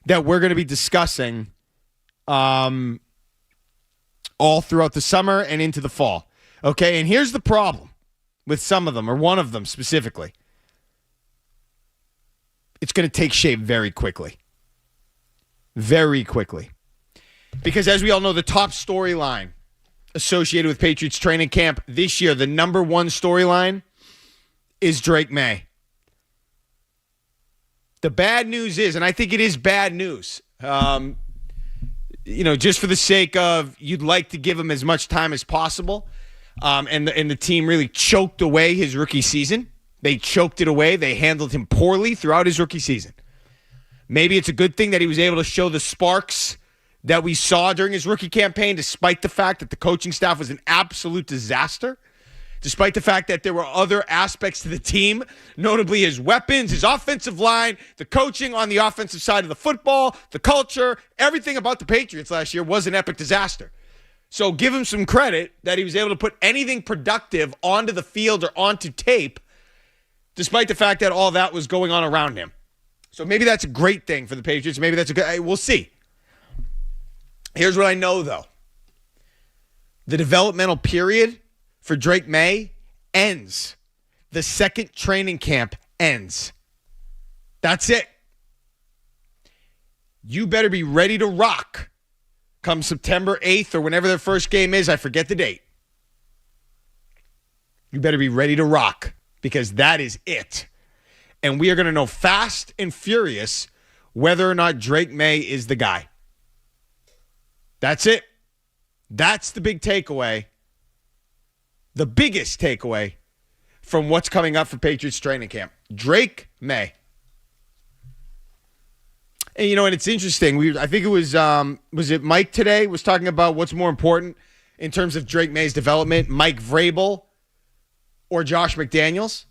that we're going to be discussing all throughout the summer and into the fall. Okay, and here's the problem with some of them, or one of them specifically. It's going to take shape very quickly. Very quickly. Because as we all know, the top storyline associated with Patriots training camp this year, the number one storyline is Drake May. The bad news is, and I think it is bad news, just for the sake of you'd like to give him as much time as possible, and the team really choked away his rookie season. They choked it away. They handled him poorly throughout his rookie season. Maybe it's a good thing that he was able to show the sparks that we saw during his rookie campaign, despite the fact that the coaching staff was an absolute disaster, despite the fact that there were other aspects to the team, notably his weapons, his offensive line, the coaching on the offensive side of the football, the culture, everything about the Patriots last year was an epic disaster. So give him some credit that he was able to put anything productive onto the field or onto tape, despite the fact that all that was going on around him. So maybe that's a great thing for the Patriots. Maybe that's a good... We'll see. Here's what I know, though. The developmental period for Drake May ends. The second training camp ends. That's it. You better be ready to rock come September 8th or whenever their first game is. I forget the date. You better be ready to rock because that is it. And we are going to know fast and furious whether or not Drake May is the guy. That's it. That's the big takeaway. The biggest takeaway from what's coming up for Patriots training camp. Drake May. And and it's interesting. I think it was it Mike today was talking about what's more important in terms of Drake May's development, Mike Vrabel or Josh McDaniels.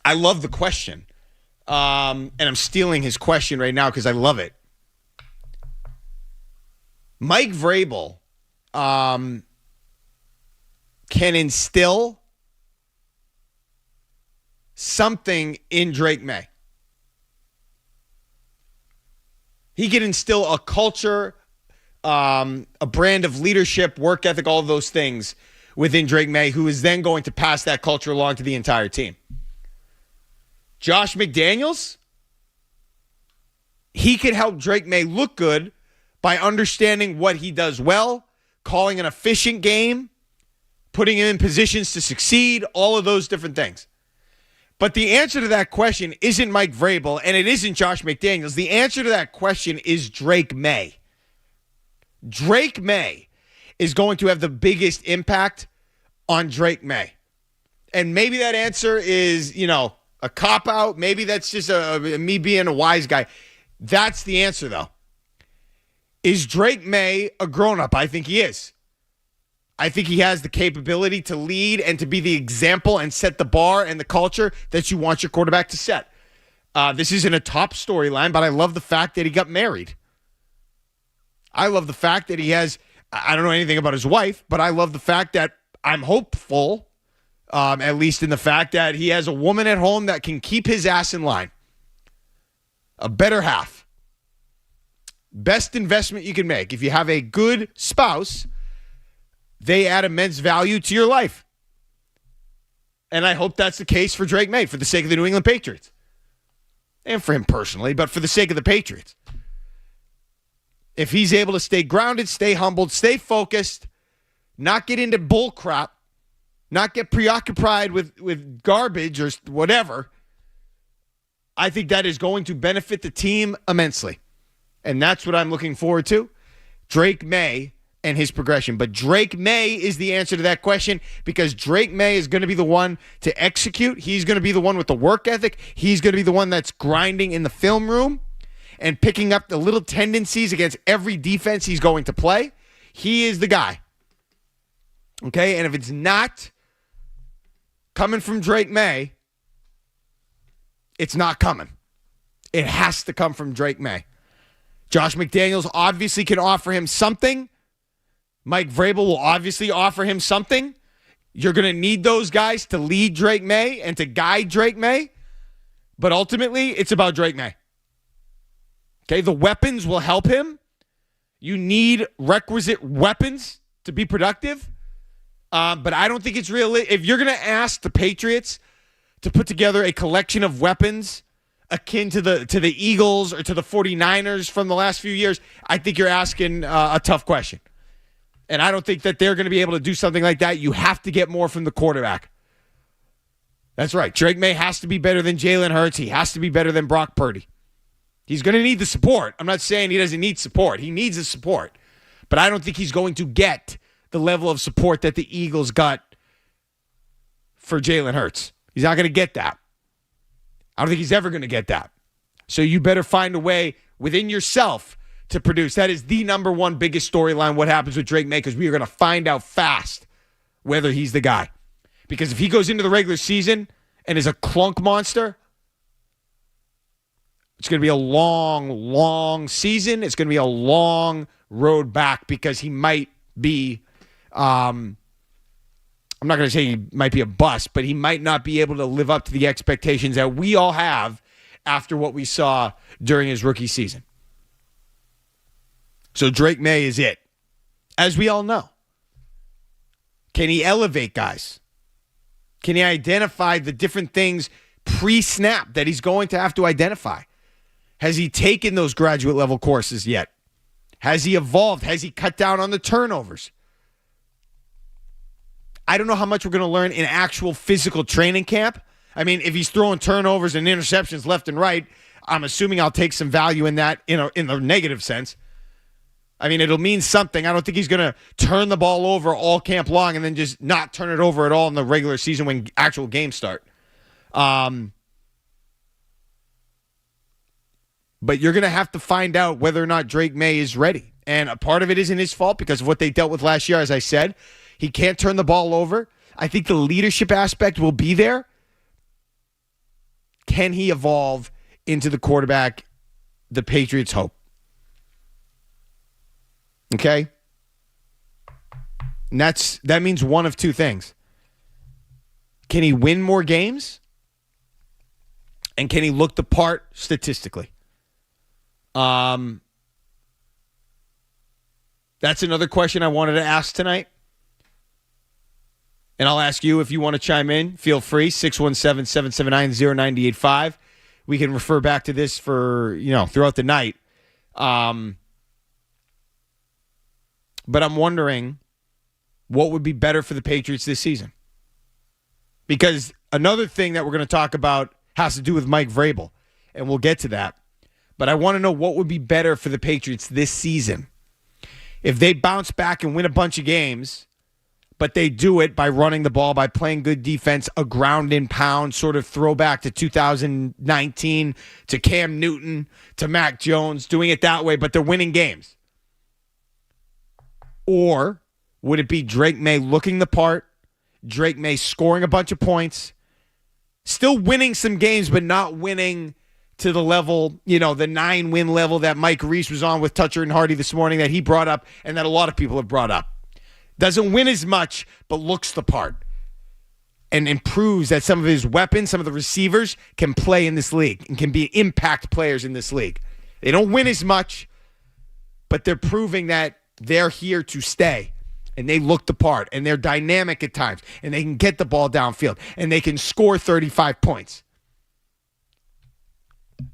I love the question. And I'm stealing his question right now because I love it. Mike Vrabel can instill something in Drake May. He can instill a culture, a brand of leadership, work ethic, all of those things within Drake May, who is then going to pass that culture along to the entire team. Josh McDaniels, he could help Drake May look good by understanding what he does well, calling an efficient game, putting him in positions to succeed, all of those different things. But the answer to that question isn't Mike Vrabel, and it isn't Josh McDaniels. The answer to that question is Drake May. Drake May is going to have the biggest impact on Drake May. And maybe that answer is, a cop-out. Maybe that's just me being a wise guy. That's the answer, though. Is Drake May a grown-up? I think he is. I think he has the capability to lead and to be the example and set the bar and the culture that you want your quarterback to set. This isn't a top storyline, but I love the fact that he got married. I love the fact that he has, I don't know anything about his wife, but I love the fact that I'm hopeful, at least in the fact that he has a woman at home that can keep his ass in line. A better half. Best investment you can make. If you have a good spouse, they add immense value to your life. And I hope that's the case for Drake May, for the sake of the New England Patriots. And for him personally, but for the sake of the Patriots. If he's able to stay grounded, stay humbled, stay focused, not get into bull crap, not get preoccupied with garbage or whatever, I think that is going to benefit the team immensely. And that's what I'm looking forward to. Drake May and his progression. But Drake May is the answer to that question because Drake May is going to be the one to execute. He's going to be the one with the work ethic. He's going to be the one that's grinding in the film room and picking up the little tendencies against every defense he's going to play. He is the guy. Okay? And if it's not coming from Drake May, it's not coming. It has to come from Drake May. Josh McDaniels obviously can offer him something. Mike Vrabel will obviously offer him something. You're going to need those guys to lead Drake May and to guide Drake May. But ultimately, it's about Drake May. Okay, the weapons will help him. You need requisite weapons to be productive. But I don't think it's real. If you're going to ask the Patriots to put together a collection of weapons akin to the Eagles or to the 49ers from the last few years, I think you're asking a tough question. And I don't think that they're going to be able to do something like that. You have to get more from the quarterback. That's right. Drake May has to be better than Jalen Hurts. He has to be better than Brock Purdy. He's going to need the support. I'm not saying he doesn't need support. He needs the support. But I don't think he's going to get the level of support that the Eagles got for Jalen Hurts. He's not going to get that. I don't think he's ever going to get that. So you better find a way within yourself to produce. That is the number one biggest storyline, what happens with Drake May, because we are going to find out fast whether he's the guy. Because if he goes into the regular season and is a clunk monster, it's going to be a long, long season. It's going to be a long road back because he might be, I'm not going to say he might be a bust, but he might not be able to live up to the expectations that we all have after what we saw during his rookie season. So Drake May is it, as we all know. Can he elevate guys? Can he identify the different things pre-snap that he's going to have to identify? Has he taken those graduate level courses yet? Has he evolved? Has he cut down on the turnovers? I don't know how much we're going to learn in actual physical training camp. I mean, if he's throwing turnovers and interceptions left and right, I'm assuming I'll take some value in that in the negative sense. I mean, it'll mean something. I don't think he's going to turn the ball over all camp long and then just not turn it over at all in the regular season when actual games start. But you're going to have to find out whether or not Drake May is ready. And a part of it isn't his fault because of what they dealt with last year. As I said, he can't turn the ball over. I think the leadership aspect will be there. Can he evolve into the quarterback the Patriots hope? Okay? And that means one of two things. Can he win more games? And can he look the part statistically? That's another question I wanted to ask tonight. And I'll ask you if you want to chime in. Feel free, 617-779-0985. We can refer back to this for, throughout the night. But I'm wondering what would be better for the Patriots this season. Because another thing that we're going to talk about has to do with Mike Vrabel, and we'll get to that. But I want to know what would be better for the Patriots this season. If they bounce back and win a bunch of games, but they do it by running the ball, by playing good defense, a ground and pound sort of throwback to 2019, to Cam Newton, to Mac Jones, doing it that way, but they're winning games. Or would it be Drake May looking the part, Drake May scoring a bunch of points, still winning some games, but not winning to the level, the 9-win level that Mike Reese was on with Toucher and Hardy this morning that he brought up and that a lot of people have brought up. Doesn't win as much, but looks the part and improves that some of his weapons, some of the receivers can play in this league and can be impact players in this league. They don't win as much, but they're proving that they're here to stay, and they look the part, and they're dynamic at times, and they can get the ball downfield, and they can score 35 points.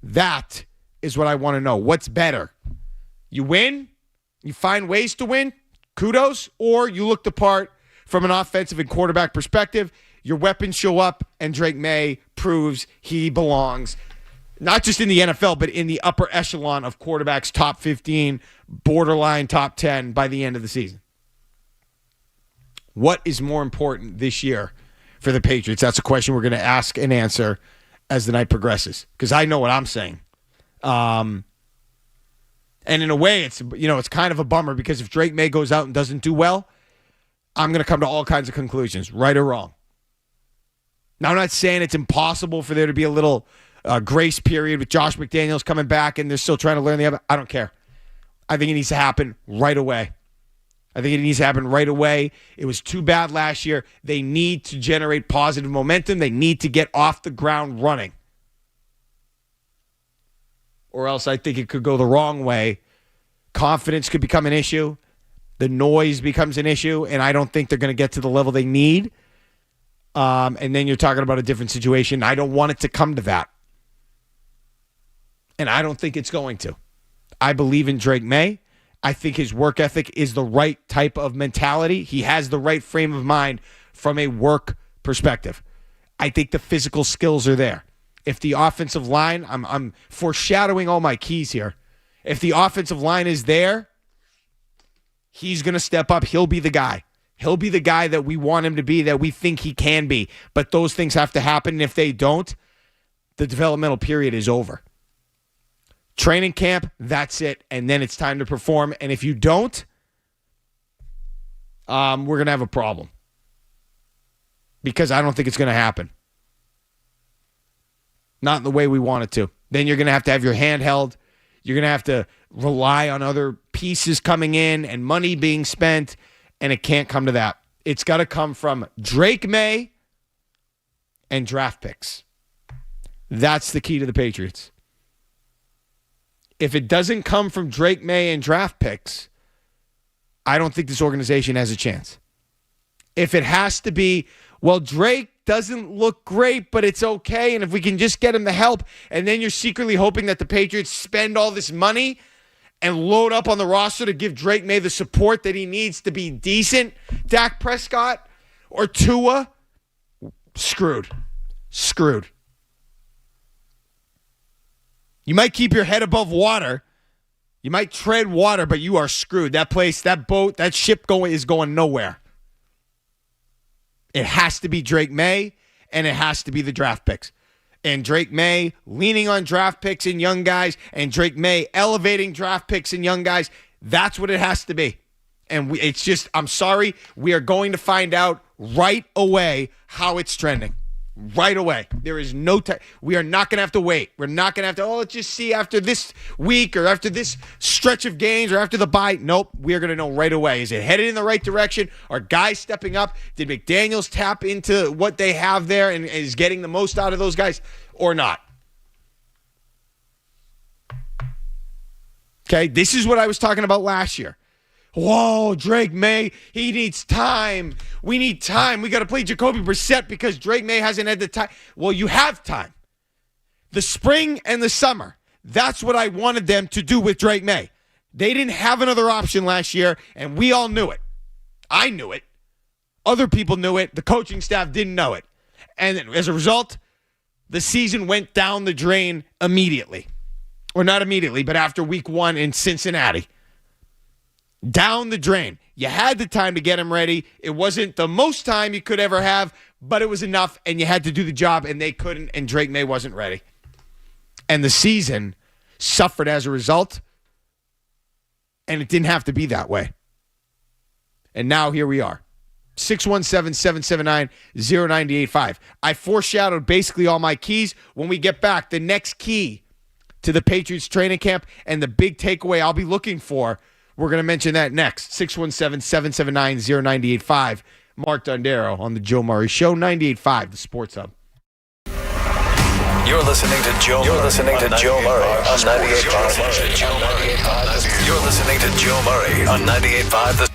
That is what I want to know. What's better? You win? You find ways to win? Kudos. Or you look the part from an offensive and quarterback perspective. Your weapons show up, and Drake May proves he belongs not just in the NFL, but in the upper echelon of quarterbacks, top 15, borderline top 10 by the end of the season. What is more important this year for the Patriots? That's a question we're going to ask and answer as the night progresses, because I know what I'm saying. And in a way, it's kind of a bummer, because if Drake May goes out and doesn't do well, I'm going to come to all kinds of conclusions, right or wrong. Now, I'm not saying it's impossible for there to be a little grace period with Josh McDaniels coming back and they're still trying to learn the other. I don't care. I think it needs to happen right away. It was too bad last year. They need to generate positive momentum. They need to get off the ground running. or else I think it could go the wrong way. Confidence could become an issue. The noise becomes an issue, and I don't think they're going to get to the level they need. And then you're talking about a different situation. I don't want it to come to that. And I don't think it's going to. I believe in Drake May. I think his work ethic is the right type of mentality. He has the right frame of mind from a work perspective. I think the physical skills are there. If the offensive line, I'm foreshadowing all my keys here. If the offensive line is there, he's going to step up. He'll be the guy. He'll be the guy that we want him to be, that we think he can be. But those things have to happen. And if they don't, the developmental period is over. Training camp, that's it. And then it's time to perform. And if you don't, we're going to have a problem. Because I don't think it's going to happen. Not in the way we want it to. Then you're going to have your hand held. You're going to have to rely on other pieces coming in and money being spent. And it can't come to that. It's got to come from Drake May and draft picks. That's the key to the Patriots. If it doesn't come from Drake May and draft picks, I don't think this organization has a chance. If it has to be, well, Drake doesn't look great, but it's okay, and if we can just get him the help, and then you're secretly hoping that the Patriots spend all this money and load up on the roster to give Drake May the support that he needs to be decent, Dak Prescott or Tua, screwed. You might keep your head above water. You might tread water, but you are screwed. That place, that boat, that ship is going nowhere. It has to be Drake May, and it has to be the draft picks. And Drake May leaning on draft picks and young guys, and Drake May elevating draft picks and young guys. That's what it has to be. And it's just, I'm sorry, we are going to find out right away how it's trending. Right away. There is no time. We are not going to have to wait. We're not going to have to, let's just see after this week or after this stretch of games or after the bye. Nope. We are going to know right away. Is it headed in the right direction? Are guys stepping up? Did McDaniels tap into what they have there and is getting the most out of those guys or not? Okay. This is what I was talking about last year. Whoa, Drake May, he needs time. We need time. We got to play Jacoby Brissett because Drake May hasn't had the time. Well, you have time. The spring and the summer. That's what I wanted them to do with Drake May. They didn't have another option last year, and we all knew it. I knew it. Other people knew it. The coaching staff didn't know it. And as a result, the season went down the drain immediately. Or not immediately, but after week 1 in Cincinnati. Down the drain. You had the time to get him ready. It wasn't the most time you could ever have, but it was enough, and you had to do the job, and they couldn't, and Drake May wasn't ready. And the season suffered as a result, and it didn't have to be that way. And now here we are. 617-779-0985. I foreshadowed basically all my keys. When we get back, the next key to the Patriots training camp and the big takeaway I'll be looking for, we're going to mention that next. 617-779-0985. Mark Dondero on the Joe Murray Show, 98.5, the Sports Hub. You're listening to Joe Murray on 98.5. You're listening to Joe Murray on 98.5.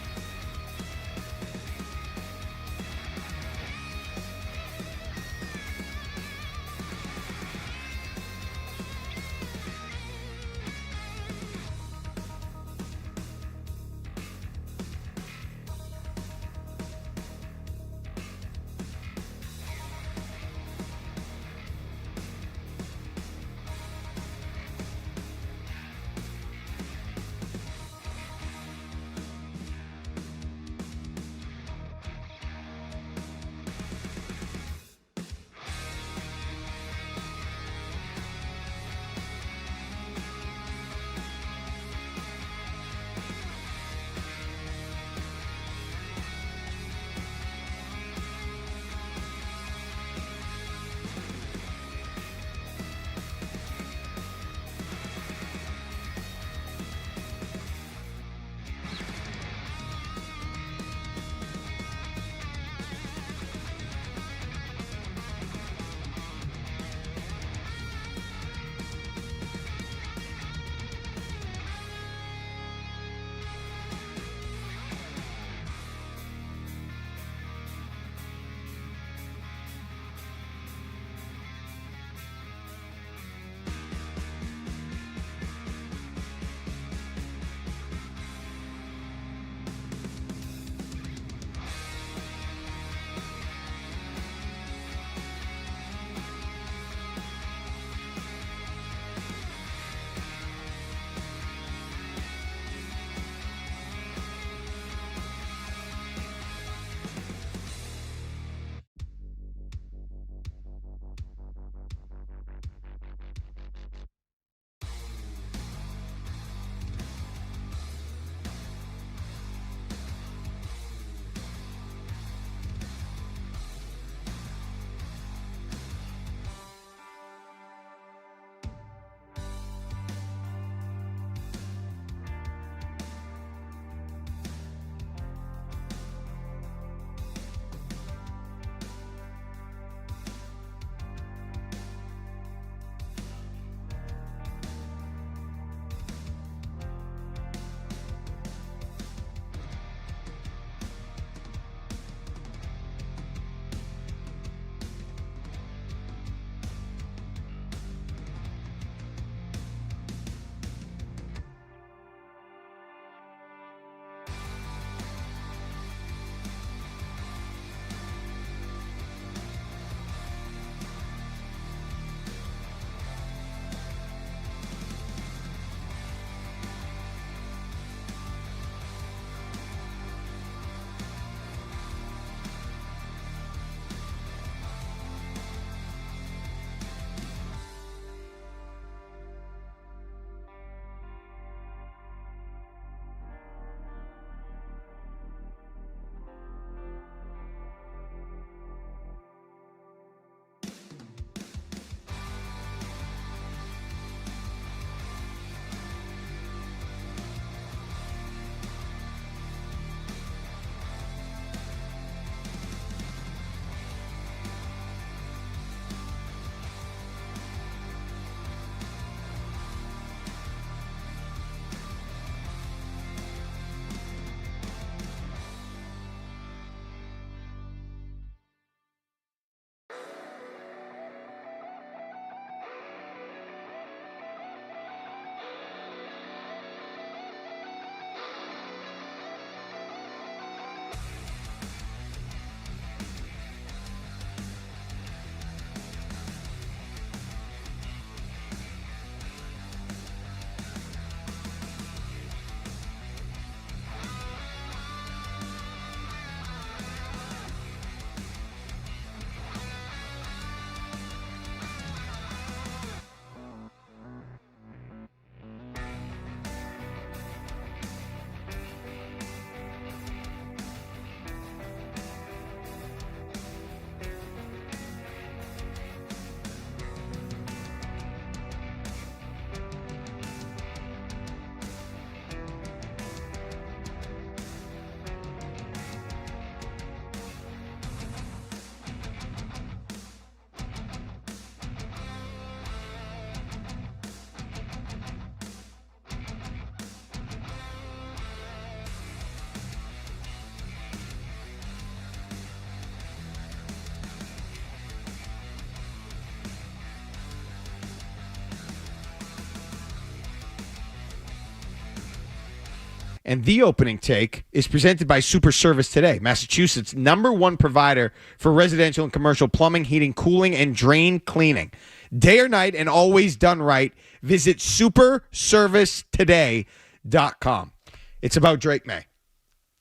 And the opening take is presented by Super Service Today, Massachusetts' #1 provider for residential and commercial plumbing, heating, cooling, and drain cleaning. Day or night and always done right. Visit superservicetoday.com. It's about Drake May.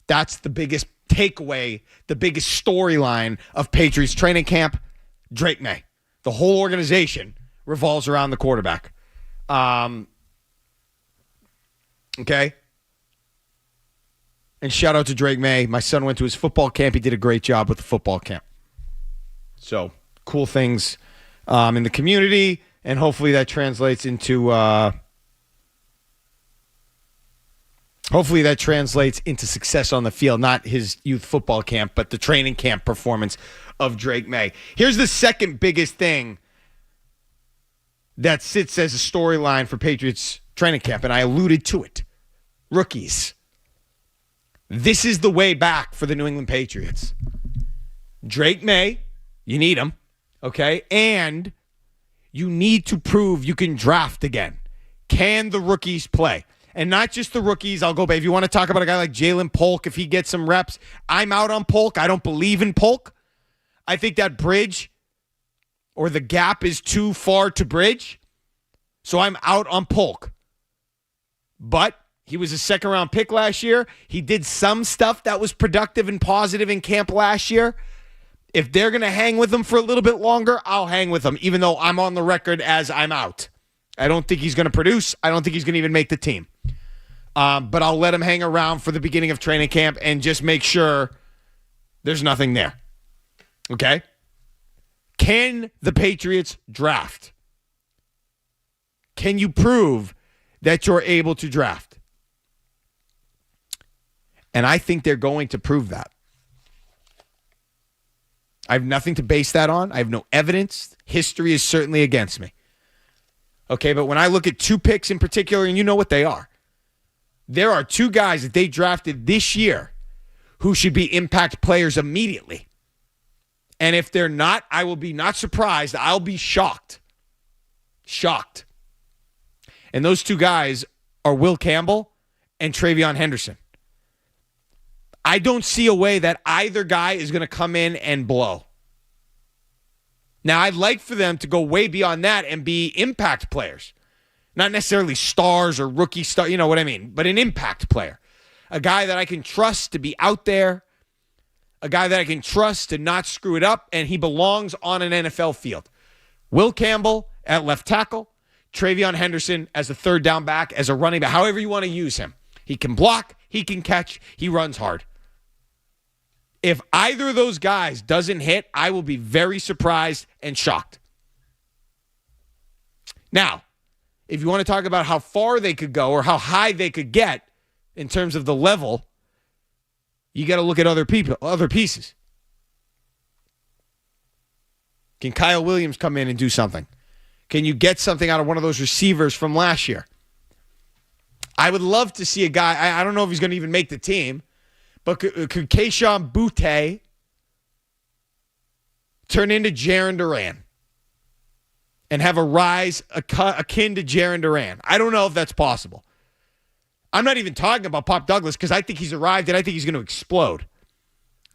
That's the biggest takeaway, the biggest storyline of Patriots training camp. Drake May. The whole organization revolves around the quarterback. Okay? And shout out to Drake May. My son went to his football camp. He did a great job with the football camp. So, cool things in the community, and hopefully that translates into success on the field. Not his youth football camp, but the training camp performance of Drake May. Here's the second biggest thing that sits as a storyline for Patriots training camp, and I alluded to it. Rookies. This is the way back for the New England Patriots. Drake May, you need him, okay? And you need to prove you can draft again. Can the rookies play? And not just the rookies. I'll go back. If you want to talk about a guy like Jalen Polk, if he gets some reps, I'm out on Polk. I don't believe in Polk. I think that bridge or the gap is too far to bridge. So I'm out on Polk. But he was a second-round pick last year. He did some stuff that was productive and positive in camp last year. If they're going to hang with him for a little bit longer, I'll hang with him, even though I'm on the record as I'm out. I don't think he's going to produce. I don't think he's going to even make the team. But I'll let him hang around for the beginning of training camp and just make sure there's nothing there. Okay? Can the Patriots draft? Can you prove that you're able to draft? And I think they're going to prove that. I have nothing to base that on. I have no evidence. History is certainly against me. Okay, but when I look at two picks in particular, and you know what they are, there are two guys that they drafted this year who should be impact players immediately. And if they're not, I will be not surprised. I'll be shocked. Shocked. And those two guys are Will Campbell and Travion Henderson. I don't see a way that either guy is going to come in and blow. Now, I'd like for them to go way beyond that and be impact players. Not necessarily stars or rookie star, you know what I mean, but an impact player. A guy that I can trust to be out there. A guy that I can trust to not screw it up, and he belongs on an NFL field. Will Campbell at left tackle. Travion Henderson as a third down back, as a running back, however you want to use him. He can block, he can catch, he runs hard. If either of those guys doesn't hit, I will be very surprised and shocked. Now, if you want to talk about how far they could go or how high they could get in terms of the level, you got to look at other people, other pieces. Can Kyle Williams come in and do something? Can you get something out of one of those receivers from last year? I would love to see a guy, I don't know if he's going to even make the team, but could Kayshon Boutte turn into Jaron Duran and have a rise akin to Jaron Duran? I don't know if that's possible. I'm not even talking about Pop Douglas because I think he's arrived and I think he's going to explode.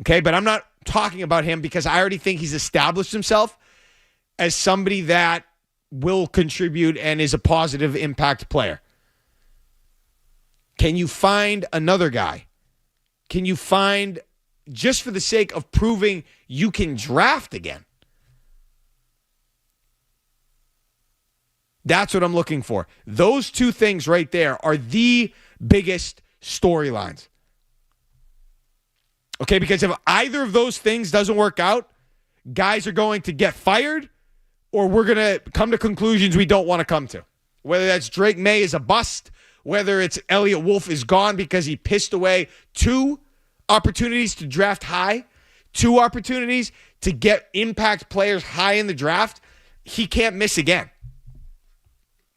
Okay, but I'm not talking about him because I already think he's established himself as somebody that will contribute and is a positive impact player. Can you find another guy? Can you find, just for the sake of proving you can draft again? That's what I'm looking for. Those two things right there are the biggest storylines. Okay, because if either of those things doesn't work out, guys are going to get fired or we're going to come to conclusions we don't want to come to. Whether that's Drake May is a bust, whether it's Elliott Wolf is gone because he pissed away 2 opportunities to draft high, 2 opportunities to get impact players high in the draft, he can't miss again.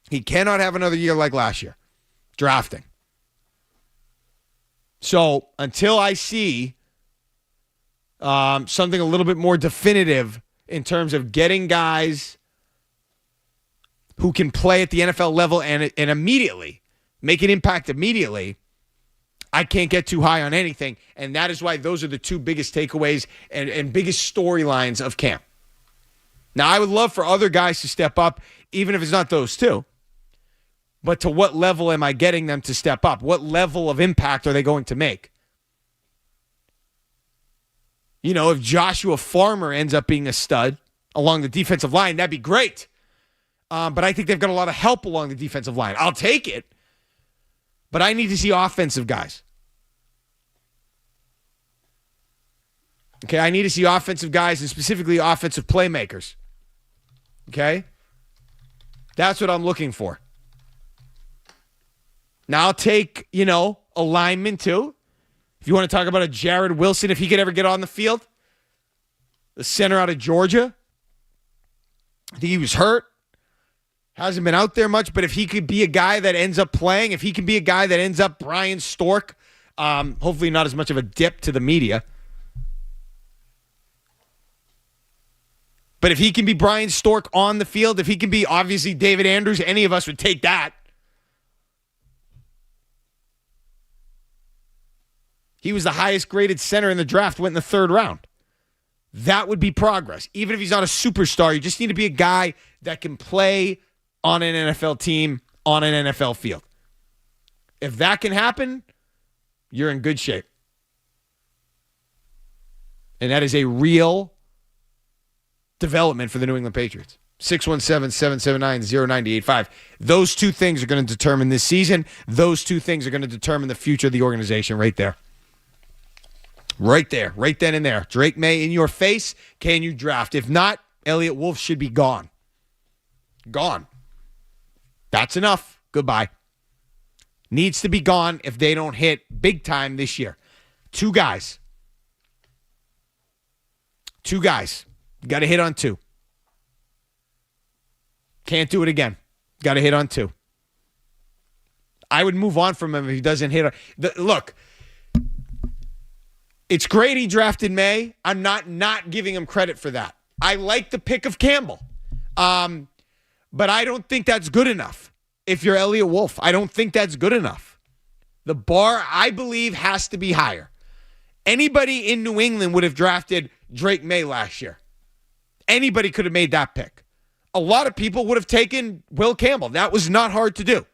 He cannot have another year like last year, drafting. So until I see something a little bit more definitive in terms of getting guys who can play at the NFL level and immediately make an impact immediately, I can't get too high on anything, and that is why those are the two biggest takeaways and biggest storylines of camp. Now, I would love for other guys to step up, even if it's not those two. But to what level am I getting them to step up? What level of impact are they going to make? You know, if Joshua Farmer ends up being a stud along the defensive line, that'd be great. But I think they've got a lot of help along the defensive line. I'll take it. But I need to see offensive guys. Okay, I need to see offensive guys and specifically offensive playmakers. Okay? That's what I'm looking for. Now I'll take, a lineman too. If you want to talk about a Jared Wilson, if he could ever get on the field, the center out of Georgia. I think he was hurt. Hasn't been out there much, but if he could be a guy that ends up playing, if he can be a guy that ends up Brian Stork, hopefully not as much of a dip to the media. But if he can be Brian Stork on the field, if he can be obviously David Andrews, any of us would take that. He was the highest graded center in the draft, went in the third round. That would be progress. Even if he's not a superstar, you just need to be a guy that can play on an NFL team, on an NFL field. If that can happen, you're in good shape. And that is a real development for the New England Patriots. 617-779-0985. Those two things are going to determine this season. Those two things are going to determine the future of the organization right there. Right there, right then and there. Drake May in your face. Can you draft? If not, Elliott Wolf should be gone. Gone. That's enough. Goodbye. Needs to be gone if they don't hit big time this year. Two guys. You got to hit on two. Can't do it again. Got to hit on two. I would move on from him if he doesn't hit. Look, it's great he drafted May. I'm not giving him credit for that. I like the pick of Campbell. But I don't think that's good enough. If you're Elliott Wolf, I don't think that's good enough. The bar, I believe, has to be higher. Anybody in New England would have drafted Drake May last year. Anybody could have made that pick. A lot of people would have taken Will Campbell. That was not hard to do.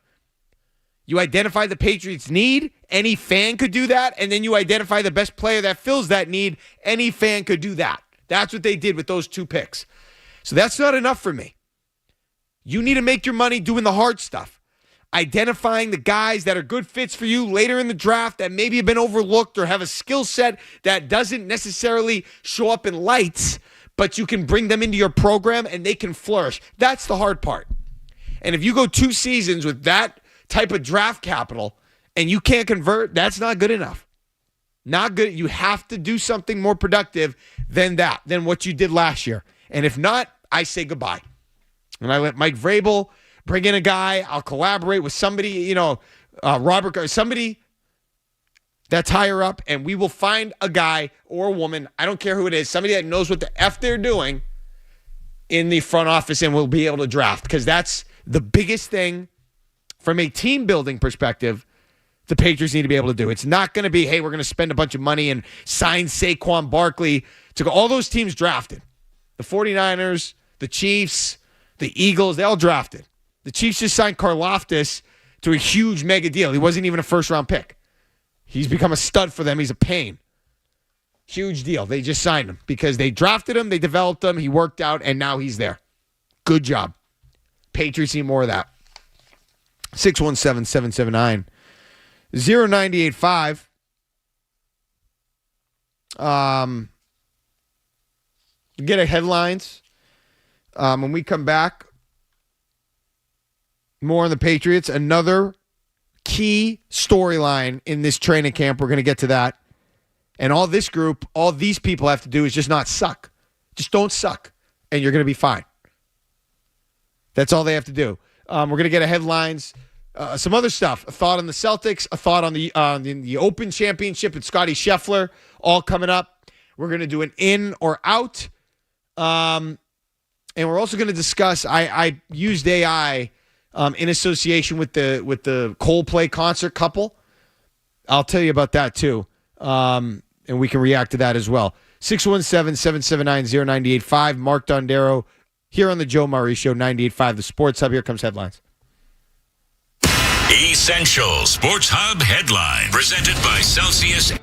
You identify the Patriots' need. Any fan could do that. And then you identify the best player that fills that need. Any fan could do that. That's what they did with those two picks. So that's not enough for me. You need to make your money doing the hard stuff. Identifying the guys that are good fits for you later in the draft that maybe have been overlooked or have a skill set that doesn't necessarily show up in lights, but you can bring them into your program and they can flourish. That's the hard part. And if you go 2 seasons with that type of draft capital and you can't convert, that's not good enough. Not good. You have to do something more productive than that, than what you did last year. And if not, I say goodbye. And I let Mike Vrabel bring in a guy. I'll collaborate with somebody, Robert, or somebody that's higher up, and we will find a guy or a woman, I don't care who it is, somebody that knows what the F they're doing in the front office, and we'll be able to draft, because that's the biggest thing from a team-building perspective the Patriots need to be able to do. It's not going to be, hey, we're going to spend a bunch of money and sign Saquon Barkley to go. All those teams drafted. The 49ers, the Chiefs, the Eagles, they all drafted. The Chiefs just signed Karlaftis to a huge mega deal. He wasn't even a first-round pick. He's become a stud for them. He's a pain. Huge deal. They just signed him because they drafted him, they developed him, he worked out, and now he's there. Good job. Patriots need more of that. 617-779-0985. Get a headlines. When we come back, more on the Patriots. Another key storyline in this training camp. We're going to get to that. And all this group, all these people have to do is just not suck. Just don't suck, and you're going to be fine. That's all they have to do. We're going to get a headlines, some other stuff. A thought on the Celtics, a thought on the Open Championship and Scottie Scheffler, all coming up. We're going to do an in or out. And we're also going to discuss, I used AI in association with the Coldplay concert couple. I'll tell you about that too. And we can react to that as well. 617-779-0985. Mark Dondero here on the Joe Murray Show, 98.5 The Sports Hub. Here comes headlines. Essential Sports Hub headline presented by Celsius.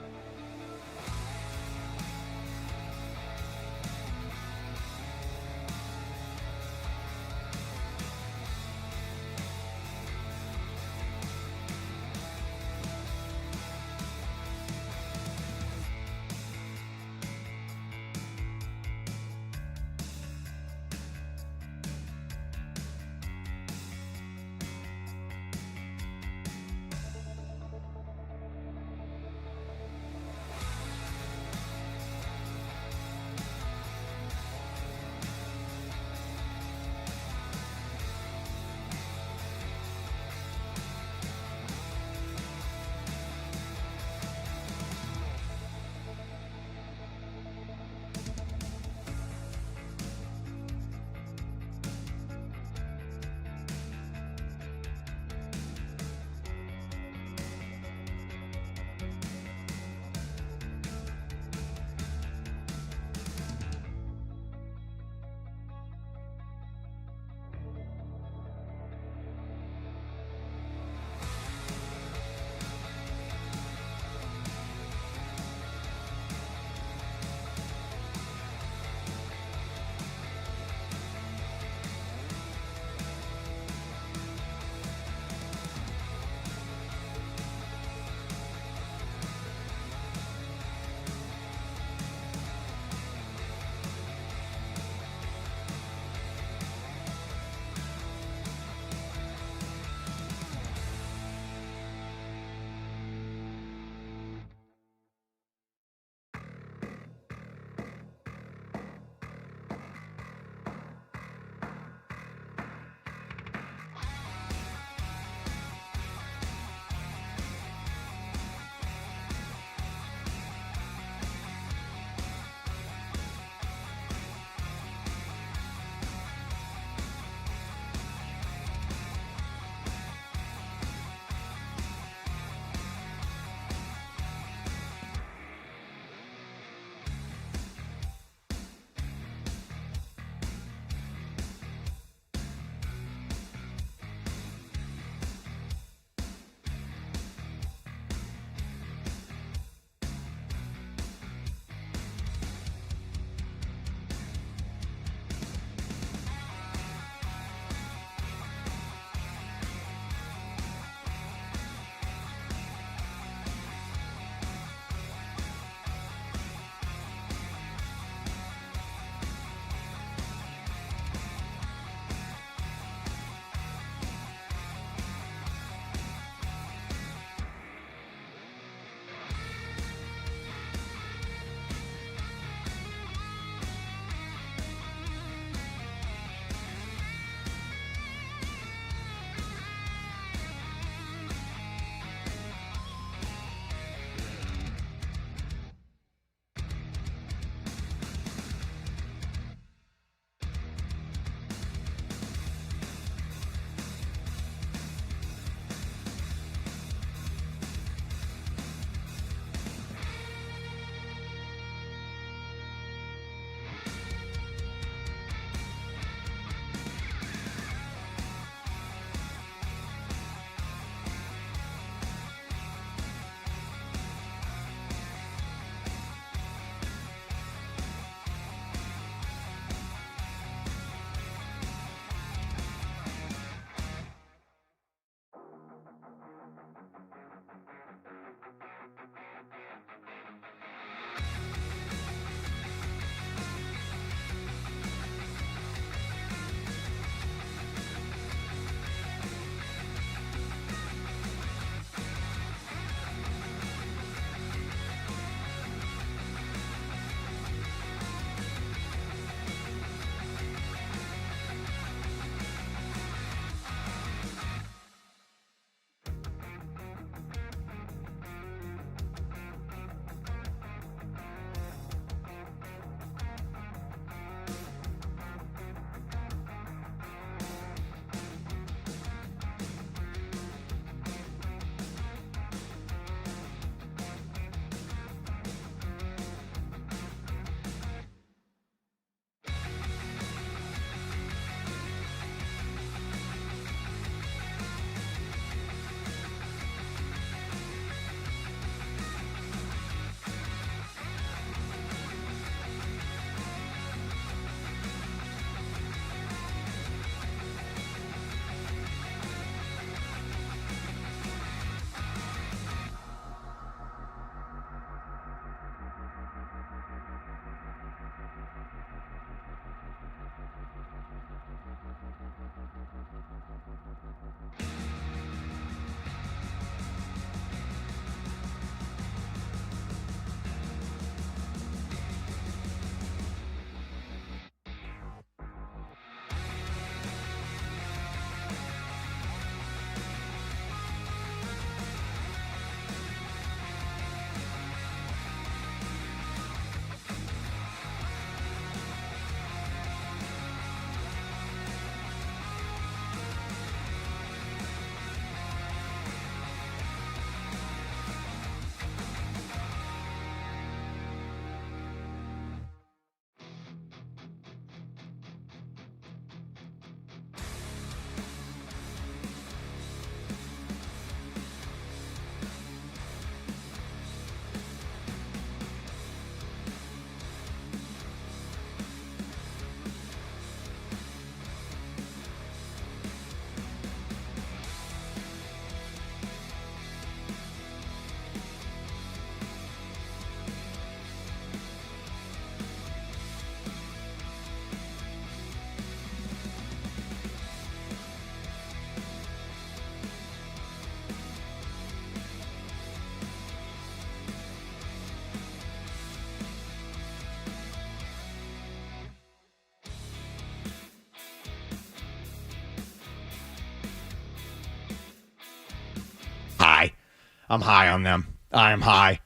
I'm high on them. I am high.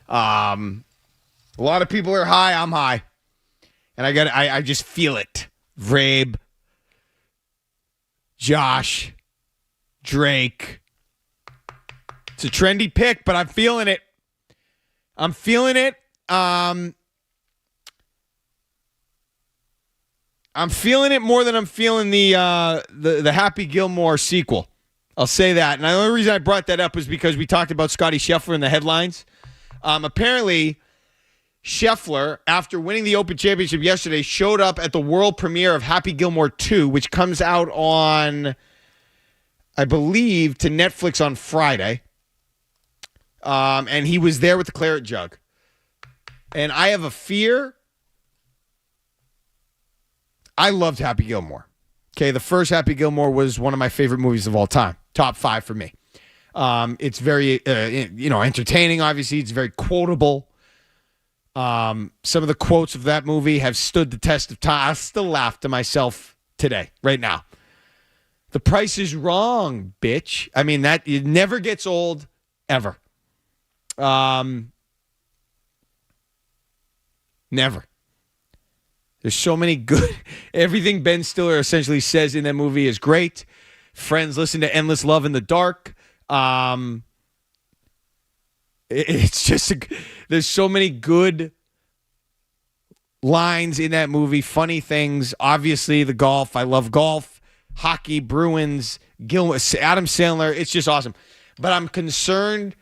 A lot of people are high. I'm high. And I just feel it. Vrabe, Josh, Drake. It's a trendy pick, but I'm feeling it. I'm feeling it. I'm feeling it more than I'm feeling the Happy Gilmore sequel. I'll say that. And the only reason I brought that up is because we talked about Scottie Scheffler in the headlines. Apparently, Scheffler, after winning the Open Championship yesterday, showed up at the world premiere of Happy Gilmore 2, which comes out on, I believe, to Netflix on Friday. And he was there with the claret jug. And I have a fear. I loved Happy Gilmore. Okay, the first Happy Gilmore was one of my favorite movies of all time. Top 5 for me. It's very, entertaining, obviously. It's very quotable. Some of the quotes of that movie have stood the test of time. I still laugh to myself today, right now. The Price is Wrong, bitch. I mean, that it never gets old, ever. Never. There's so many good. Everything Ben Stiller essentially says in that movie is great. Friends, listen to Endless Love in the Dark. It's just there's so many good lines in that movie, funny things. Obviously, the golf. I love golf, hockey, Bruins, Gilmore, Adam Sandler. It's just awesome. But I'm concerned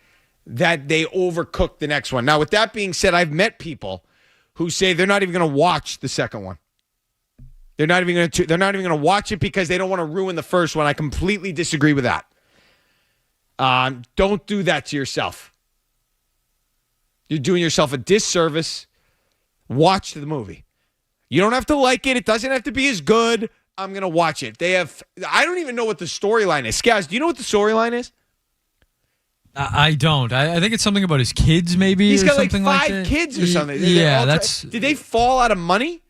that they overcooked the next one. Now, with that being said, I've met people who say they're not even going to watch the second one. They're not even going to watch it because they don't want to ruin the first one. I completely disagree with that. Don't do that to yourself. You're doing yourself a disservice. Watch the movie. You don't have to like it. It doesn't have to be as good. I'm going to watch it. I don't even know what the storyline is. Skaz, do you know what the storyline is? I don't. I think it's something about his kids, maybe. He's got like something 5 kids or something. Yeah, Did they fall out of money?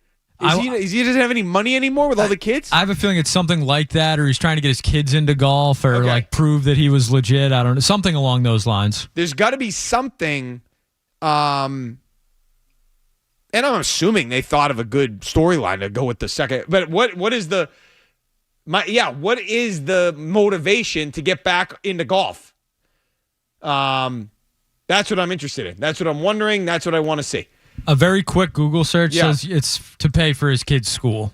He doesn't have any money anymore with all the kids? I have a feeling it's something like that, or he's trying to get his kids into golf, or like prove that he was legit. I don't know. Something along those lines. There's got to be something. And I'm assuming they thought of a good storyline to go with the second. But what is the motivation to get back into golf? That's what I'm interested in. That's what I'm wondering. That's what I want to see. A very quick Google search says it's to pay for his kids' school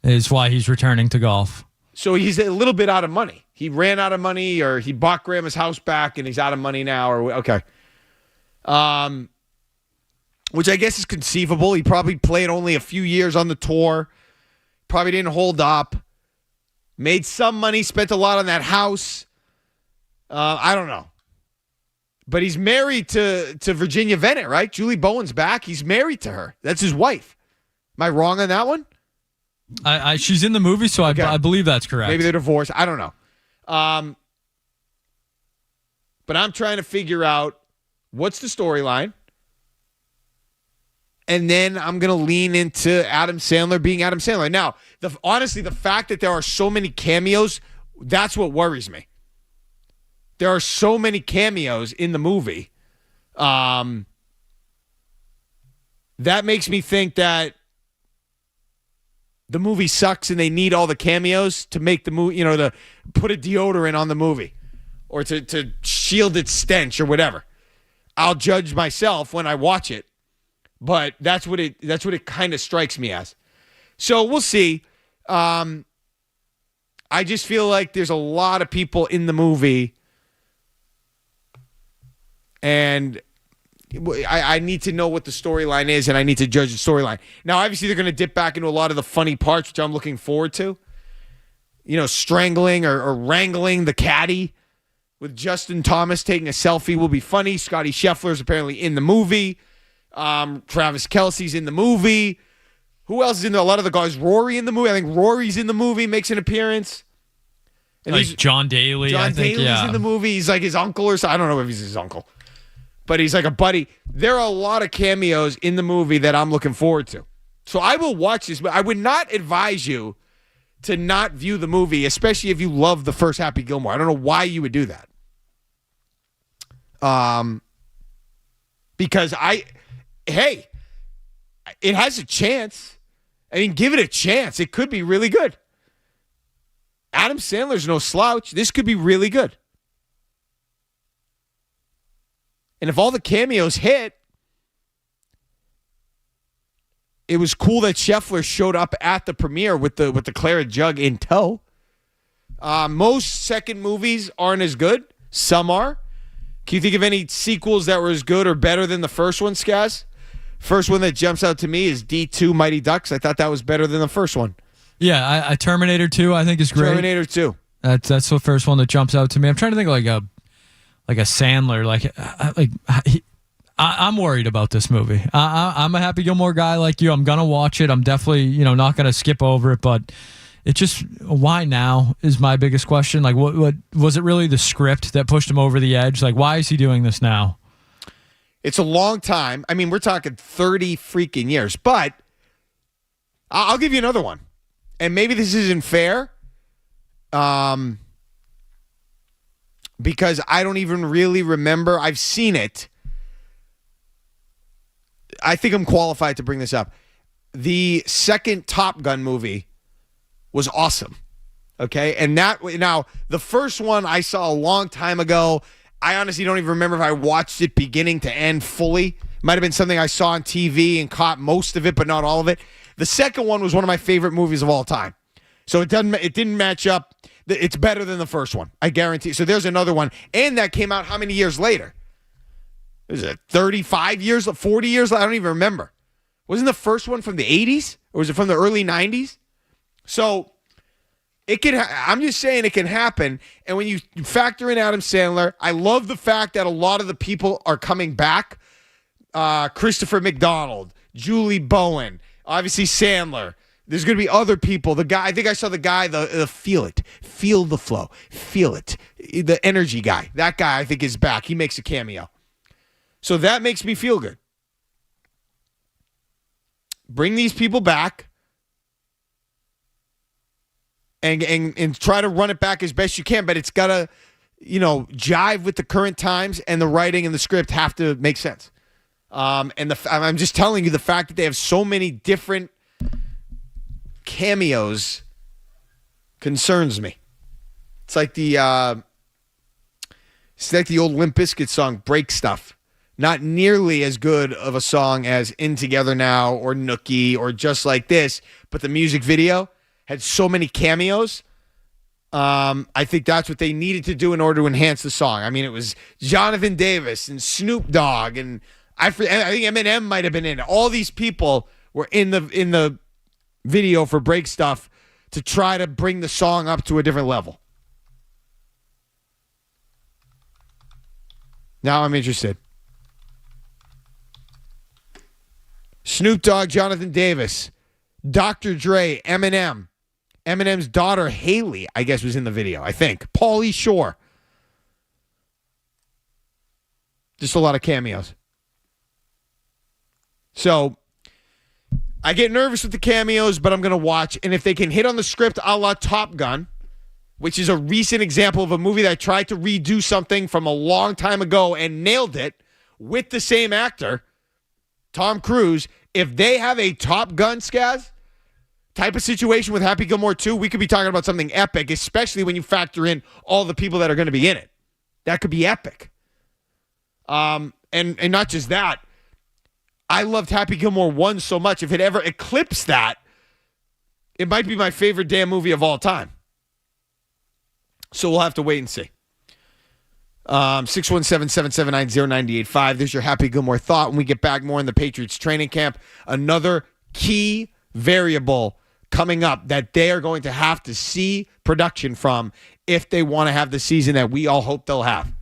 is why he's returning to golf. So he's a little bit out of money. He ran out of money, or he bought grandma's house back and he's out of money now, or okay. Which I guess is conceivable. He probably played only a few years on the tour. Probably didn't hold up. Made some money, spent a lot on that house. I don't know. But he's married to Virginia Bennett, right? Julie Bowen's back. He's married to her. That's his wife. Am I wrong on that one? She's in the movie, so okay. I believe that's correct. Maybe they're divorced. I don't know. But I'm trying to figure out what's the storyline. And then I'm going to lean into Adam Sandler being Adam Sandler. Now, honestly, the fact that there are so many cameos, that's what worries me. There are so many cameos in the movie. That makes me think that the movie sucks and they need all the cameos to make the movie, to put a deodorant on the movie or to shield its stench or whatever. I'll judge myself when I watch it, but that's what it kind of strikes me as. So we'll see. I just feel like there's a lot of people in the movie. And I need to know what the storyline is, and I need to judge the storyline. Now, obviously, they're going to dip back into a lot of the funny parts, which I'm looking forward to. Strangling or wrangling the caddy with Justin Thomas taking a selfie will be funny. Scottie Scheffler is apparently in the movie. Travis Kelce's in the movie. Who else is in there? A lot of the guys. Rory in the movie. I think Rory's in the movie, makes an appearance. And John Daly, I think. Daly's in the movie. He's like his uncle or something. I don't know if he's his uncle. But he's like a buddy. There are a lot of cameos in the movie that I'm looking forward to. So I will watch this, but I would not advise you to not view the movie, especially if you love the first Happy Gilmore. I don't know why you would do that. Because it has a chance. I mean, give it a chance. It could be really good. Adam Sandler's no slouch. This could be really good. And if all the cameos hit, it was cool that Scheffler showed up at the premiere with the claret jug in tow. Most second movies aren't as good. Some are. Can you think of any sequels that were as good or better than the first one, Skaz? First one that jumps out to me is D2 Mighty Ducks. I thought that was better than the first one. Yeah, Terminator 2 I think is great. Terminator 2. That's the first one that jumps out to me. I'm trying to think of like a Sandler. I'm worried about this movie. I'm a Happy Gilmore guy like you. I'm gonna watch it. I'm definitely not gonna skip over it. But it just, why now is my biggest question. Like, what was it really the script that pushed him over the edge? Like, why is he doing this now? It's a long time. I mean, we're talking 30 freaking years. But I'll give you another one. And maybe this isn't fair, because I don't even really remember. I've seen it. I think I'm qualified to bring this up. The second Top Gun movie was awesome. Okay? And now, the first one I saw a long time ago. I honestly don't even remember if I watched it beginning to end fully. Might have been something I saw on TV and caught most of it, but not all of it. The second one was one of my favorite movies of all time. So it didn't match up. It's better than the first one. I guarantee. So there's another one. And that came out how many years later? Is it 35 years, 40 years? I don't even remember. Wasn't the first one from the 80s? Or was it from the early 90s? So it can. I'm just saying it can happen. And when you factor in Adam Sandler, I love the fact that a lot of the people are coming back. Christopher McDonald, Julie Bowen, obviously Sandler. There's going to be other people. The guy, I think I saw the guy, the feel the flow, feel it, the energy guy. That guy I think is back. He makes a cameo. So that makes me feel good. Bring these people back and try to run it back as best you can, but it's got to, jive with the current times, and the writing and the script have to make sense. I'm just telling you, the fact that they have so many different cameos concerns me. It's like the old Limp Bizkit song "Break Stuff." Not nearly as good of a song as "In Together Now" or "Nookie" or "Just Like This," but the music video had so many cameos. I think that's what they needed to do in order to enhance the song. I mean, it was Jonathan Davis and Snoop Dogg, and I think Eminem might have been in it. All these people were in the video for "Break Stuff" to try to bring the song up to a different level. Now I'm interested. Snoop Dogg, Jonathan Davis, Dr. Dre, Eminem. Eminem's daughter, Haley, I guess, was in the video, I think. Pauly Shore. Just a lot of cameos. So, I get nervous with the cameos, but I'm going to watch. And if they can hit on the script a la Top Gun, which is a recent example of a movie that tried to redo something from a long time ago and nailed it with the same actor, Tom Cruise, if they have a Top Gun, Skaz, type of situation with Happy Gilmore 2, we could be talking about something epic, especially when you factor in all the people that are going to be in it. That could be epic. And not just that, I loved Happy Gilmore 1 so much. If it ever eclipsed that, it might be my favorite damn movie of all time. So we'll have to wait and see. 617-779-0985. There's your Happy Gilmore thought. When we get back, more in the Patriots training camp. Another key variable coming up that they are going to have to see production from if they want to have the season that we all hope they'll have.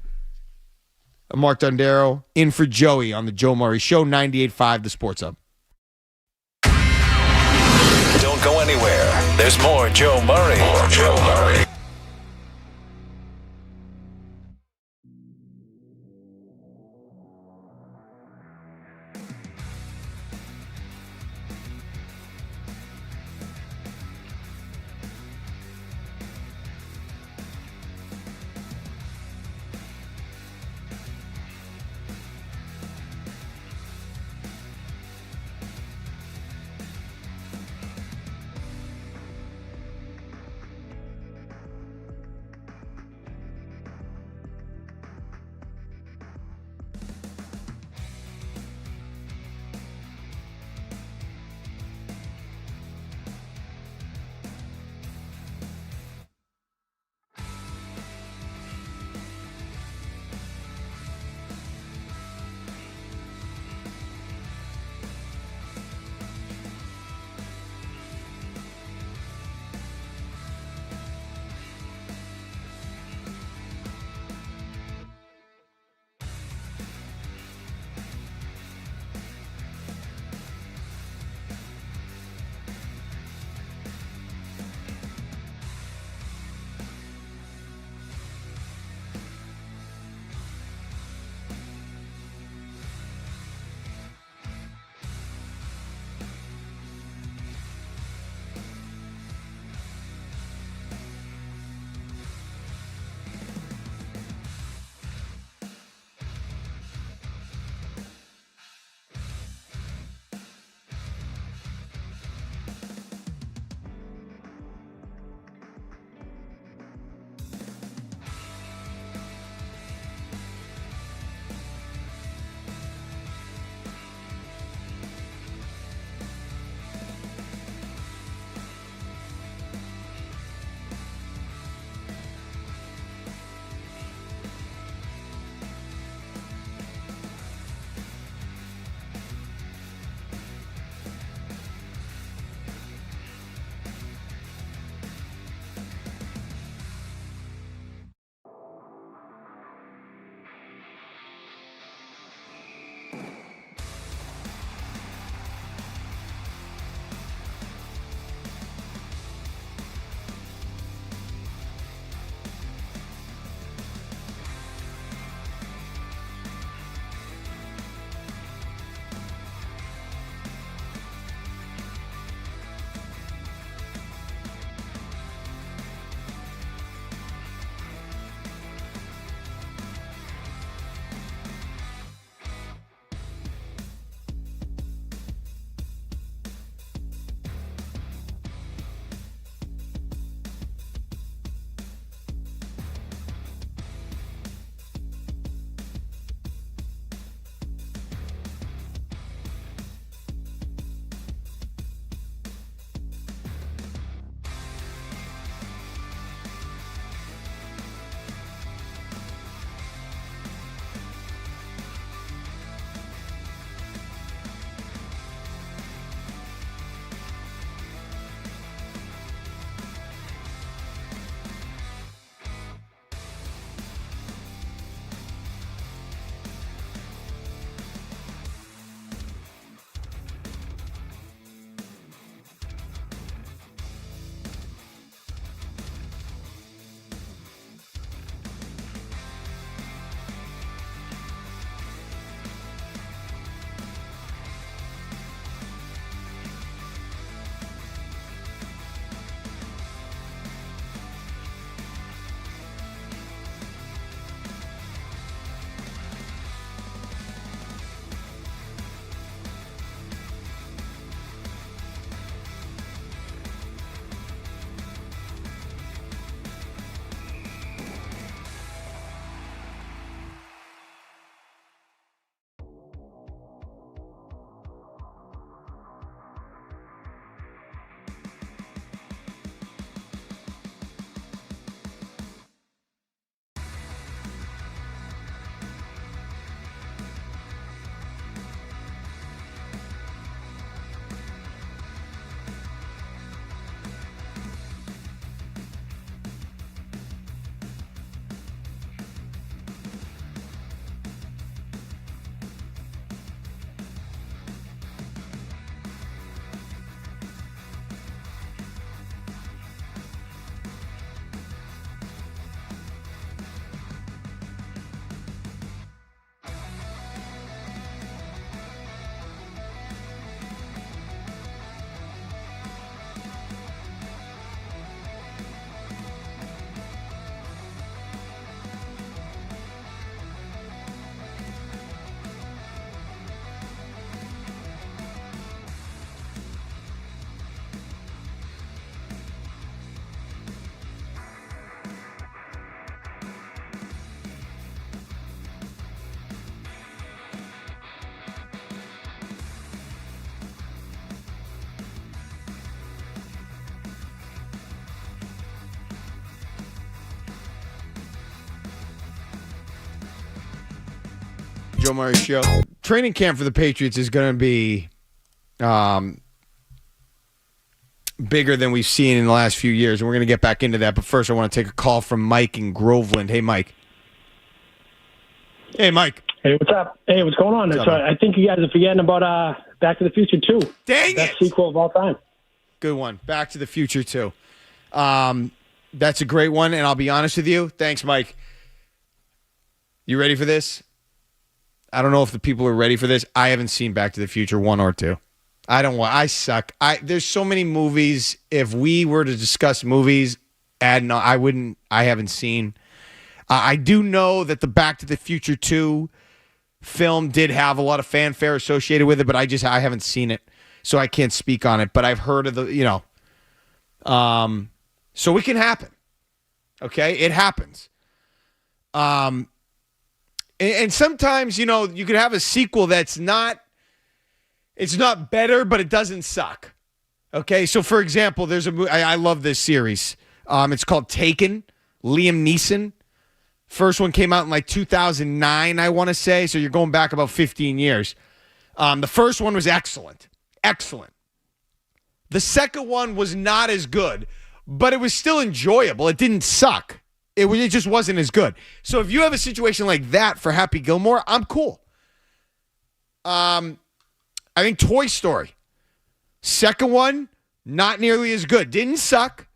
I'm Mark Dondero, in for Joey on the Joe Murray Show, 98.5 The Sports Hub. Don't go anywhere. There's more Joe Murray. More Joe Murray. Joe Murray Show. Training camp for the Patriots is going to be bigger than we've seen in the last few years, and we're going to get back into that. But first, I want to take a call from Mike in Groveland. Hey, Mike. Hey, Mike. Hey, what's up? Hey, what's going on? What's up, I think you guys are forgetting about Back to the Future 2. Dang Best it! sequel of all time. Good one. Back to the Future 2. That's a great one, and I'll be honest with you. Thanks, Mike. You ready for this? I don't know if the people are ready for this. I haven't seen Back to the Future 1 or 2. I suck. There's so many movies. If we were to discuss movies, I haven't seen. I do know that the Back to the Future 2 film did have a lot of fanfare associated with it, but I haven't seen it, so I can't speak on it. But I've heard of so it can happen. Okay? It happens. And sometimes, you could have a sequel that's it's not better, but it doesn't suck. Okay? So, for example, there's a movie, I love this series. It's called Taken, Liam Neeson. First one came out in 2009, I want to say. So you're going back about 15 years. The first one was excellent. Excellent. The second one was not as good, but it was still enjoyable. It didn't suck. It just wasn't as good. So if you have a situation like that for Happy Gilmore, I'm cool. I think Toy Story. Second one, not nearly as good. Didn't suck,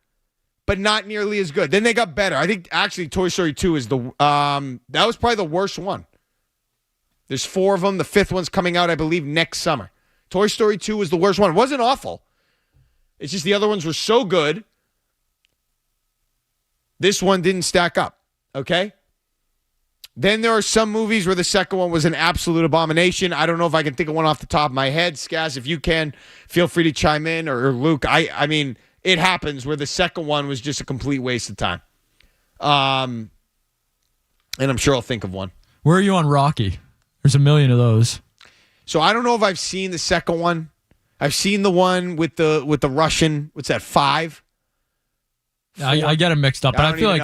but not nearly as good. Then they got better. I think actually Toy Story 2 is that was probably the worst one. There's 4 of them. The 5th one's coming out, I believe, next summer. Toy Story 2 was the worst one. It wasn't awful. It's just the other ones were so good. This one didn't stack up, okay? Then there are some movies where the second one was an absolute abomination. I don't know if I can think of one off the top of my head. Skaz, if you can, feel free to chime in. Or Luke, I mean, it happens where the second one was just a complete waste of time. And I'm sure I'll think of one. Where are you on Rocky? There's a million of those. So I don't know if I've seen the second one. I've seen the one with the Russian. What's that? 5. I get them mixed up, but I feel like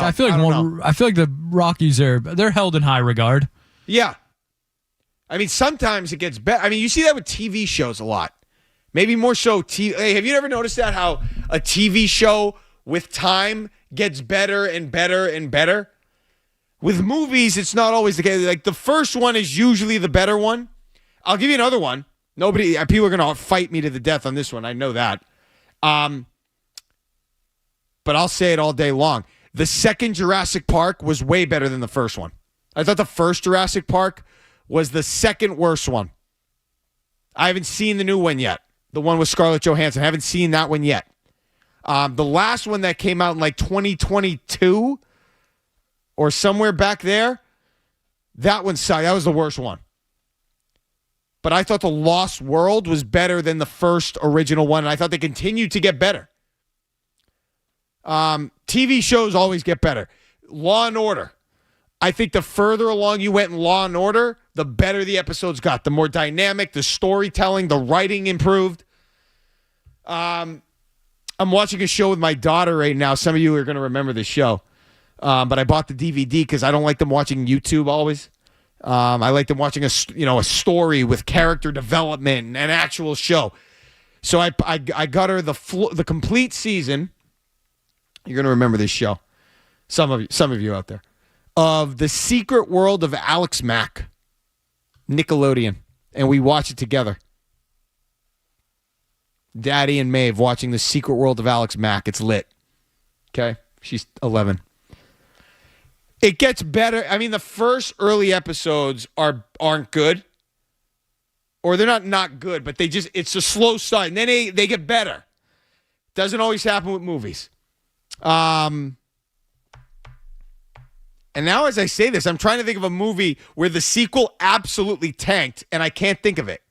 the Rockies they're held in high regard. Yeah, I mean sometimes it gets better. I mean you see that with TV shows a lot. Maybe more so. Hey, have you ever noticed that how a TV show with time gets better and better and better? With movies, it's not always the case. Like the first one is usually the better one. I'll give you another one. People are gonna fight me to the death on this one. I know that. But I'll say it all day long. The second Jurassic Park was way better than the first one. I thought the first Jurassic Park was the second worst one. I haven't seen the new one yet. The one with Scarlett Johansson. I haven't seen that one yet. The last one that came out in 2022 or somewhere back there, that one sucked. That was the worst one. But I thought The Lost World was better than the first original one, and I thought they continued to get better. TV shows always get better. Law and Order. I think the further along you went in Law and Order, the better the episodes got. The more dynamic, the storytelling, the writing improved. I'm watching a show with my daughter right now. Some of you are going to remember this show. But I bought the DVD because I don't like them watching YouTube always. I like them watching a story with character development and an actual show. So I got her the complete season. You're going to remember this show. Some of you out there. Of The Secret World of Alex Mack. Nickelodeon. And we watch it together. Daddy and Maeve watching The Secret World of Alex Mack. It's lit. Okay? She's 11. It gets better. I mean, the first early episodes aren't good. Or they're not good, but it's a slow start. And then they get better. Doesn't always happen with movies. And now as I say this, I'm trying to think of a movie where the sequel absolutely tanked, and I can't think of it.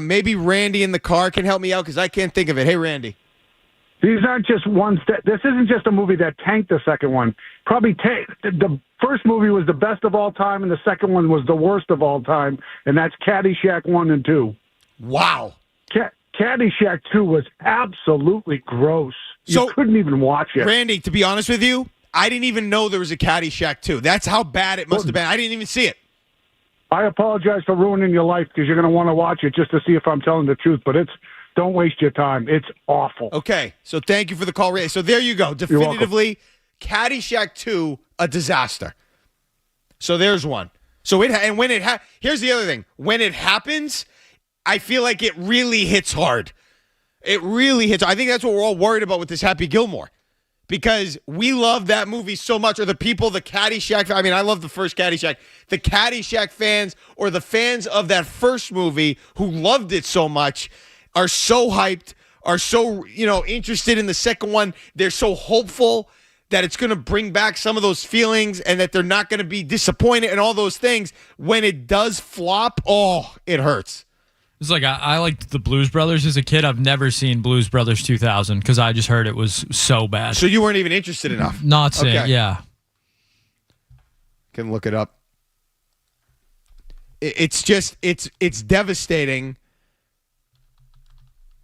Maybe Randy in the car can help me out because I can't think of it. Hey, Randy. These aren't just this isn't just a movie that tanked the second one. Probably the first movie was the best of all time, and the second one was the worst of all time, and that's Caddyshack 1 and 2. Wow. Caddyshack 2 was absolutely gross. You couldn't even watch it. Randy, to be honest with you, I didn't even know there was a Caddyshack 2. That's how bad it must have been. I didn't even see it. I apologize for ruining your life because you're going to want to watch it just to see if I'm telling the truth. But don't waste your time. It's awful. Okay, so thank you for the call, Ray. So there you go. Definitively, Caddyshack 2, a disaster. So there's one. So here's the other thing. When it happens, I feel like it really hits hard. It really hits. I think that's what we're all worried about with this Happy Gilmore. Because we love that movie so much, or the Caddyshack, I mean, I love the first Caddyshack. The Caddyshack fans, or the fans of that first movie who loved it so much, are so hyped, are so, interested in the second one. They're so hopeful that it's going to bring back some of those feelings and that they're not going to be disappointed and all those things. When it does flop, it hurts. It's like I liked the Blues Brothers as a kid. I've never seen Blues Brothers 2000 because I just heard it was so bad. So you weren't even interested enough? Not saying, yeah. Can look it up. It's devastating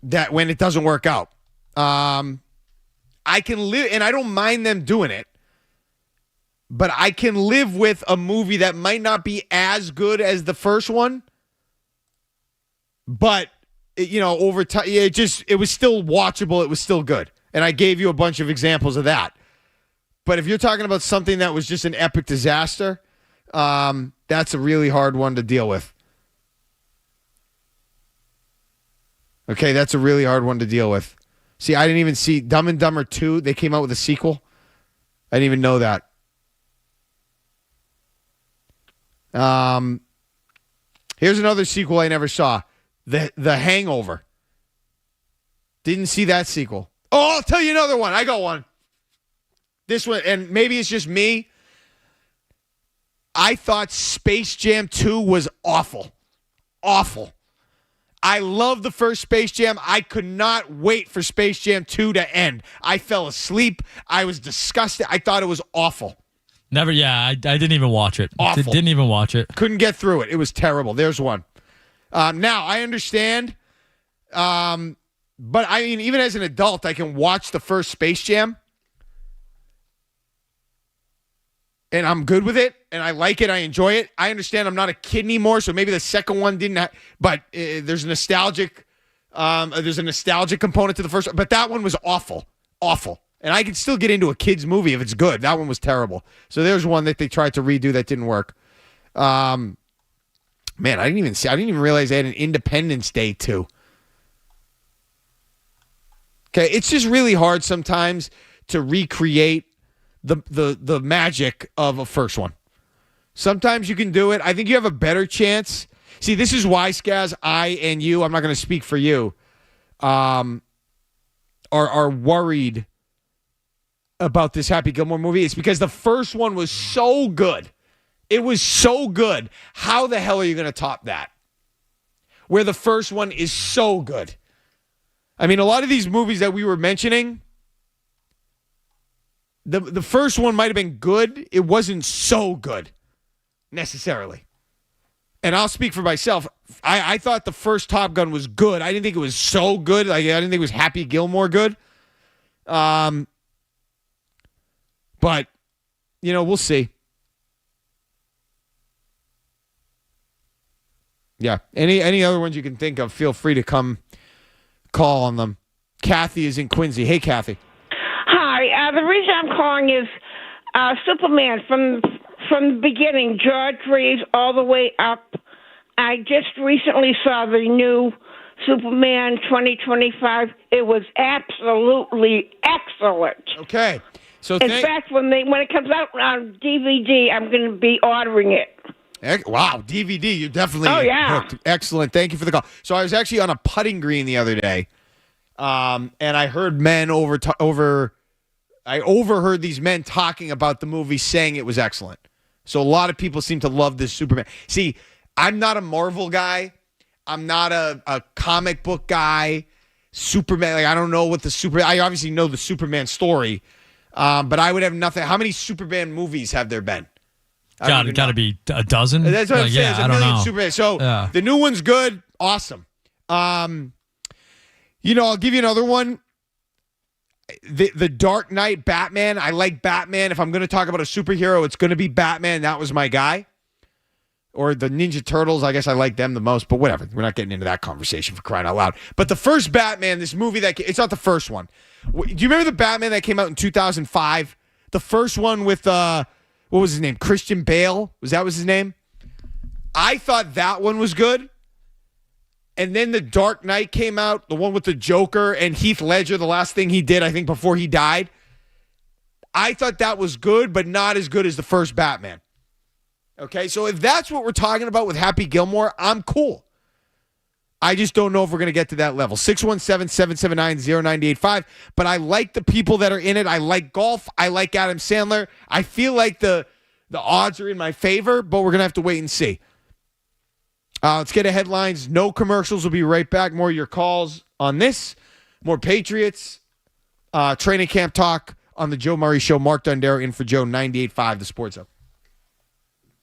that when it doesn't work out. I can live, and I don't mind them doing it, but I can live with a movie that might not be as good as the first one. But, over time, it was still watchable. It was still good. And I gave you a bunch of examples of that. But if you're talking about something that was just an epic disaster, that's a really hard one to deal with. Okay, that's a really hard one to deal with. See, I didn't even see Dumb and Dumber 2. They came out with a sequel. I didn't even know that. Here's another sequel I never saw. The Hangover. Didn't see that sequel. Oh, I'll tell you another one. I got one. This one, and maybe it's just me. I thought Space Jam 2 was awful. Awful. I love the first Space Jam. I could not wait for Space Jam 2 to end. I fell asleep. I was disgusted. I thought it was awful. Never, I didn't even watch it. Awful. Didn't even watch it. Couldn't get through it. It was terrible. There's one. Now, I understand, but I mean, even as an adult, I can watch the first Space Jam, and I'm good with it, and I like it. I enjoy it. I understand I'm not a kid anymore, so maybe the second one didn't have, but there's a nostalgic component to the first one, but that one was awful. Awful. And I can still get into a kid's movie if it's good. That one was terrible. So there's one that they tried to redo that didn't work. Man, I didn't even realize they had an Independence Day too. Okay, it's just really hard sometimes to recreate the magic of a first one. Sometimes you can do it. I think you have a better chance. See, this is why, Skaz, I and you, I'm not going to speak for you, are worried about this Happy Gilmore movie. It's because the first one was so good. It was so good. How the hell are you going to top that? Where the first one is so good. I mean, a lot of these movies that we were mentioning, the first one might have been good. It wasn't so good, necessarily. And I'll speak for myself. I thought the first Top Gun was good. I didn't think it was so good. Like, I didn't think it was Happy Gilmore good. But, we'll see. Yeah. Any other ones you can think of, feel free to come call on them. Kathy is in Quincy. Hey, Kathy. Hi. The reason I'm calling is Superman from the beginning, George Reeves all the way up. I just recently saw the new Superman 2025. It was absolutely excellent. Okay. So in fact, when it comes out on DVD, I'm going to be ordering it. Wow, DVD, you're definitely hooked. Excellent. Thank you for the call. So I was actually on a putting green the other day, and I heard men I overheard these men talking about the movie, saying it was excellent. So a lot of people seem to love this Superman. See, I'm not a Marvel guy. I'm not a comic book guy. Superman, I don't know what I obviously know the Superman story, but I would have nothing. How many Superman movies have there been? Got to be a dozen. That's what I'm saying. Yeah, It's a million Superman. So the new one's good. Awesome. I'll give you another one. the Dark Knight Batman. I like Batman. If I'm going to talk about a superhero, it's going to be Batman. That was my guy. Or the Ninja Turtles. I guess I like them the most, but whatever. We're not getting into that conversation for crying out loud. But the first Batman, this movie it's not the first one. Do you remember the Batman that came out in 2005? The first one with, what was his name? Christian Bale? Was his name? I thought that one was good. And then the Dark Knight came out, the one with the Joker and Heath Ledger, the last thing he did, I think, before he died. I thought that was good, but not as good as the first Batman. Okay, so if that's what we're talking about with Happy Gilmore, I'm cool. I just don't know if we're going to get to that level. 617-779-0985. But I like the people that are in it. I like golf. I like Adam Sandler. I feel like the odds are in my favor, but we're going to have to wait and see. Let's get to headlines. No commercials. We'll be right back. More of your calls on this. More Patriots. Training camp talk on the Joe Murray Show. Mark Dondero in for Joe, 98.5, the Sports Hub.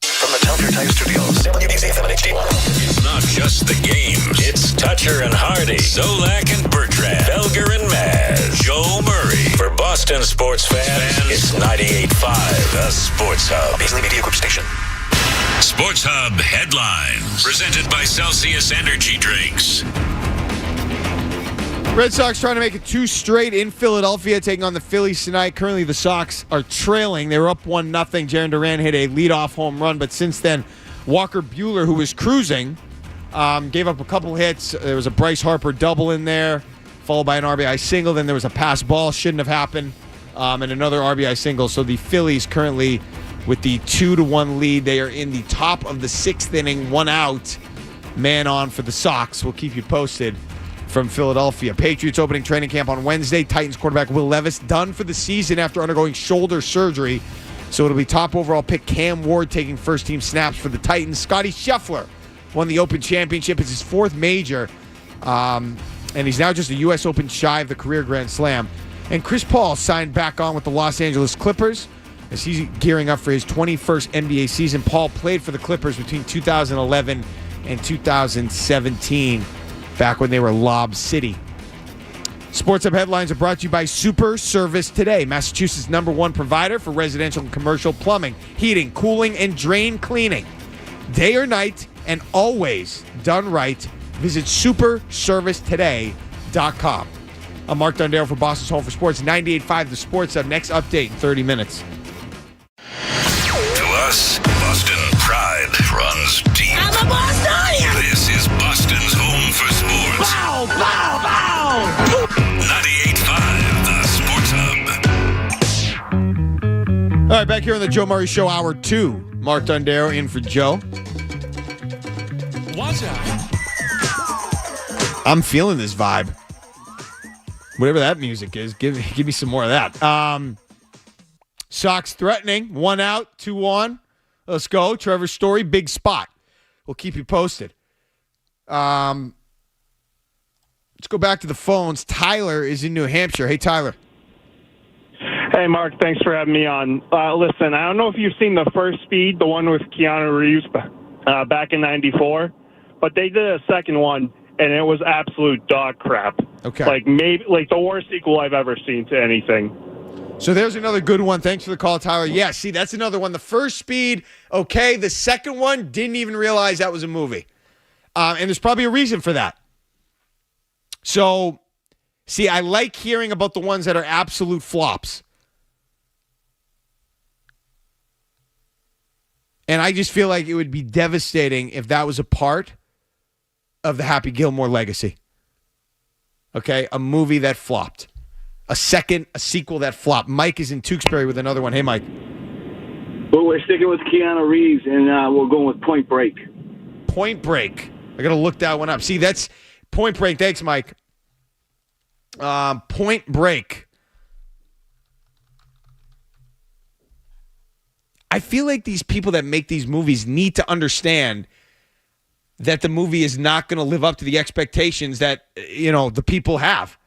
From the Telter Type Studios, WBZ-FM and HD1. It's not just the games. It's Toucher and Hardy, Zolak and Bertrand, Felger and Maz, Joe Murray. For Boston sports fans, it's 98.5, the Sports Hub. Beasley Media Group Station. Sports Hub headlines. Presented by Celsius Energy Drinks. Red Sox trying to make it 2 straight in Philadelphia, taking on the Phillies tonight. Currently, the Sox are trailing. They were up 1-0. Jarren Duran hit a leadoff home run, but since then, Walker Buehler, who was cruising, gave up a couple hits. There was a Bryce Harper double in there, followed by an RBI single. Then there was a pass ball, shouldn't have happened, and another RBI single. So the Phillies currently with the 2-1 lead. They are in the top of the 6th inning, 1 out, man on for the Sox. We'll keep you posted from Philadelphia. Patriots opening training camp on Wednesday. Titans quarterback Will Levis done for the season after undergoing shoulder surgery. So it'll be top overall pick Cam Ward taking first-team snaps for the Titans. Scottie Scheffler won the Open Championship. It's his 4th major, and he's now just a U.S. Open shy of the career Grand Slam. And Chris Paul signed back on with the Los Angeles Clippers as he's gearing up for his 21st NBA season. Paul played for the Clippers between 2011 and 2017, back when they were Lob City. Sports Hub headlines are brought to you by Super Service Today, Massachusetts' #1 provider for residential and commercial plumbing, heating, cooling, and drain cleaning. Day or night, and always done right. Visit superservicetoday.com. I'm Mark Dondero for Boston's Home for Sports, 98.5 The Sports Hub. Next update in 30 minutes. To us, Boston pride runs deep. I'm a Bostonian! This is Boston's Home for Sports. Bow, bow, bow! 98.5 The Sports Hub. All right, back here on the Joe Murray Show, Hour 2. Mark Dondero in for Joe. Watch out. I'm feeling this vibe. Whatever that music is, give me some more of that. Sox threatening. 1 out, 2 on. Let's go. Trevor Story, big spot. We'll keep you posted. Let's go back to the phones. Tyler is in New Hampshire. Hey, Tyler. Hey, Mark. Thanks for having me on. Listen, I don't know if you've seen the first Speed, the one with Keanu Reeves back in '94, but they did a second one, and it was absolute dog crap. Okay. Maybe the worst sequel I've ever seen to anything. So there's another good one. Thanks for the call, Tyler. Yeah, see, that's another one. The first Speed, okay. The second one, didn't even realize that was a movie. And there's probably a reason for that. So, see, I like hearing about the ones that are absolute flops. And I just feel like it would be devastating if that was a part of the Happy Gilmore legacy. Okay, a movie that flopped. A sequel that flopped. Mike is in Tewksbury with another one. Hey, Mike. Well, we're sticking with Keanu Reeves, and we're going with Point Break. Point Break. I got to look that one up. See, that's Point Break. Thanks, Mike. Point Break. I feel like these people that make these movies need to understand that the movie is not going to live up to the expectations that, the people have.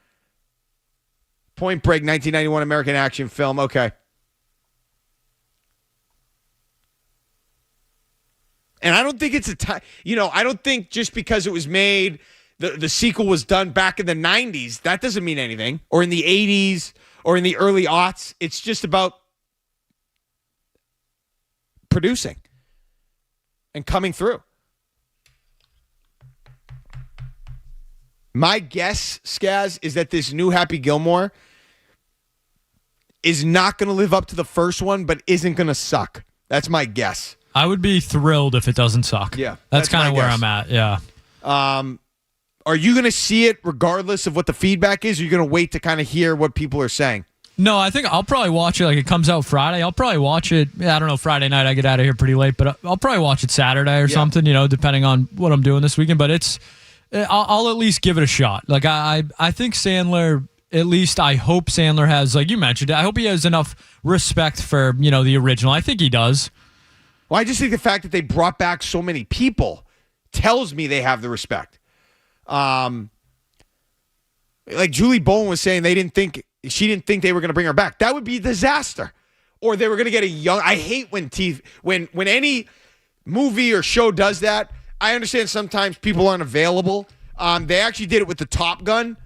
Point Break, 1991 American action film. Okay. And I don't think it's I don't think just because it was made, the sequel was done back in the 90s, that doesn't mean anything. Or in the 80s, or in the early aughts. It's just about producing and coming through. My guess, Skaz, is that this new Happy Gilmore is not going to live up to the first one, but isn't going to suck. That's my guess. I would be thrilled if it doesn't suck. Yeah. That's kind of where guess. I'm at, yeah. Are you going to see it regardless of what the feedback is, or are you going to wait to kind of hear what people are saying? No, I think I'll probably watch it. Like, it comes out Friday. I'll probably watch it. I don't know, Friday night. I get out of here pretty late, but I'll probably watch it Saturday or something, depending on what I'm doing this weekend. But I'll at least give it a shot. Like, I think Sandler, at least I hope Sandler has, like you mentioned, I hope he has enough respect for, the original. I think he does. Well, I just think the fact that they brought back so many people tells me they have the respect. Like Julie Bowen was saying, she didn't think they were going to bring her back. That would be a disaster. Or they were going to get a young. I hate when any movie or show does that. I understand sometimes people aren't available. They actually did it with the Top Gun.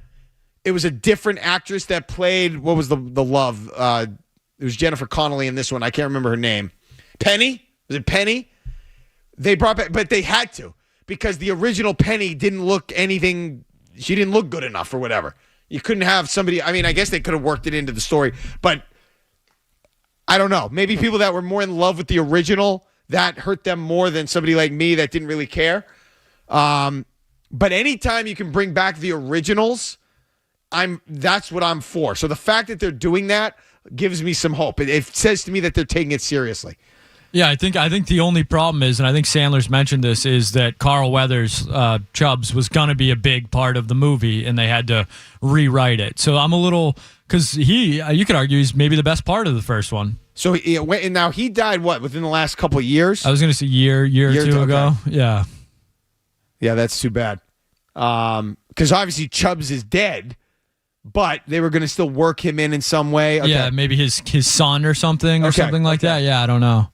It was a different actress that played, what was the love? It was Jennifer Connelly in this one. I can't remember her name. Penny? Was it Penny? They brought back, but they had to, because the original Penny didn't look anything. She didn't look good enough or whatever. You couldn't have somebody. I mean, I guess they could have worked it into the story, but I don't know. Maybe people that were more in love with the original, that hurt them more than somebody like me that didn't really care. But anytime you can bring back the originals, that's what I'm for. So the fact that they're doing that gives me some hope. It says to me that they're taking it seriously. Yeah, I think the only problem is, and I think Sandler's mentioned this, is that Carl Weathers, Chubbs, was going to be a big part of the movie, and they had to rewrite it. So I'm a little, because you could argue he's maybe the best part of the first one. So and now he died, within the last couple of years? I was going to say year or two ago. Yeah. Yeah, that's too bad. Because obviously Chubbs is dead, but they were going to still work him in some way. Okay. Yeah, maybe his son or something like that. Yeah, I don't know.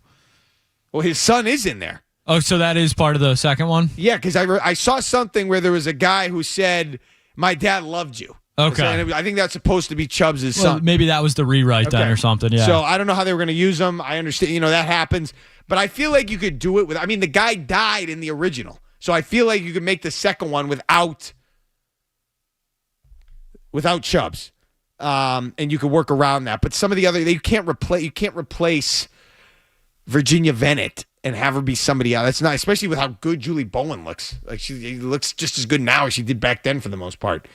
Well, his son is in there. Oh, so that is part of the second one? Yeah, because I saw something where there was a guy who said, "My dad loved you." Okay. I think that's supposed to be Chubbs' son. Maybe that was the rewrite then or something, yeah. So I don't know how they were going to use him. I understand, that happens. But I feel like you could do it the guy died in the original. So I feel like you could make the second one without Chubbs. And you could work around that. But some of the other, you can't replace Virginia Venet and have her be somebody else. That's not, especially with how good Julie Bowen looks. Like, she looks just as good now as she did back then for the most part.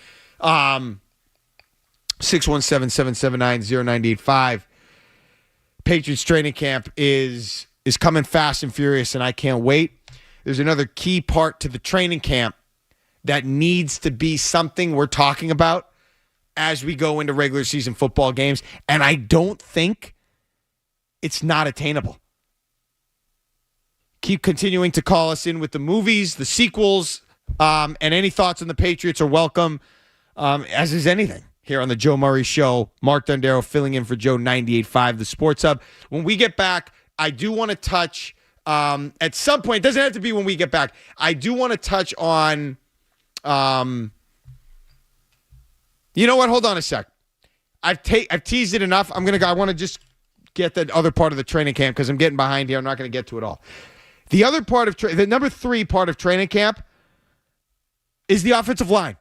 617-779-0985. Patriots training camp is coming fast and furious, and I can't wait. There's another key part to the training camp that needs to be something we're talking about as we go into regular season football games, and I don't think it's not attainable. Keep continuing to call us in with the movies, the sequels, and any thoughts on the Patriots are welcome, as is anything here on the Joe Murray Show. Mark Dondero filling in for Joe, 98.5, the Sports Hub. When we get back, I do want to touch, at some point, it doesn't have to be when we get back, I do want to touch on, you know what? Hold on a sec. I've teased it enough. I want to just get the other part of the training camp because I'm getting behind here. I'm not going to get to it all. The other part of the number 3 part of training camp is the offensive line.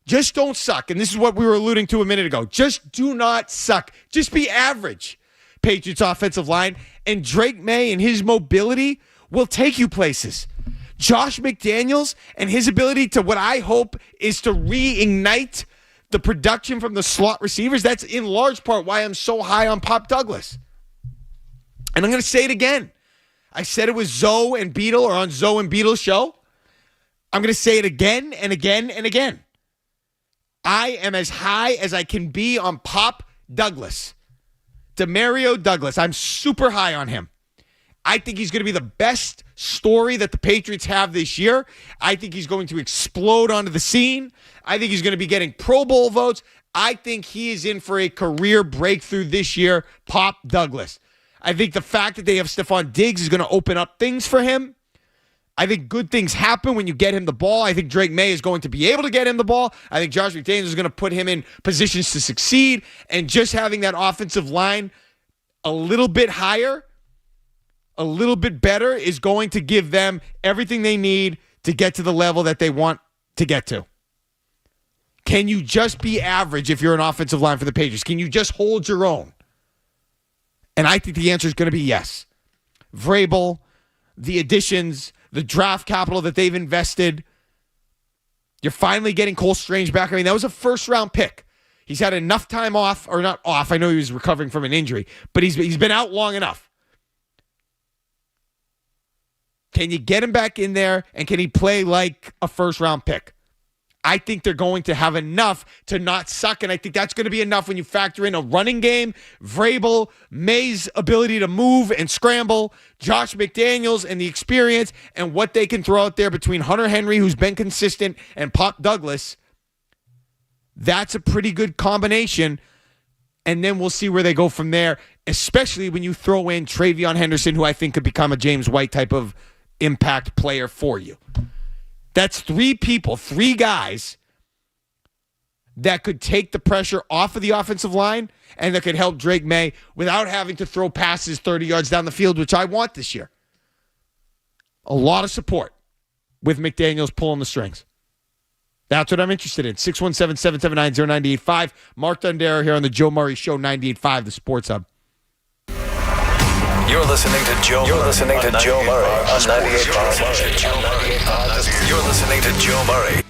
Just don't suck. And this is what we were alluding to a minute ago. Just do not suck. Just be average. Patriots offensive line. And Drake May and his mobility will take you places. Josh McDaniels and his ability to, what I hope is to reignite the production from the slot receivers. That's in large part why I'm so high on Pop Douglas. And I'm going to say it again. I said it was Zoe and Beetle, or on Zoe and Beetle's show. I'm going to say it again and again and again. I am as high as I can be on Pop Douglas. Demario Douglas. I'm super high on him. I think he's going to be the best story that the Patriots have this year. I think he's going to explode onto the scene. I think he's going to be getting Pro Bowl votes. I think he is in for a career breakthrough this year, Pop Douglas. I think the fact that they have Stephon Diggs is going to open up things for him. I think good things happen when you get him the ball. I think Drake May is going to be able to get him the ball. I think Josh McDaniels is going to put him in positions to succeed. And just having that offensive line a little bit higher, a little bit better, is going to give them everything they need to get to the level that they want to get to. Can you just be average if you're an offensive line for the Patriots? Can you just hold your own? And I think the answer is going to be yes. Vrabel, the additions, the draft capital that they've invested. You're finally getting Cole Strange back. I mean, that was a first-round pick. He's had enough time off, or not off. I know he was recovering from an injury, but he's been out long enough. Can you get him back in there, and can he play like a first-round pick? I think they're going to have enough to not suck, and I think that's going to be enough when you factor in a running game, Vrabel, May's ability to move and scramble, Josh McDaniels and the experience, and what they can throw out there between Hunter Henry, who's been consistent, and Pop Douglas. That's a pretty good combination, and then we'll see where they go from there, especially when you throw in Travion Henderson, who I think could become a James White type of impact player for you. That's three people, three guys that could take the pressure off of the offensive line and that could help Drake May without having to throw passes 30 yards down the field, which I want this year. A lot of support with McDaniels pulling the strings. That's what I'm interested in. 617-779-0985. Mark Dondero here on the Joe Murray Show, 98.5, the Sports Hub. You're listening to Joe Murray on 98.5. You're listening to Joe Murray.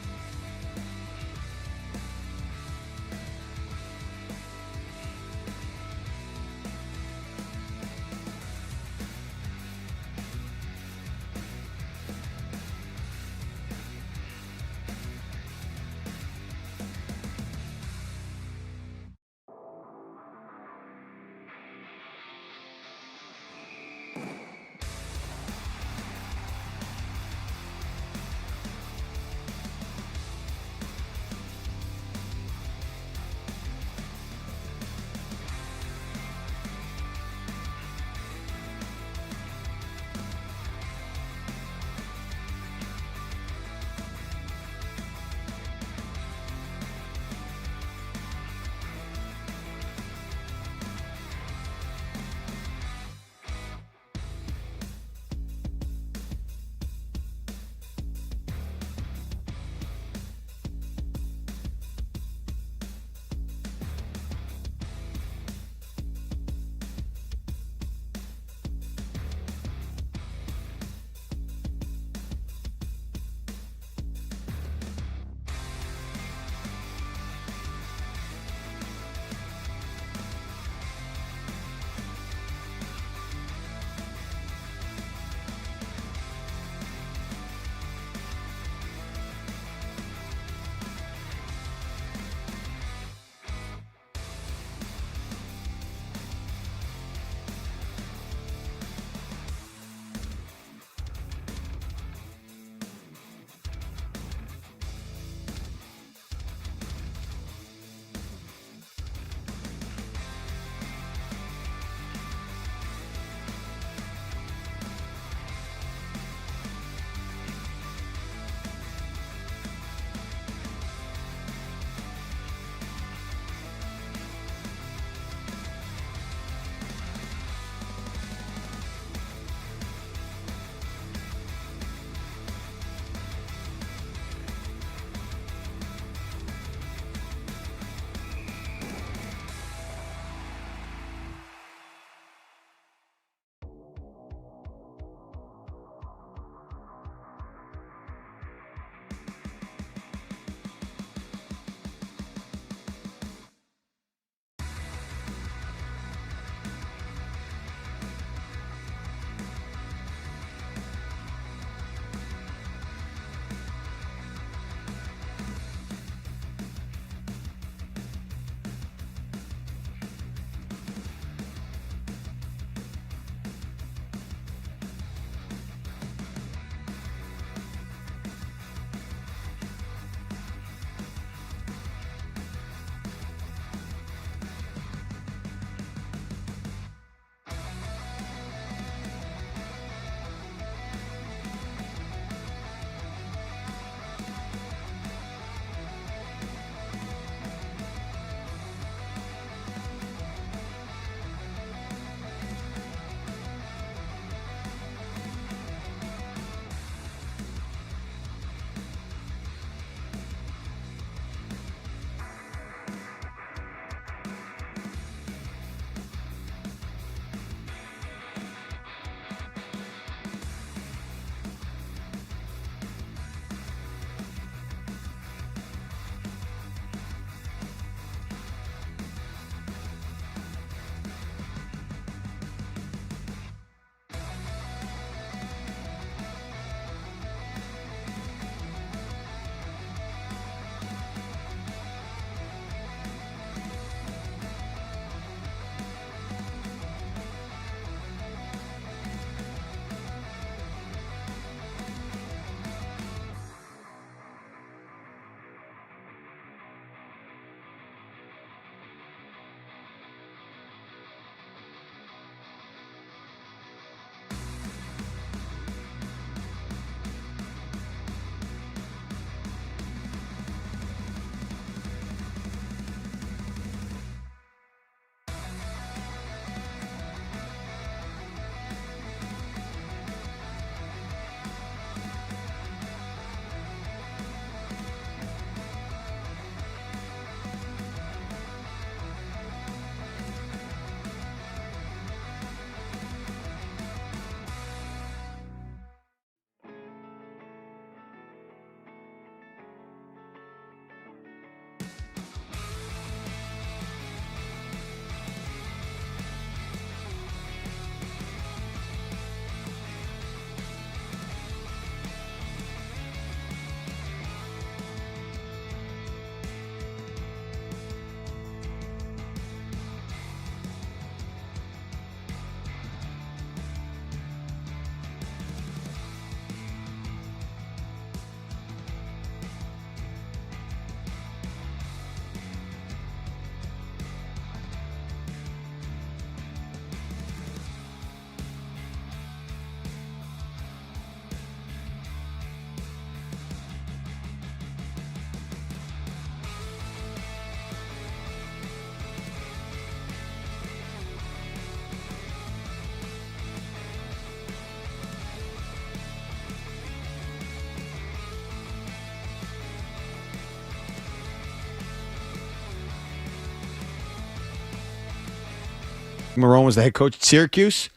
Marrone was the head coach at Syracuse.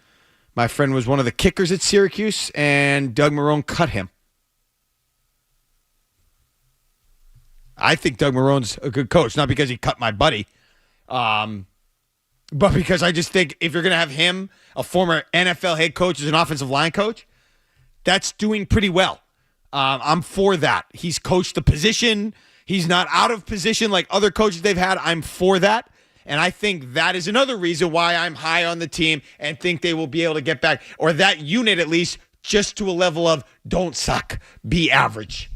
My friend was one of the kickers at Syracuse, and Doug Marrone cut him. I think Doug Marrone's a good coach, not because he cut my buddy, but because I just think if you're going to have him, a former NFL head coach, as an offensive line coach, that's doing pretty well. I'm for that. He's coached the position. He's not out of position like other coaches they've had. I'm for that. And I think that is another reason why I'm high on the team and think they will be able to get back, or that unit at least, just to a level of don't suck, be average.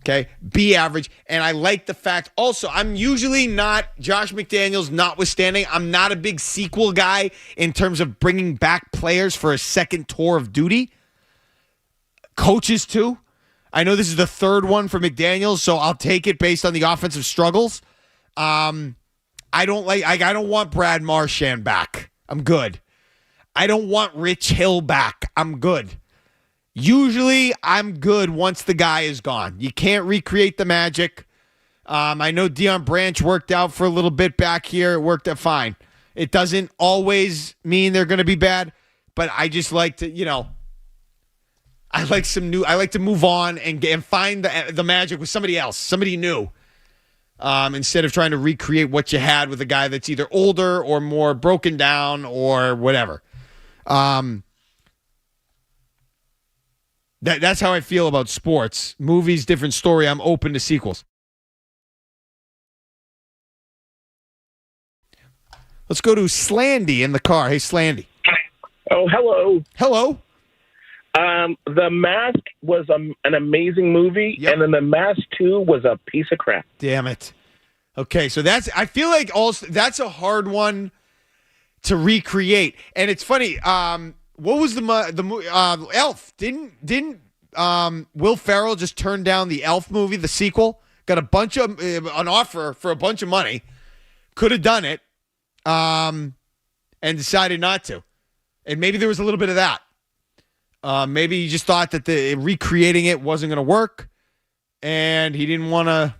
Okay, be average. And I like the fact also, I'm usually not, Josh McDaniels notwithstanding, I'm not a big sequel guy in terms of bringing back players for a second tour of duty. Coaches too. I know this is the third one for McDaniels, so I'll take it based on the offensive struggles. I don't want Brad Marchand back. I'm good. I don't want Rich Hill back. I'm good. Usually, I'm good once the guy is gone. You can't recreate the magic. I know Deion Branch worked out for a little bit back here. It worked out fine. It doesn't always mean they're going to be bad, but I just like to, I like to move on and find the magic with somebody else, somebody new, instead of trying to recreate what you had with a guy that's either older or more broken down or whatever. That's how I feel about sports. Movies, different story. I'm open to sequels. Let's go to Slandy in the car. Hey, Slandy. Oh, hello. Hello. The Mask was an amazing movie, and then The Mask 2 was a piece of crap. Damn it. Okay, so I feel like also that's a hard one to recreate. And it's funny, what was the Elf? Didn't Will Ferrell just turn down the Elf movie, the sequel? Got an offer for a bunch of money. Could have done it, and decided not to. And maybe there was a little bit of that. Maybe he just thought that the recreating it wasn't going to work, and he didn't want to.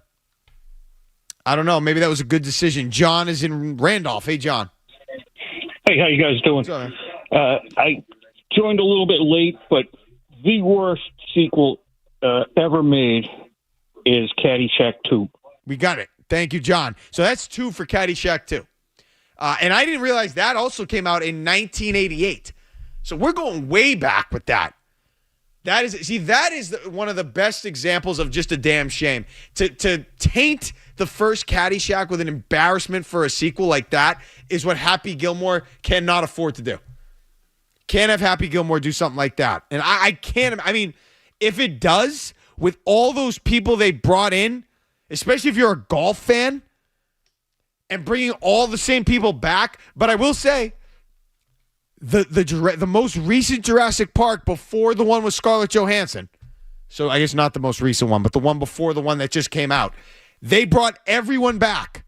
I don't know. Maybe that was a good decision. John is in Randolph. Hey, John. Hey, how you guys doing? What's up, man? I joined a little bit late, but the worst sequel ever made is Caddyshack 2. We got it. Thank you, John. So that's 2 for Caddyshack 2. And I didn't realize that also came out in 1988. So we're going way back with that. That is one of the best examples of just a damn shame. To taint the first Caddyshack with an embarrassment for a sequel like that is what Happy Gilmore cannot afford to do. Can't have Happy Gilmore do something like that. And I can't. I mean, if it does, with all those people they brought in, especially if you're a golf fan, and bringing all the same people back. But I will say, the most recent Jurassic Park before the one with Scarlett Johansson, so I guess not the most recent one, but the one before the one that just came out, they brought everyone back.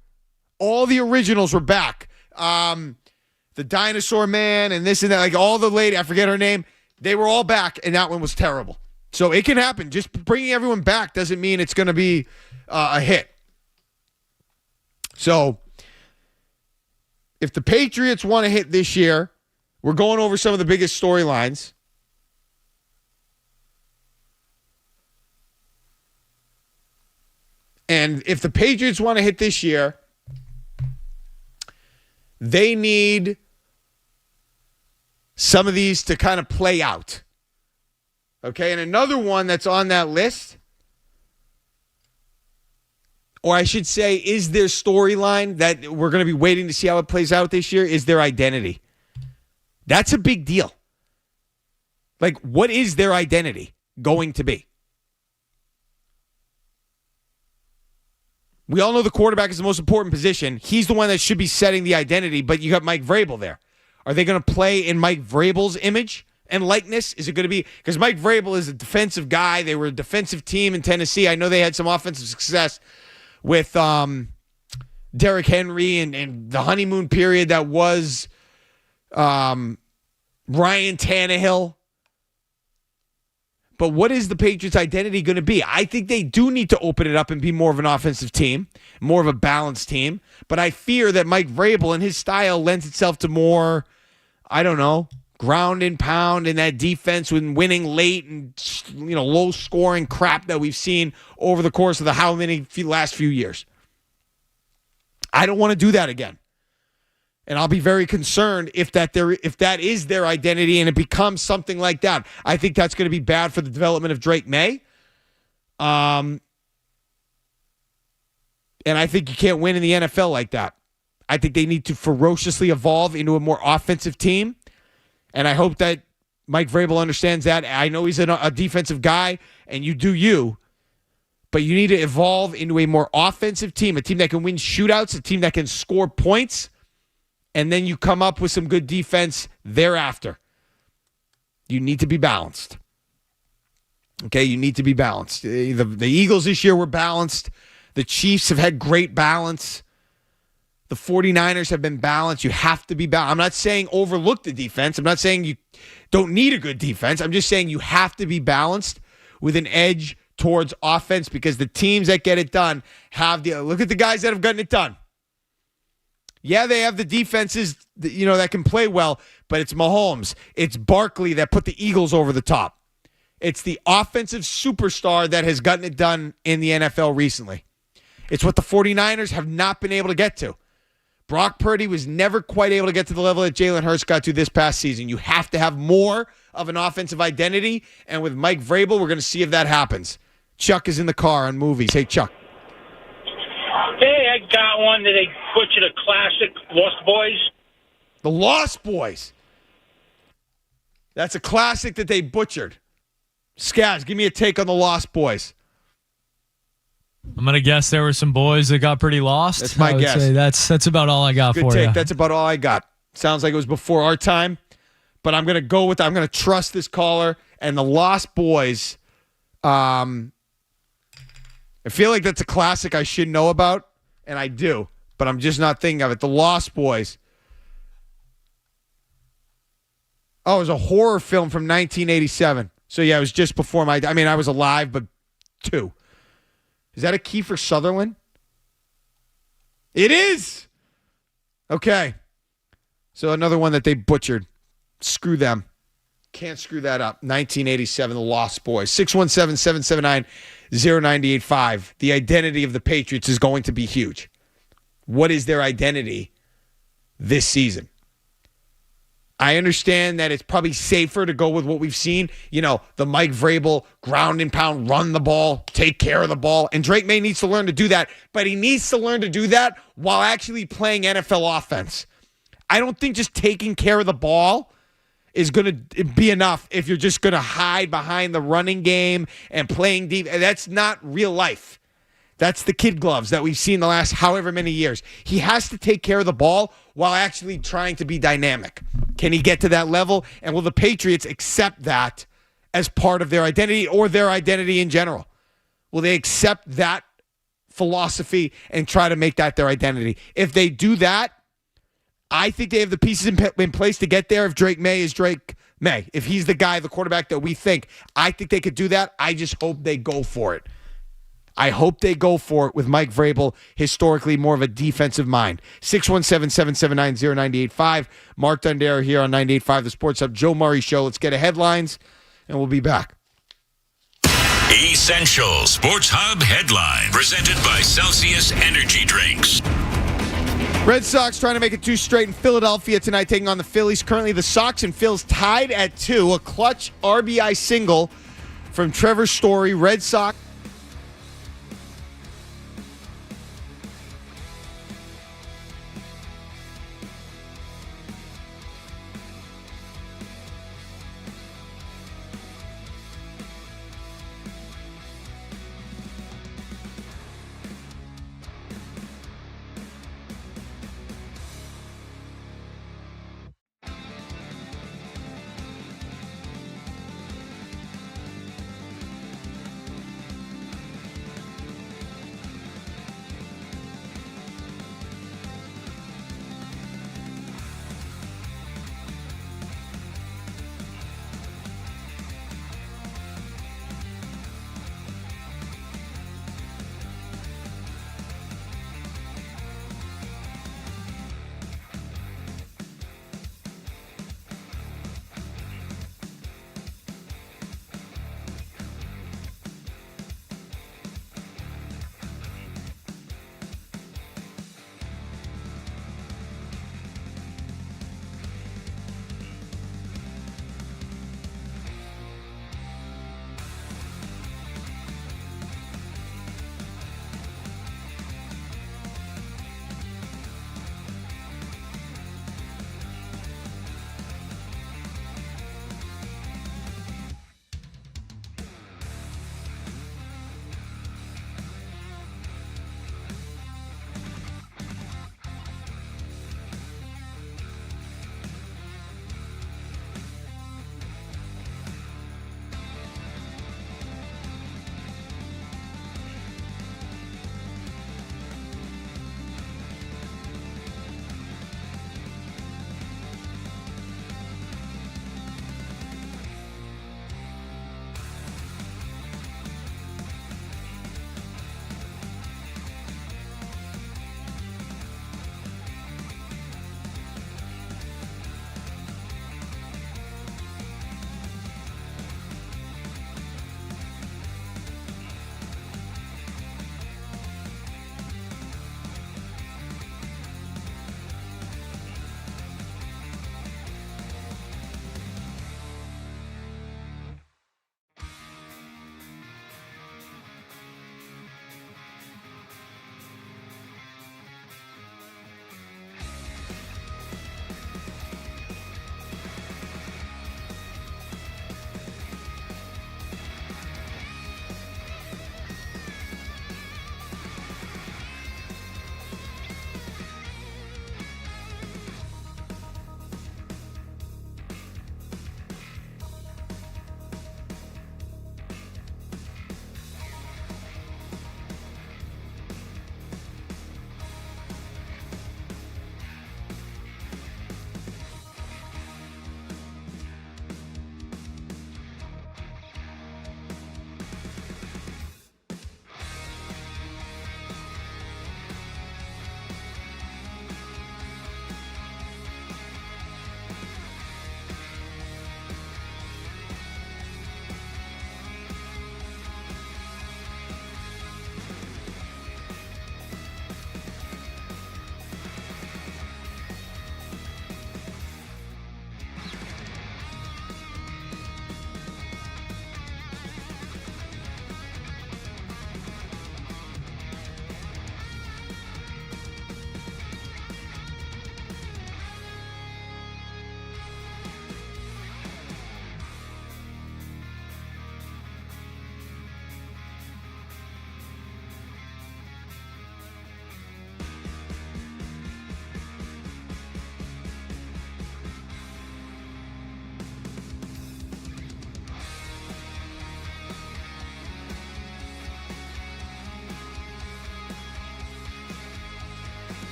All the originals were back. The Dinosaur Man and this and that, like all the lady, I forget her name, they were all back, and that one was terrible. So it can happen. Just bringing everyone back doesn't mean it's going to be a hit. So if the Patriots want to hit this year, we're going over some of the biggest storylines. And if the Patriots want to hit this year, they need some of these to kind of play out. Okay, and another one that's on that list, or I should say, is their storyline that we're going to be waiting to see how it plays out this year, is their identity. That's a big deal. Like, what is their identity going to be? We all know the quarterback is the most important position. He's the one that should be setting the identity, but you got Mike Vrabel there. Are they going to play in Mike Vrabel's image and likeness? Is it going to be, because Mike Vrabel is a defensive guy. They were a defensive team in Tennessee. I know they had some offensive success with Derrick Henry and the honeymoon period that was Ryan Tannehill. But what is the Patriots' identity going to be? I think they do need to open it up and be more of an offensive team, more of a balanced team. But I fear that Mike Vrabel and his style lends itself to more, I don't know, ground and pound in that defense when winning late and low scoring crap that we've seen over the course of the last few years. I don't want to do that again. And I'll be very concerned if that is their identity and it becomes something like that. I think that's going to be bad for the development of Drake May. And I think you can't win in the NFL like that. I think they need to ferociously evolve into a more offensive team. And I hope that Mike Vrabel understands that. I know he's a defensive guy, and you do you. But you need to evolve into a more offensive team, a team that can win shootouts, a team that can score points. And then you come up with some good defense thereafter. You need to be balanced. Okay, you need to be balanced. The Eagles this year were balanced. The Chiefs have had great balance. The 49ers have been balanced. You have to be balanced. I'm not saying overlook the defense. I'm not saying you don't need a good defense. I'm just saying you have to be balanced with an edge towards offense because the teams that get it done look at the guys that have gotten it done. Yeah, they have the defenses, that can play well, but it's Mahomes. It's Barkley that put the Eagles over the top. It's the offensive superstar that has gotten it done in the NFL recently. It's what the 49ers have not been able to get to. Brock Purdy was never quite able to get to the level that Jalen Hurts got to this past season. You have to have more of an offensive identity, and with Mike Vrabel, we're going to see if that happens. Chuck is in the car on movies. Hey, Chuck. Hey, I got one that they butchered, a classic, Lost Boys. The Lost Boys. That's a classic that they butchered. Scaz, give me a take on the Lost Boys. I'm going to guess there were some boys that got pretty lost. That's my guess. Say that's about all I got Good for take. you. That's about all I got. Sounds like it was before our time, but I'm going to go with I'm going to trust this caller and the Lost Boys. I feel like that's a classic I should know about, and I do, but I'm just not thinking of it. The Lost Boys. Oh, it was a horror film from 1987. So, yeah, it was just before I was alive, but 2. Is that a Kiefer Sutherland? It is! Okay. So, another one that they butchered. Screw them. Can't screw that up. 1987, The Lost Boys. 617-779-0985. The identity of the Patriots is going to be huge. What is their identity this season? I understand that it's probably safer to go with what we've seen. The Mike Vrabel, ground and pound, run the ball, take care of the ball. And Drake May needs to learn to do that, but he needs to learn to do that while actually playing NFL offense. I don't think just taking care of the ball is going to be enough if you're just going to hide behind the running game and playing deep. That's not real life. That's the kid gloves that we've seen the last however many years. He has to take care of the ball while actually trying to be dynamic. Can he get to that level? And will the Patriots accept that as part of their identity or their identity in general? Will they accept that philosophy and try to make that their identity? If they do that, I think they have the pieces in place to get there if Drake May is Drake May. If he's the guy, the quarterback that we think, I think they could do that. I just hope they go for it. I hope they go for it with Mike Vrabel, historically more of a defensive mind. 617-779-0985. Mark Dondero here on 98.5 The Sports Hub. Joe Murray Show. Let's get a headlines, and we'll be back. Essential Sports Hub headline presented by Celsius Energy Drinks. Red Sox trying to make it 2 straight in Philadelphia tonight, taking on the Phillies. Currently, the Sox and Phils tied at 2. A clutch RBI single from Trevor Story. Red Sox.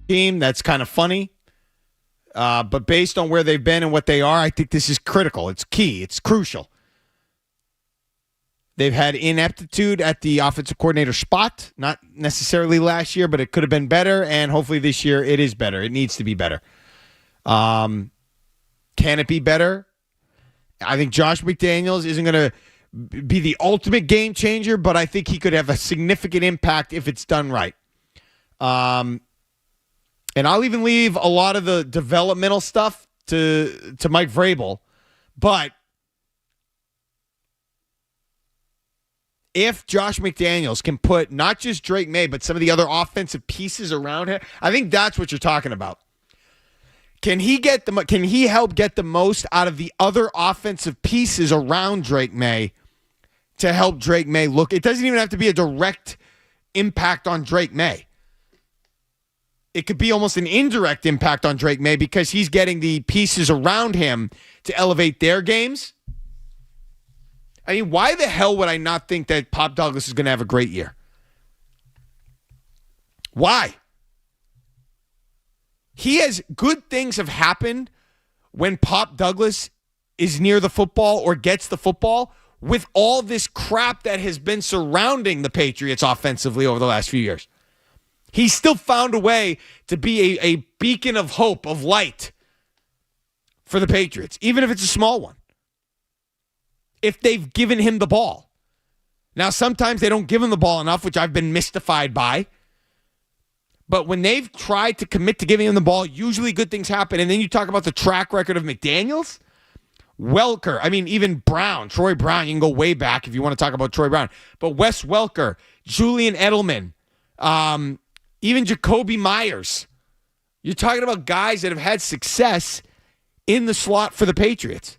team. That's kind of funny. But based on where they've been and what they are, I think this is critical. It's key. It's crucial. They've had ineptitude at the offensive coordinator spot. Not necessarily last year, but it could have been better. And hopefully this year it is better. It needs to be better. Can it be better? I think Josh McDaniels isn't going to be the ultimate game changer, but I think he could have a significant impact if it's done right. And I'll even leave a lot of the developmental stuff to Mike Vrabel. But if Josh McDaniels can put not just Drake May, but some of the other offensive pieces around him, I think that's what you're talking about. Can he help get the most out of the other offensive pieces around Drake May to help Drake May look? It doesn't even have to be a direct impact on Drake May. It could be almost an indirect impact on Drake May because he's getting the pieces around him to elevate their games. I mean, why the hell would I not think that Pop Douglas is going to have a great year? Why? Good things have happened when Pop Douglas is near the football or gets the football with all this crap that has been surrounding the Patriots offensively over the last few years. He's still found a way to be a beacon of hope, of light for the Patriots, even if it's a small one. If they've given him the ball. Now, sometimes they don't give him the ball enough, which I've been mystified by. But when they've tried to commit to giving him the ball, usually good things happen. And then you talk about the track record of McDaniels, Welker. I mean, even Brown, Troy Brown. You can go way back if you want to talk about Troy Brown. But Wes Welker, Julian Edelman, even Jacoby Myers. You're talking about guys that have had success in the slot for the Patriots.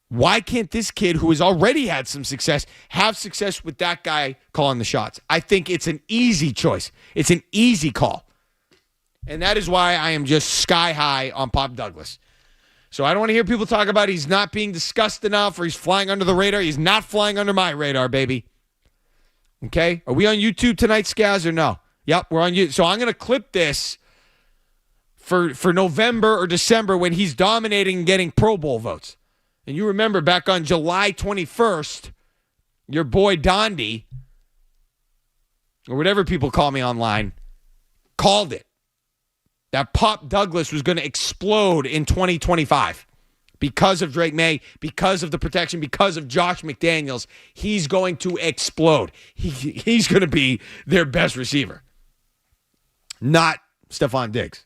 Why can't this kid who has already had some success have success with that guy calling the shots? I think it's an easy choice. It's an easy call. And that is why I am just sky high on Pop Douglas. So I don't want to hear people talk about he's not being discussed enough or he's flying under the radar. He's not flying under my radar, baby. Okay? Are we on YouTube tonight, Skaz, or no? Yep, we're on YouTube. So I'm going to clip this for November or December when he's dominating and getting Pro Bowl votes. And you remember back on July 21st, your boy Dondi, or whatever people call me online, called it. That Pop Douglas was going to explode in 2025 because of Drake May, because of the protection, because of Josh McDaniels. He's going to explode. He's going to be their best receiver, not Stephon Diggs.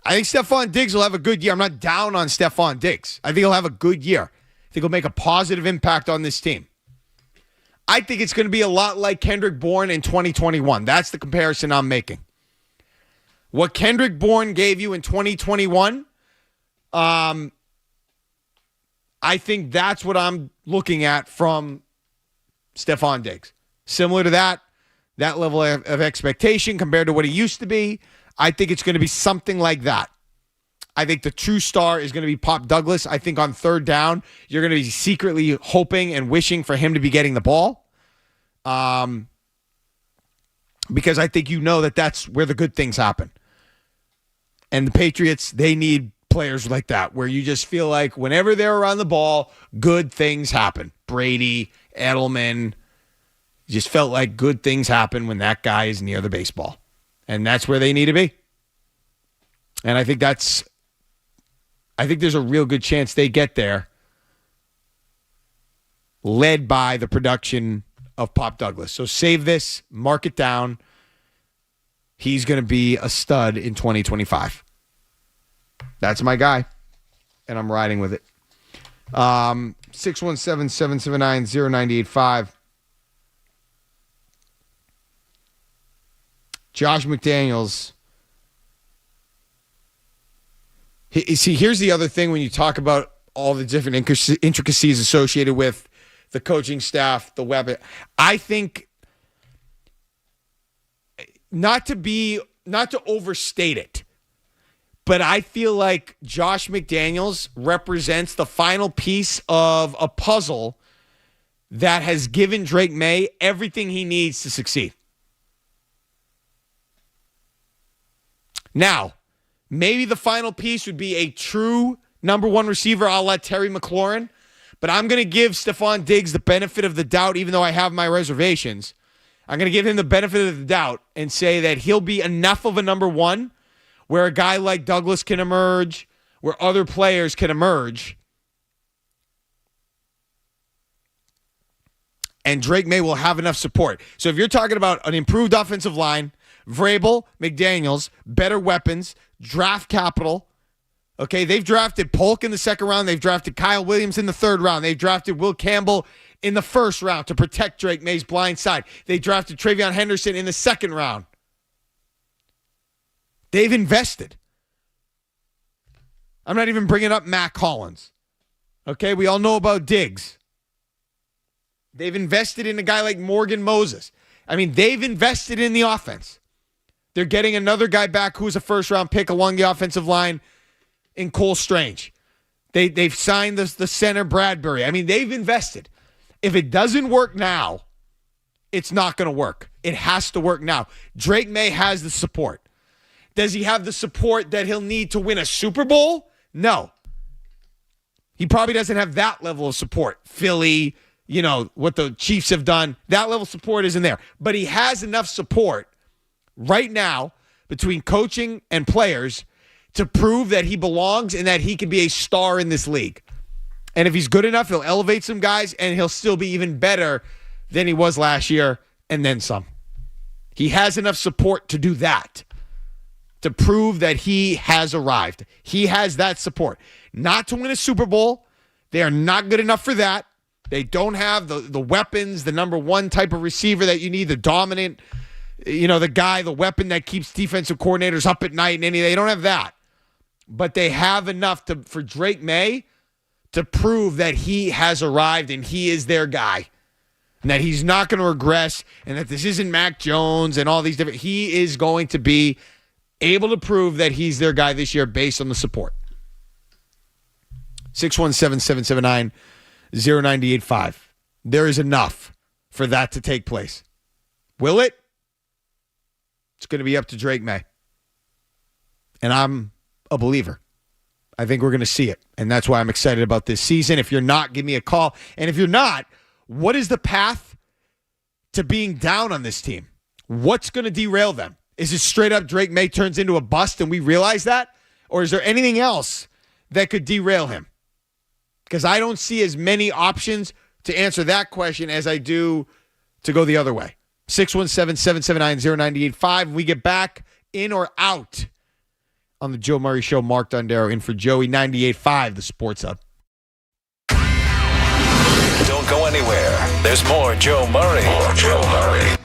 I think Stephon Diggs will have a good year. I'm not down on Stephon Diggs. I think he'll have a good year. I think he'll make a positive impact on this team. I think it's going to be a lot like Kendrick Bourne in 2021. That's the comparison I'm making. What Kendrick Bourne gave you in 2021, I think that's what I'm looking at from Stephon Diggs. Similar to that level of expectation compared to what he used to be. I think it's going to be something like that. I think the true star is going to be Pop Douglas. I think on third down, you're going to be secretly hoping and wishing for him to be getting the ball. Because I think you know that that's where the good things happen. And the Patriots, they need players like that, where you just feel like whenever they're around the ball, good things happen. Brady, Edelman, just felt like good things happen when that guy is near the baseball. And that's where they need to be. And I think there's a real good chance they get there, led by the production of Pop Douglas. So save this, mark it down. He's going to be a stud in 2025. That's my guy, and I'm riding with it. 617-779-0985. Josh McDaniels. See, here's the other thing when you talk about all the different intricacies associated with the coaching staff, the weapon. I think not to overstate it, but I feel like Josh McDaniels represents the final piece of a puzzle that has given Drake May everything he needs to succeed. Now, maybe the final piece would be a true number one receiver a la Terry McLaurin, but I'm going to give Stephon Diggs the benefit of the doubt, even though I have my reservations. I'm going to give him the benefit of the doubt and say that he'll be enough of a number one where a guy like Douglas can emerge, where other players can emerge, and Drake May will have enough support. So if you're talking about an improved offensive line, Vrabel, McDaniels, better weapons, draft capital. Okay, they've drafted Polk in the second round. They've drafted Kyle Williams in the third round. They've drafted Will Campbell in the first round to protect Drake May's blind side. They drafted Travion Henderson in the second round. They've invested. I'm not even bringing up Matt Collins. Okay, we all know about Diggs. They've invested in a guy like Morgan Moses. I mean, they've invested in the offense. They're getting another guy back who was a first-round pick along the offensive line in Cole Strange. They've signed the center Bradbury. I mean, they've invested. If it doesn't work now, it's not going to work. It has to work now. Drake May has the support. Does he have the support that he'll need to win a Super Bowl? No. He probably doesn't have that level of support. Philly, what the Chiefs have done, that level of support isn't there. But he has enough support right now between coaching and players to prove that he belongs and that he can be a star in this league. And if he's good enough, he'll elevate some guys and he'll still be even better than he was last year and then some. He has enough support to do that, to prove that he has arrived. He has that support. Not to win a Super Bowl. They are not good enough for that. They don't have the weapons, the number one type of receiver that you need, the dominant, the guy, the weapon that keeps defensive coordinators up at night. They don't have that. But they have enough for Drake May to prove that he has arrived and he is their guy. And that he's not going to regress and that this isn't Mac Jones and all these different. He is going to be able to prove that he's their guy this year based on the support. 617-779-0985. There is enough for that to take place. Will it? It's going to be up to Drake May. And I'm a believer. I think we're going to see it. And that's why I'm excited about this season. If you're not, give me a call. And if you're not, what is the path to being down on this team? What's going to derail them? Is it straight up Drake May turns into a bust and we realize that? Or is there anything else that could derail him? Because I don't see as many options to answer that question as I do to go the other way. 617-779-0985. When we get back, in or out on the Joe Murray Show, Mark Dondero in for Joey, 98.5, the Sports Hub. Don't go anywhere. There's more Joe Murray. More Joe Murray.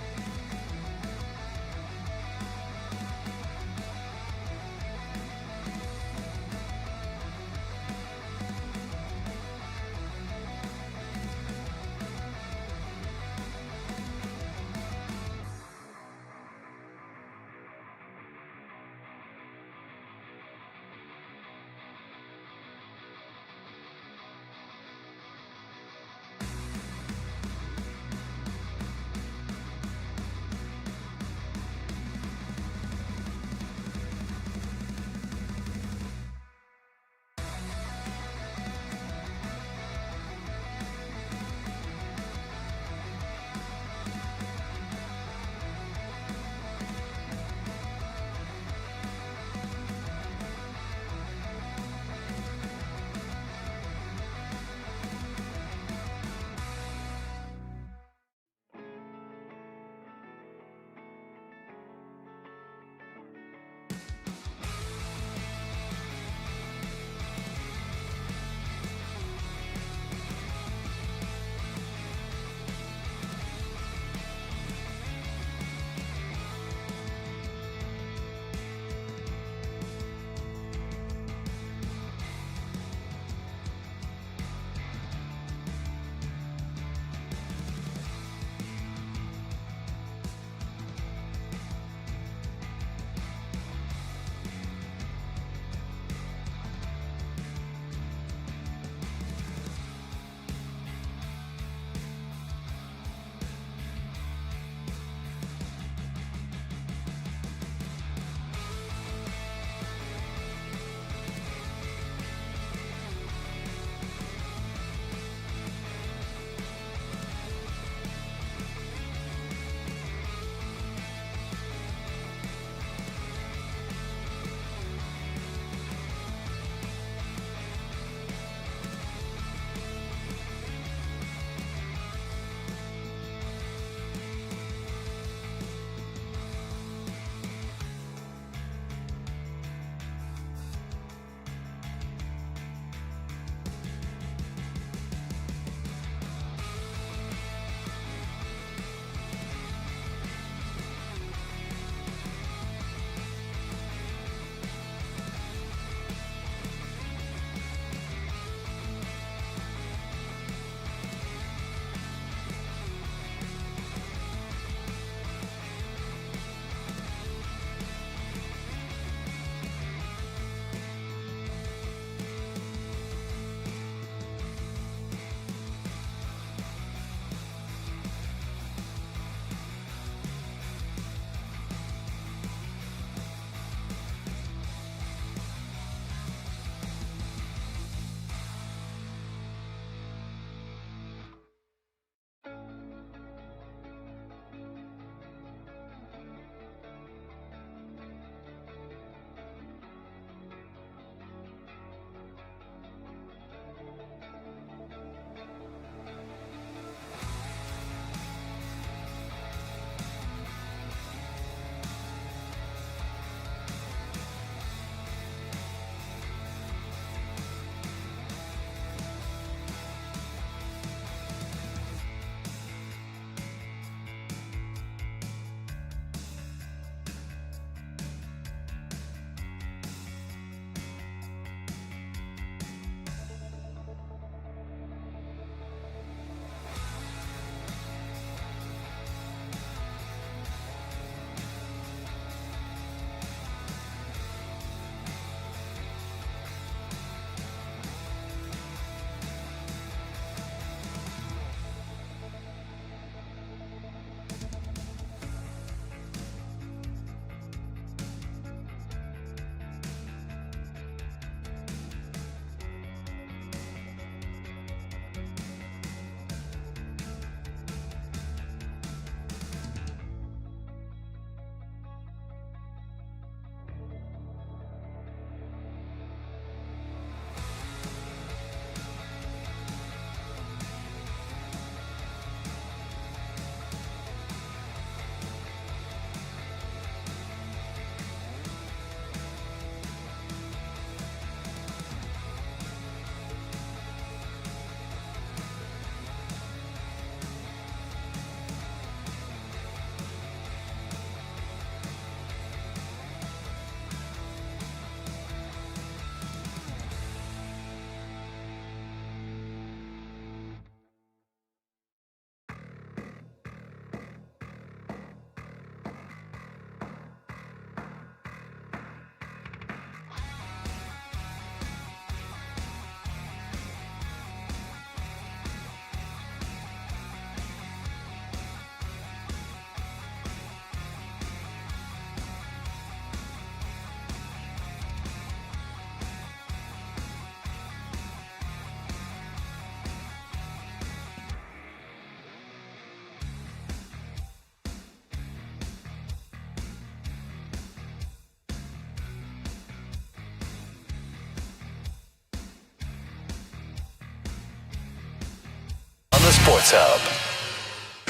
the Sports Hub.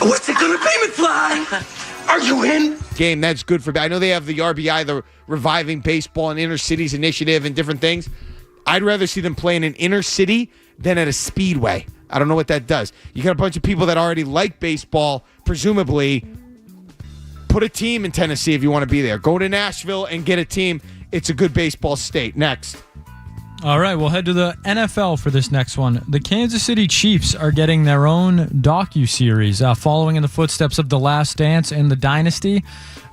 What's it gonna be, McFly? Are you in? Game that's good for. I know they have the RBI, the Reviving Baseball and Inner Cities Initiative, and different things. I'd rather see them play in an inner city than at a speedway. I don't know what that does. You got a bunch of people that already like baseball, presumably. Put a team in Tennessee if you want to be there. Go to Nashville and get a team. It's a good baseball state. Next. All right, we'll head to the NFL for this next one. The Kansas City Chiefs are getting their own docuseries, following in the footsteps of The Last Dance and The Dynasty.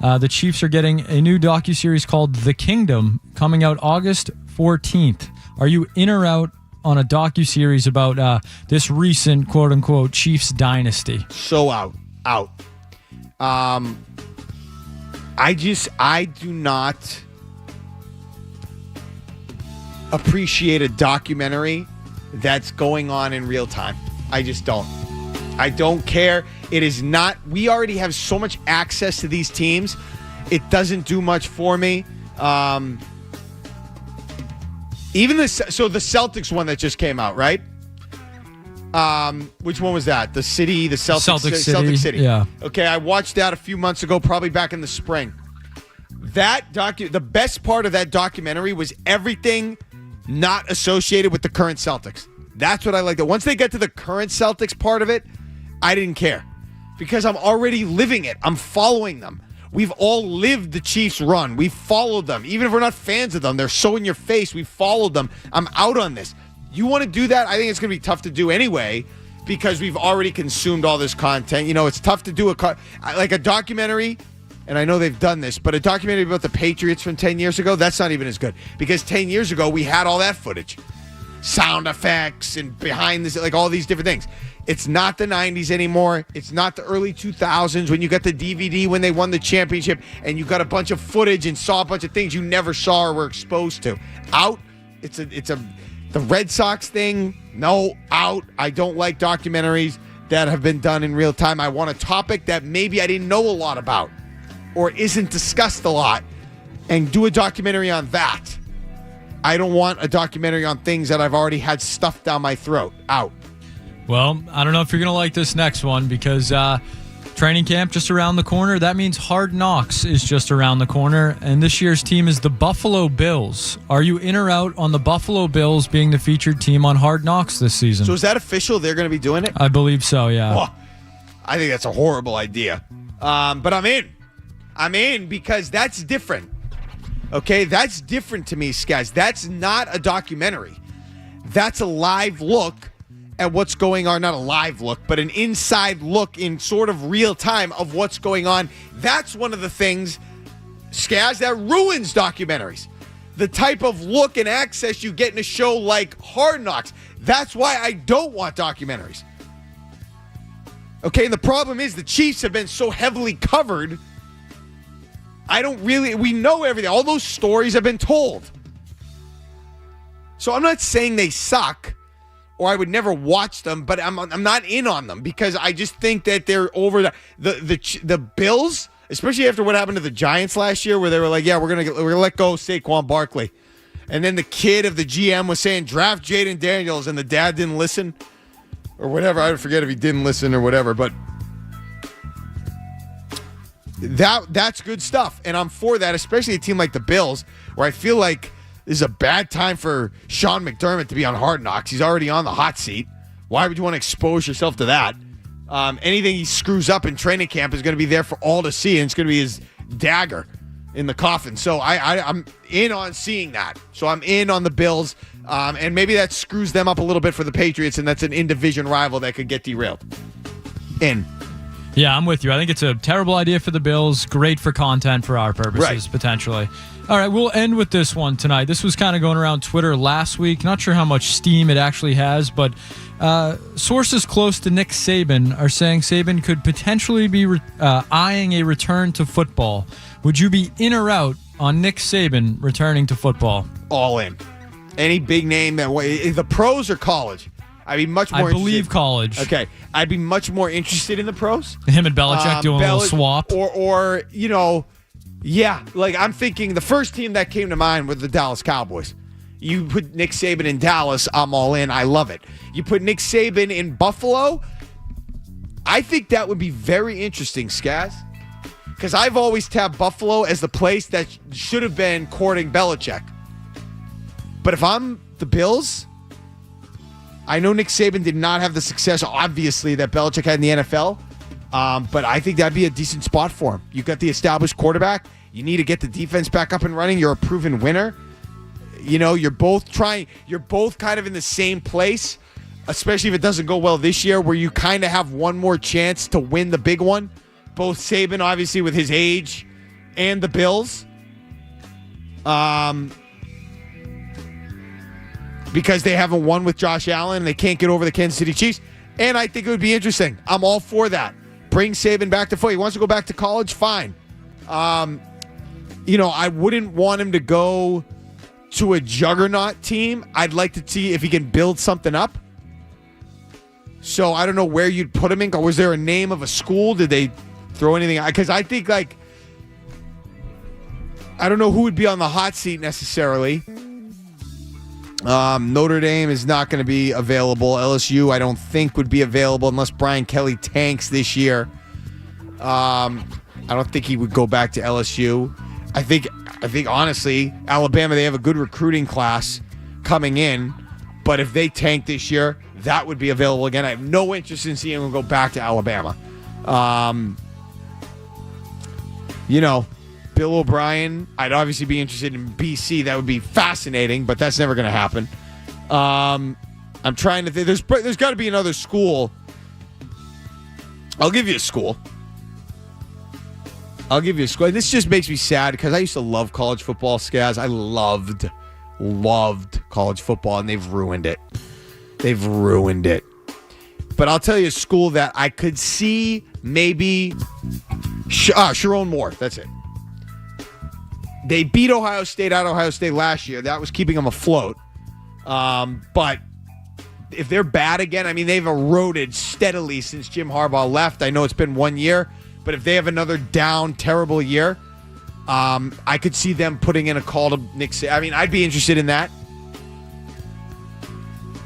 The Chiefs are getting a new docuseries called The Kingdom, coming out August 14th. Are you in or out on a docuseries about this recent quote-unquote Chiefs dynasty? So out. I do not appreciate a documentary that's going on in real time. I just don't. I don't care. It is not. We already have so much access to these teams. It doesn't do much for me. Even the Celtics one that just came out, right? Which one was that? The Celtic City. Yeah. Okay, I watched that a few months ago, probably back in the spring. The best part of that documentary was everything not associated with the current Celtics. That's what I liked. Once they get to the current Celtics part of it, I didn't care because I'm already living it. I'm following them. We've all lived the Chiefs run. We've followed them. Even if we're not fans of them, they're so in your face. We followed them. I'm out on this. You want to do that? I think it's going to be tough to do anyway because we've already consumed all this content. You know, it's tough to do like a documentary, and I know they've done this, but a documentary about the Patriots from 10 years ago, that's not even as good because 10 years ago we had all that footage. Sound effects and behind this, like all these different things. It's not the 90s anymore. It's not the early 2000s when you got the DVD when they won the championship and you got a bunch of footage and saw a bunch of things you never saw or were exposed to. Out. The Red Sox thing, no, out. I don't like documentaries that have been done in real time. I want a topic that maybe I didn't know a lot about or isn't discussed a lot and do a documentary on that. I don't want a documentary on things that I've already had stuffed down my throat. Out. Well, I don't know if you're going to like this next one because training camp just around the corner. That means Hard Knocks is just around the corner, and this year's team is the Buffalo Bills. Are you in or out on the Buffalo Bills being the featured team on Hard Knocks this season? So is that official? They're going to be doing it? I believe so, yeah. Oh, I think that's a horrible idea. But I'm in. I'm in because that's different. Okay, that's different to me, guys. That's not a documentary. That's a live look at what's going on. Not a live look, but an inside look in sort of real time of what's going on. That's one of the things, Skaz, that ruins documentaries. The type of look and access you get in a show like Hard Knocks. That's why I don't want documentaries. Okay, and the problem is the Chiefs have been so heavily covered. We know everything. All those stories have been told. So I'm not saying they suck or I would never watch them, but I'm not in on them because I just think that they're over the Bills, especially after what happened to the Giants last year where they were like, yeah, we're gonna let go of Saquon Barkley. And then the kid of the GM was saying draft Jaden Daniels and the dad didn't listen or whatever. I forget if he didn't listen or whatever, but that's good stuff, and I'm for that, especially a team like the Bills, where I feel like this is a bad time for Sean McDermott to be on Hard Knocks. He's already on the hot seat. Why would you want to expose yourself to that? Anything he screws up in training camp is going to be there for all to see, and it's going to be his dagger in the coffin. So I'm in on seeing that. So I'm in on the Bills, and maybe that screws them up a little bit for the Patriots, and that's an in-division rival that could get derailed. In. Yeah, I'm with you. I think it's a terrible idea for the Bills. Great for content for our purposes, potentially. All right, we'll end with this one tonight. This was kind of going around Twitter last week. Not sure how much steam it actually has, but sources close to Nick Saban are saying Saban could potentially be eyeing a return to football. Would you be in or out on Nick Saban returning to football? All in. Any big name that way. The pros or college? I'd be much more I believe college. Okay. I'd be much more interested in the pros. Him and Belichick doing a little swap. Or yeah. Like, I'm thinking the first team that came to mind was the Dallas Cowboys. You put Nick Saban in Dallas, I'm all in. I love it. You put Nick Saban in Buffalo, I think that would be very interesting, Skaz. Because I've always tabbed Buffalo as the place that should have been courting Belichick. But if I'm the Bills, I know Nick Saban did not have the success, obviously, that Belichick had in the NFL. But I think that'd be a decent spot for him. You've got the established quarterback. You need to get the defense back up and running. You're a proven winner. You know, you're both kind of in the same place, especially if it doesn't go well this year, where you kind of have one more chance to win the big one. Both Saban, obviously, with his age, and the Bills. Because they haven't won with Josh Allen. They can't get over the Kansas City Chiefs. And I think it would be interesting. I'm all for that. Bring Saban back to football. He wants to go back to college? Fine. I wouldn't want him to go to a juggernaut team. I'd like to see if he can build something up. So I don't know where you'd put him in. Was there a name of a school? Did they throw anything? Because I think, I don't know who would be on the hot seat necessarily. Notre Dame is not going to be available. LSU, I don't think, would be available unless Brian Kelly tanks this year. I don't think he would go back to LSU. I think honestly, Alabama, they have a good recruiting class coming in. But if they tank this year, that would be available again. I have no interest in seeing him go back to Alabama. Bill O'Brien, I'd obviously be interested in BC. That would be fascinating, but that's never going to happen. I'm trying to think. There's got to be another school. I'll give you a school. This just makes me sad because I used to love college football, Skaz. I loved college football, and they've ruined it. But I'll tell you a school that I could see maybe Sharon Moore. That's it. They beat Ohio State last year. That was keeping them afloat. But if they're bad again, I mean, they've eroded steadily since Jim Harbaugh left. I know it's been 1 year, but if they have another down, terrible year, I could see them putting in a call to Nick Saban. I mean, I'd be interested in that.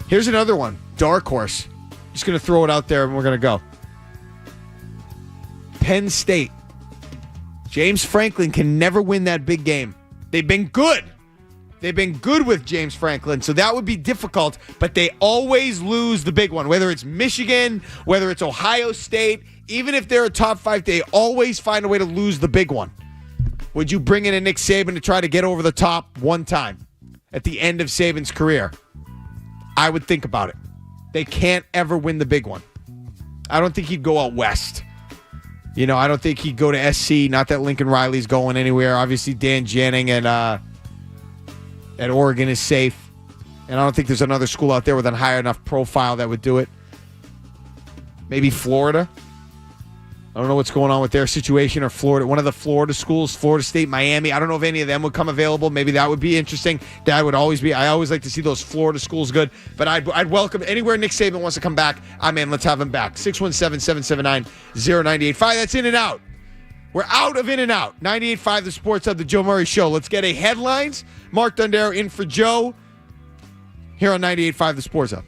Here's another one. Dark horse. Just going to throw it out there and we're going to go. Penn State. James Franklin can never win that big game. They've been good. With James Franklin, so that would be difficult, but they always lose the big one, whether it's Michigan, whether it's Ohio State. Even if they're a top 5, they always find a way to lose the big one. Would you bring in a Nick Saban to try to get over the top one time at the end of Saban's career? I would think about it. They can't ever win the big one. I don't think he'd go out west. I don't think he'd go to SC. Not that Lincoln Riley's going anywhere. Obviously, Dan Janning at Oregon is safe. And I don't think there's another school out there with a high enough profile that would do it. Maybe Florida. I don't know what's going on with their situation, or Florida. One of the Florida schools, Florida State, Miami. I don't know if any of them would come available. Maybe that would be interesting. I always like to see those Florida schools good. But I'd welcome anywhere Nick Saban wants to come back. I'm in. Let's have him back. 617-779-0985. That's In and Out. We're out of In and Out. 98.5 The Sports Hub, the Joe Murray Show. Let's get a headlines. Mark Dondero in for Joe here on 98.5 The Sports Hub.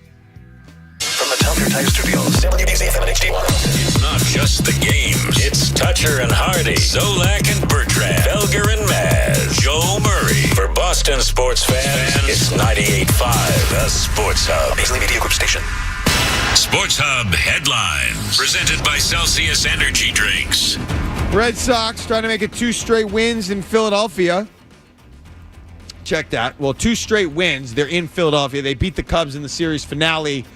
From the Telstra Type Studios, WBZ FM and HD1. It's not just the games. It's Toucher and Hardy, Zolak and Bertrand, Felger and Maz, Joe Murray. For Boston sports fans, it's 98.5 The Sports Hub. Paisley Media Group Station. Sports Hub headlines. Presented by Celsius Energy Drinks. Red Sox trying to make it 2 straight wins in Philadelphia. Check that. Well, 2 straight wins. They're in Philadelphia. They beat the Cubs in the series finale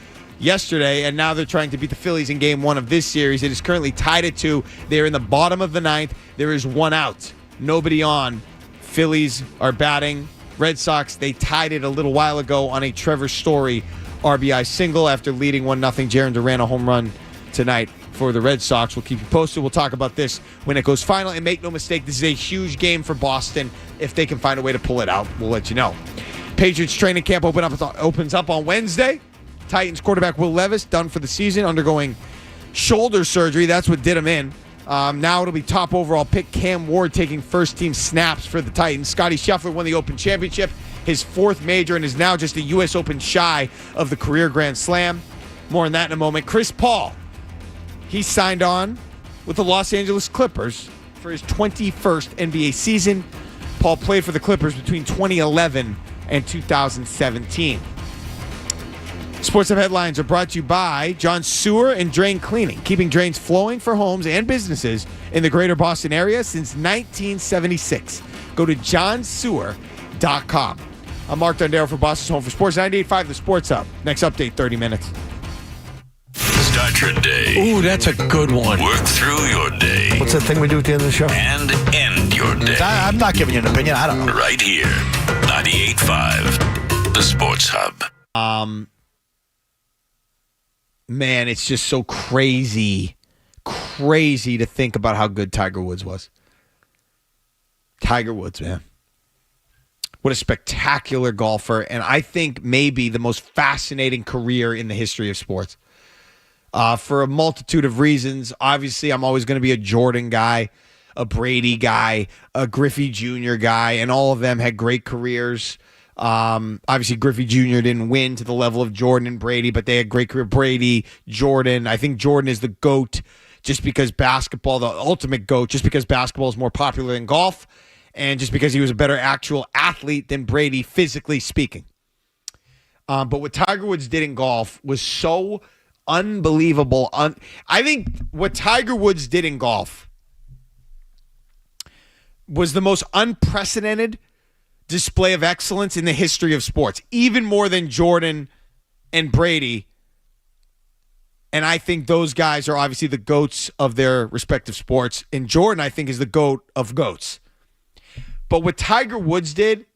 yesterday, and now they're trying to beat the Phillies in Game 1 of this series. It is currently tied at 2. They're in the bottom of the 9th. There is 1 out. Nobody on. Phillies are batting. Red Sox, they tied it a little while ago on a Trevor Story RBI single after leading 1-0. Jarren Duran a home run tonight for the Red Sox. We'll keep you posted. We'll talk about this when it goes final. And make no mistake, this is a huge game for Boston. If they can find a way to pull it out, we'll let you know. Patriots training camp opens up on Wednesday. Titans quarterback Will Levis done for the season, undergoing shoulder surgery. That's what did him in. Now it'll be top overall pick Cam Ward taking first-team snaps for the Titans. Scottie Scheffler won the Open Championship, his 4th major, and is now just a U.S. Open shy of the career Grand Slam. More on that in a moment. Chris Paul. He signed on with the Los Angeles Clippers for his 21st NBA season. Paul played for the Clippers between 2011 and 2017. Sports Hub headlines are brought to you by John Sewer and Drain Cleaning, keeping drains flowing for homes and businesses in the greater Boston area since 1976. Go to johnsewer.com. I'm Mark Dondero for Boston's Home for Sports, 98.5 The Sports Hub. Next update, 30 minutes. Start your day. Ooh, that's a good one. Work through your day. What's that thing we do at the end of the show? And end your day. I'm not giving you an opinion. I don't know. Right here. 98.5 The Sports Hub. Man, it's just so crazy to think about how good Tiger Woods was. Tiger Woods, man. What a spectacular golfer, and I think maybe the most fascinating career in the history of sports. For a multitude of reasons. Obviously, I'm always going to be a Jordan guy, a Brady guy, a Griffey Jr. guy, and all of them had great careers. Obviously, Griffey Jr. didn't win to the level of Jordan and Brady, but they had great career. Brady, Jordan. I think Jordan is the GOAT just because basketball, the ultimate GOAT, just because basketball is more popular than golf, and just because he was a better actual athlete than Brady, physically speaking. But what Tiger Woods did in golf was so unbelievable. I think what Tiger Woods did in golf was the most unprecedented display of excellence in the history of sports, even more than Jordan and Brady. And I think those guys are obviously the GOATs of their respective sports. And Jordan, I think, is the GOAT of GOATs. But what Tiger Woods did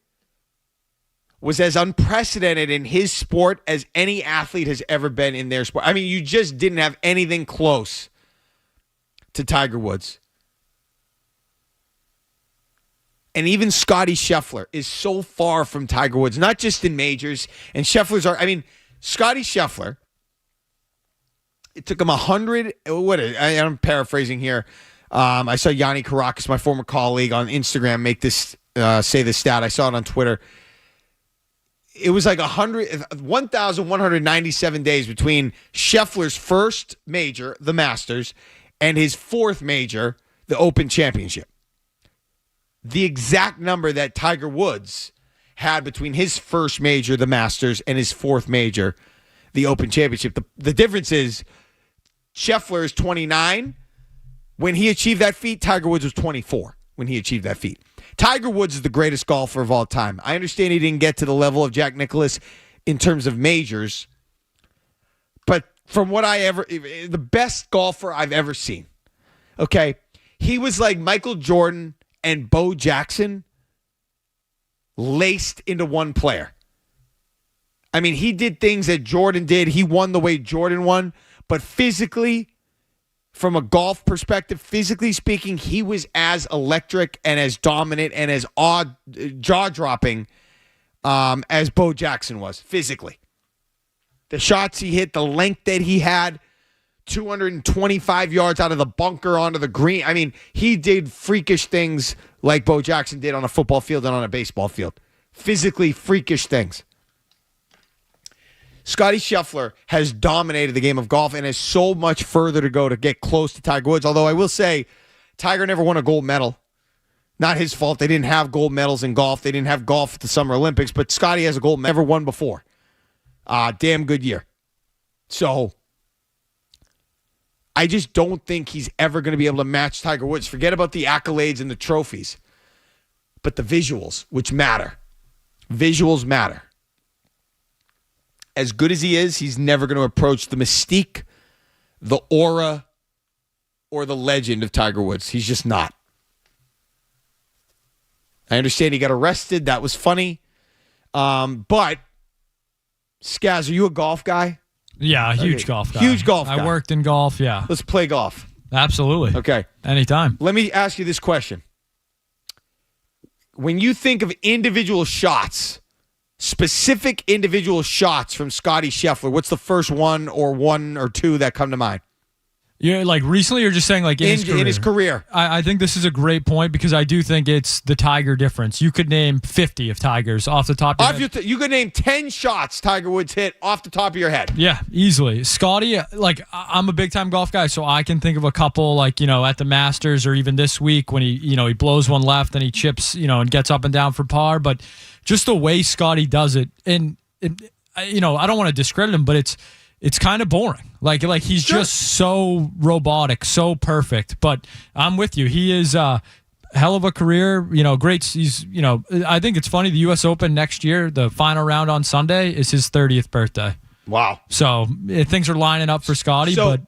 was as unprecedented in his sport as any athlete has ever been in their sport. I mean, you just didn't have anything close to Tiger Woods. And even Scottie Scheffler is so far from Tiger Woods, not just in majors. And Scheffler's Scottie Scheffler, it took him 100, I'm paraphrasing here. I saw Yanni Caracas, my former colleague on Instagram, make this, say this stat. I saw it on Twitter. It was like 1,197 days between Scheffler's first major, the Masters, and his fourth major, the Open Championship. The exact number that Tiger Woods had between his first major, the Masters, and his fourth major, the Open Championship. The difference is Scheffler is 29. When he achieved that feat, Tiger Woods was 24 when he achieved that feat. Tiger Woods is the greatest golfer of all time. I understand he didn't get to the level of Jack Nicklaus in terms of majors, but from what the best golfer I've ever seen. Okay, he was like Michael Jordan and Bo Jackson laced into one player. I mean, he did things that Jordan did. He won the way Jordan won, but physically, from a golf perspective, physically speaking, he was as electric and as dominant and as jaw-dropping as Bo Jackson was, physically. The shots he hit, the length that he had, 225 yards out of the bunker onto the green. I mean, he did freakish things like Bo Jackson did on a football field and on a baseball field. Physically freakish things. Scottie Scheffler has dominated the game of golf and has so much further to go to get close to Tiger Woods. Although I will say, Tiger never won a gold medal. Not his fault. They didn't have gold medals in golf. They didn't have golf at the Summer Olympics. But Scottie has a gold medal. Never won before. Damn good year. So I just don't think he's ever going to be able to match Tiger Woods. Forget about the accolades and the trophies. But the visuals, which matter. Visuals matter. As good as he is, he's never going to approach the mystique, the aura, or the legend of Tiger Woods. He's just not. I understand he got arrested. That was funny. But, Skaz, are you a golf guy? Yeah, huge golf guy. Huge golf guy. I worked in golf, yeah. Let's play golf. Absolutely. Okay. Anytime. Let me ask you this question. When you think of individual shots, specific individual shots from Scottie Scheffler, what's the first one or two that come to mind? You're like recently, you're just saying like in his career. I think this is a great point because I do think it's the Tiger difference. You could name 50 of Tigers off the top of your head. You could name 10 shots Tiger Woods hit off the top of your head. Yeah, easily. Scottie, like I'm a big time golf guy, so I can think of a couple like, at the Masters or even this week when he blows one left and he chips, and gets up and down for par. But just the way Scottie does it, and I don't want to discredit him, but it's kind of boring. Like he's just so robotic, so perfect. But I'm with you. He is a hell of a career. Great. He's I think it's funny. The U.S. Open next year, the final round on Sunday, is his 30th birthday. Wow. So things are lining up for Scottie, but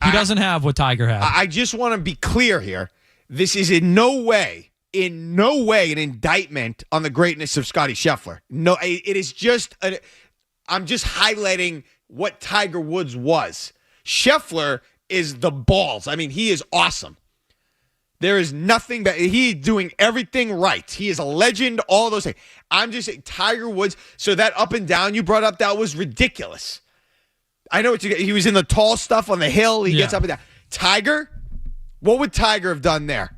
he doesn't have what Tiger has. I just want to be clear here. This is in no way an indictment on the greatness of Scottie Scheffler. No, it is just I'm just highlighting what Tiger Woods was. Scheffler is the balls. I mean, he is awesome. There is nothing that he's doing everything right. He is a legend, all those things. I'm just saying Tiger Woods, so that up and down you brought up, that was ridiculous. I know he was in the tall stuff on the hill. He gets up and down. Tiger, what would Tiger have done there?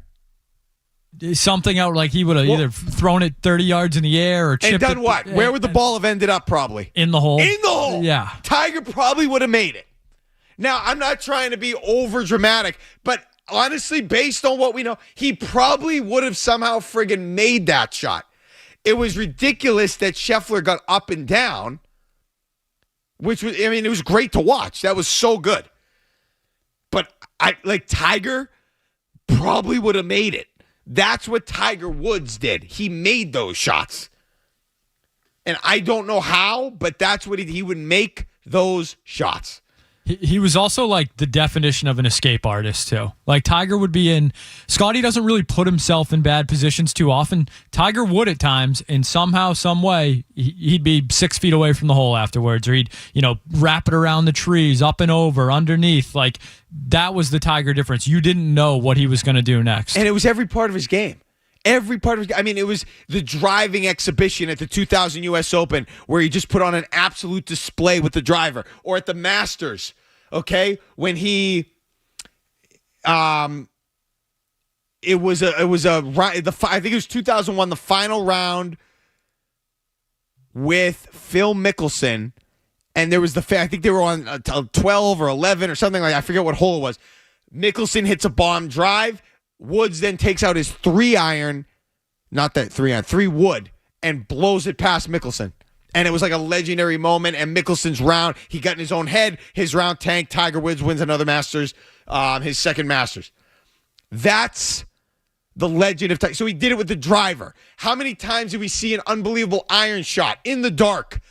Something out like he would have either thrown it 30 yards in the air or chipped and done it. What? Where would the ball have ended up probably? In the hole. In the hole. Yeah. Tiger probably would have made it. Now, I'm not trying to be over dramatic, but honestly, based on what we know, he probably would have somehow friggin' made that shot. It was ridiculous that Scheffler got up and down, which was, it was great to watch. That was so good. But Tiger probably would have made it. That's what Tiger Woods did. He made those shots. And I don't know how, but that's what he would make those shots. He was also like the definition of an escape artist too. Like Tiger would be in, Scottie doesn't really put himself in bad positions too often. Tiger would at times, and somehow, some way, he'd be 6 feet away from the hole afterwards, or he'd, wrap it around the trees, up and over, underneath. Like that was the Tiger difference. You didn't know what he was going to do next. And it was every part of his game. Every part of his game. It was the driving exhibition at the 2000 U.S. Open where he just put on an absolute display with the driver, or at the Masters. Okay, when he, I think it was 2001, the final round with Phil Mickelson, and there was I think they were on 12 or 11 or something like that. I forget what hole it was. Mickelson hits a bomb drive. Woods then takes out his 3-iron, not that 3-iron, 3 wood, and blows it past Mickelson. And it was like a legendary moment. And Mickelson's round, he got in his own head. His round tanked. Tiger Woods wins another Masters, his second Masters. That's the legend of Tiger. So he did it with the driver. How many times did we see an unbelievable iron shot in the dark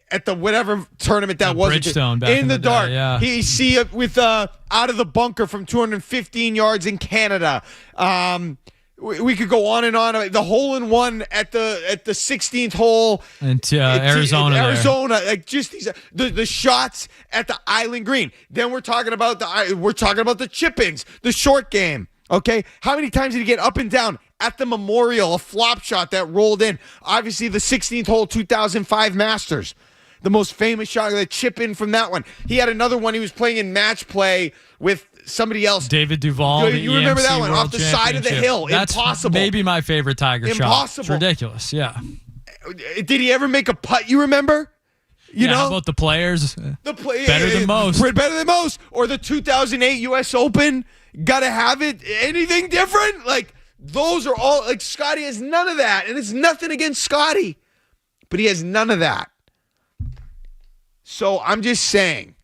at the whatever tournament that was? Bridgestone back in the dark. Day, yeah. He see it with out of the bunker from 215 yards in Canada. We could go on and on. The hole-in-one at the 16th hole in Arizona. Like just these the shots at the Island Green. Then we're talking about the chip-ins, the short game. Okay, how many times did he get up and down at the Memorial? A flop shot that rolled in. Obviously, the 16th hole, 2005 Masters. The most famous shot, the chip in from that one. He had another one. He was playing in match play with somebody else. David Duval. You remember that one? World Off the side of the hill. That's impossible. Maybe my favorite Tiger shot. Impossible. It's ridiculous, yeah. Did he ever make a putt, you remember? You know? How about the players? Better than most. Better than most. Or the 2008 U.S. Open. Gotta have it. Anything different? Like, those are all, like, Scottie has none of that. And it's nothing against Scottie. But he has none of that. So I'm just saying,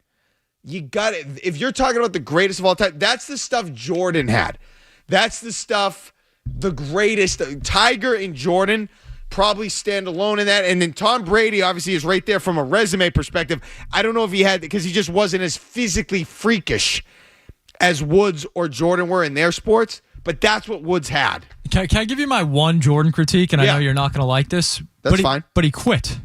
you got it. If you're talking about the greatest of all time, that's the stuff Jordan had. That's the stuff, the greatest. Tiger and Jordan probably stand alone in that. And then Tom Brady obviously is right there from a resume perspective. I don't know if he had, because he just wasn't as physically freakish as Woods or Jordan were in their sports. But that's what Woods had. Can I give you my one Jordan critique? And I know you're not going to like this. That's fine. But he quit.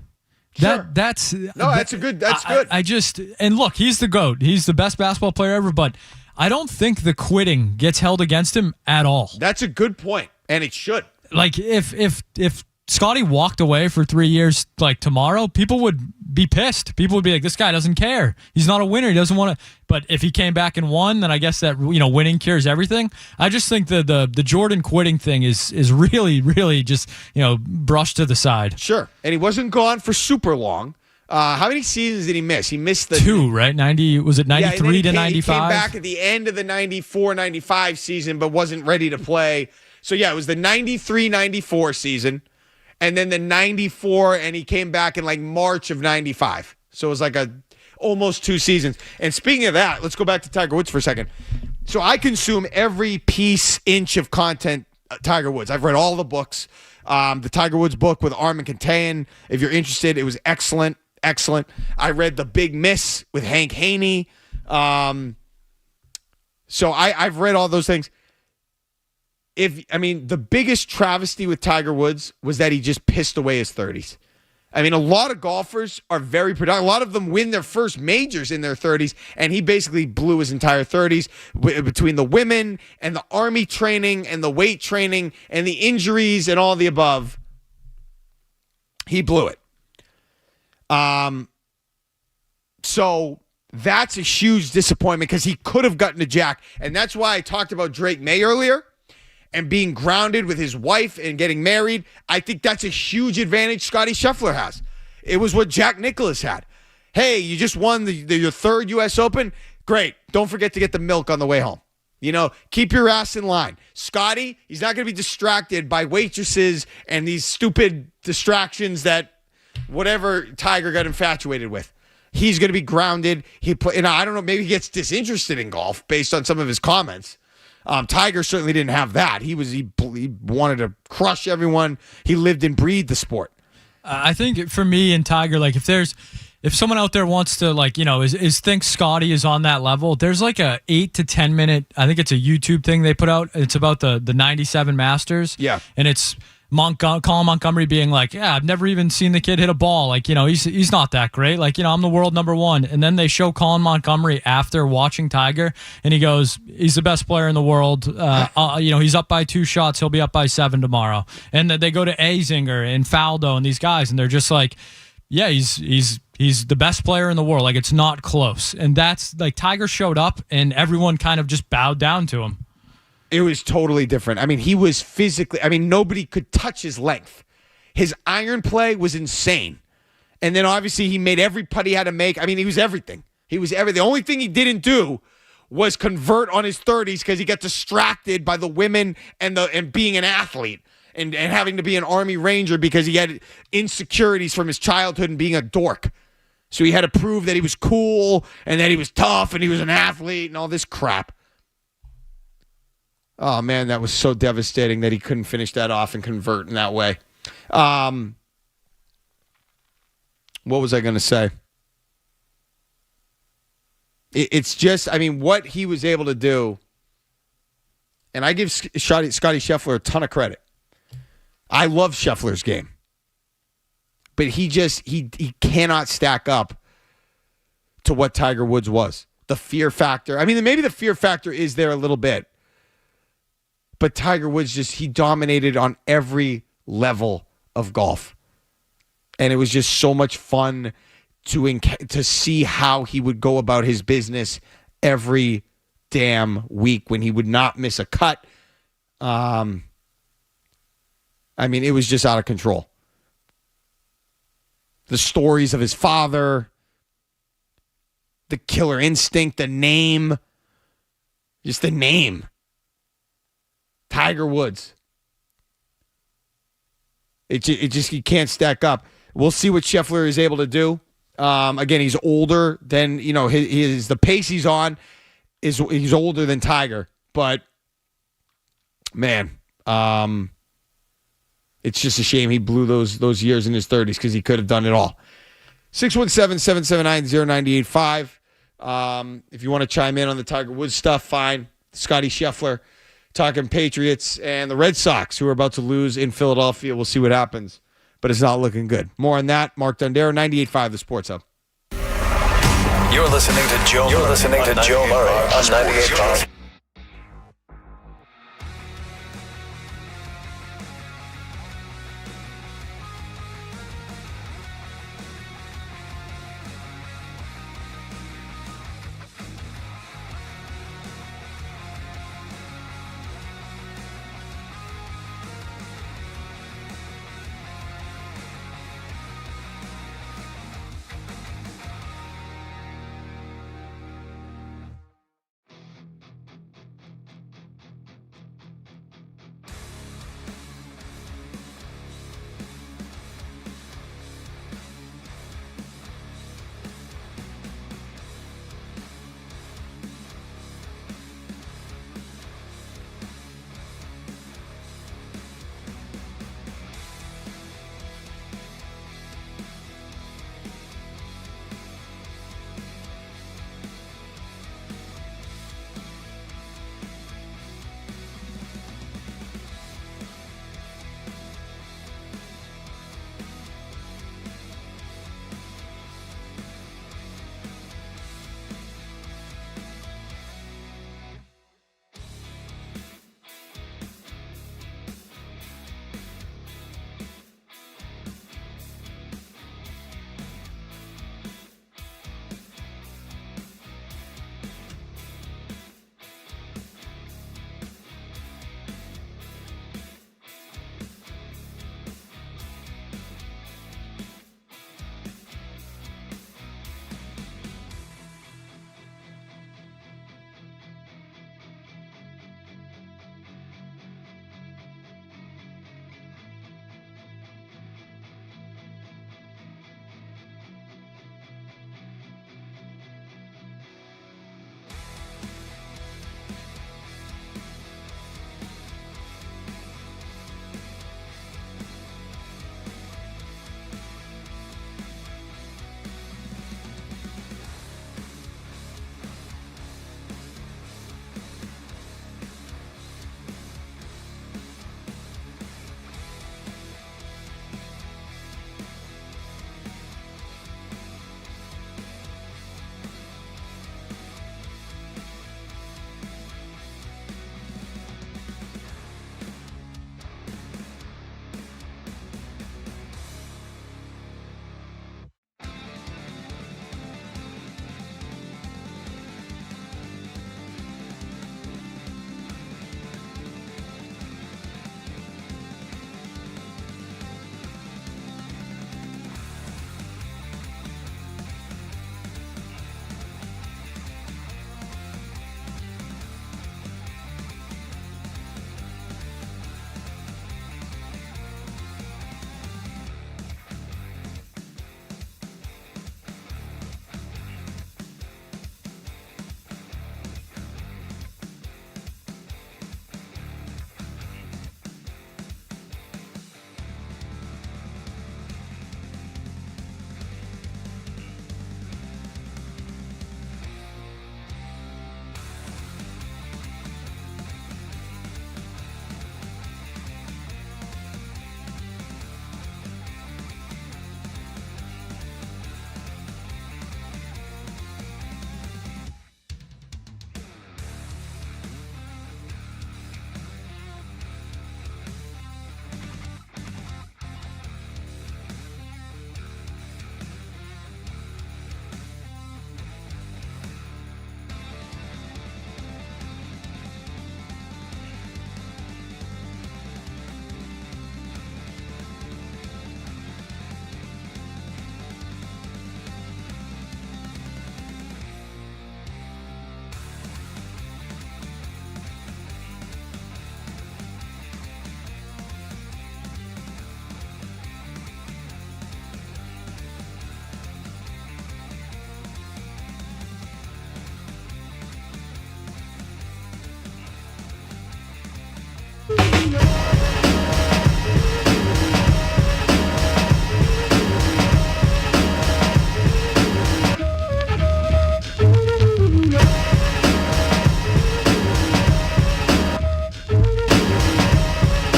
Sure. That's good. I just, and look, he's the GOAT. He's the best basketball player ever, but I don't think the quitting gets held against him at all. That's a good point, and it should. Like if Scottie walked away for 3 years like tomorrow, people would be pissed. People would be like, this guy doesn't care. He's not a winner. He doesn't want to. But if he came back and won, then I guess that, winning cures everything. I just think the Jordan quitting thing is really, really just, brushed to the side. Sure. And he wasn't gone for super long. How many seasons did he miss? He missed the 2, right? 90, was it 93 to 95? He came back at the end of the 94-95 season, but wasn't ready to play. So, yeah, it was the 93-94 season. And then the 94, and he came back in like March of 95. So it was like almost 2 seasons. And speaking of that, let's go back to Tiger Woods for a second. So I consume every inch of content Tiger Woods. I've read all the books. The Tiger Woods book with Armin Kantayan, if you're interested, it was excellent. Excellent. I read The Big Miss with Hank Haney. So I've read all those things. The biggest travesty with Tiger Woods was that he just pissed away his 30s. A lot of golfers are very productive. A lot of them win their first majors in their 30s, and he basically blew his entire 30s between the women and the army training and the weight training and the injuries and all the above. He blew it. So that's a huge disappointment because he could have gotten to Jack, and that's why I talked about Drake May earlier. And being grounded with his wife and getting married, I think that's a huge advantage Scottie Scheffler has. It was what Jack Nicklaus had. Hey, you just won your 3rd U.S. Open? Great. Don't forget to get the milk on the way home. Keep your ass in line. Scottie, he's not going to be distracted by waitresses and these stupid distractions that whatever Tiger got infatuated with. He's going to be grounded. I don't know, maybe he gets disinterested in golf based on some of his comments. Tiger certainly didn't have that. He wanted to crush everyone. He lived and breathed the sport. I think for me and Tiger, like if someone out there wants to thinks Scottie is on that level, there's like a 8 to 10 minute, I think it's a YouTube thing they put out. It's about the 97 Masters. Yeah. And it's Colin Montgomery being like, yeah, I've never even seen the kid hit a ball. Like, he's not that great. Like, I'm the world number 1. And then they show Colin Montgomery after watching Tiger, and he goes, he's the best player in the world. He's up by 2 shots. He'll be up by 7 tomorrow. And they go to Azinger and Faldo and these guys, and they're just like, yeah, he's the best player in the world. Like, it's not close. And that's like Tiger showed up, and everyone kind of just bowed down to him. It was totally different. He was physically, nobody could touch his length. His iron play was insane. And then obviously he made every putt he had to make. He was everything. He was everything. The only thing he didn't do was convert on his 30s because he got distracted by the women and being an athlete and having to be an Army Ranger because he had insecurities from his childhood and being a dork. So he had to prove that he was cool and that he was tough and he was an athlete and all this crap. Oh, man, that was so devastating that he couldn't finish that off and convert in that way. What was I going to say? It's just, what he was able to do, and I give Scottie Scheffler a ton of credit. I love Scheffler's game. But he cannot stack up to what Tiger Woods was. The fear factor. Maybe the fear factor is there a little bit. But Tiger Woods he dominated on every level of golf. And it was just so much fun to see how he would go about his business every damn week when he would not miss a cut. It was just out of control. The stories of his father, the killer instinct, the name, just the name. Tiger Woods. He can't stack up. We'll see what Scheffler is able to do. Again, he's older than, the pace he's on he's older than Tiger. But, man, it's just a shame he blew those years in his 30s because he could have done it all. 617-779-0985. If you want to chime in on the Tiger Woods stuff, fine. Scottie Scheffler. Talking Patriots and the Red Sox, who are about to lose in Philadelphia. We'll see what happens, but it's not looking good. More on that. Mark Dondero, 98.5, The Sports Hub. You're listening to Joe Murray on 98.5.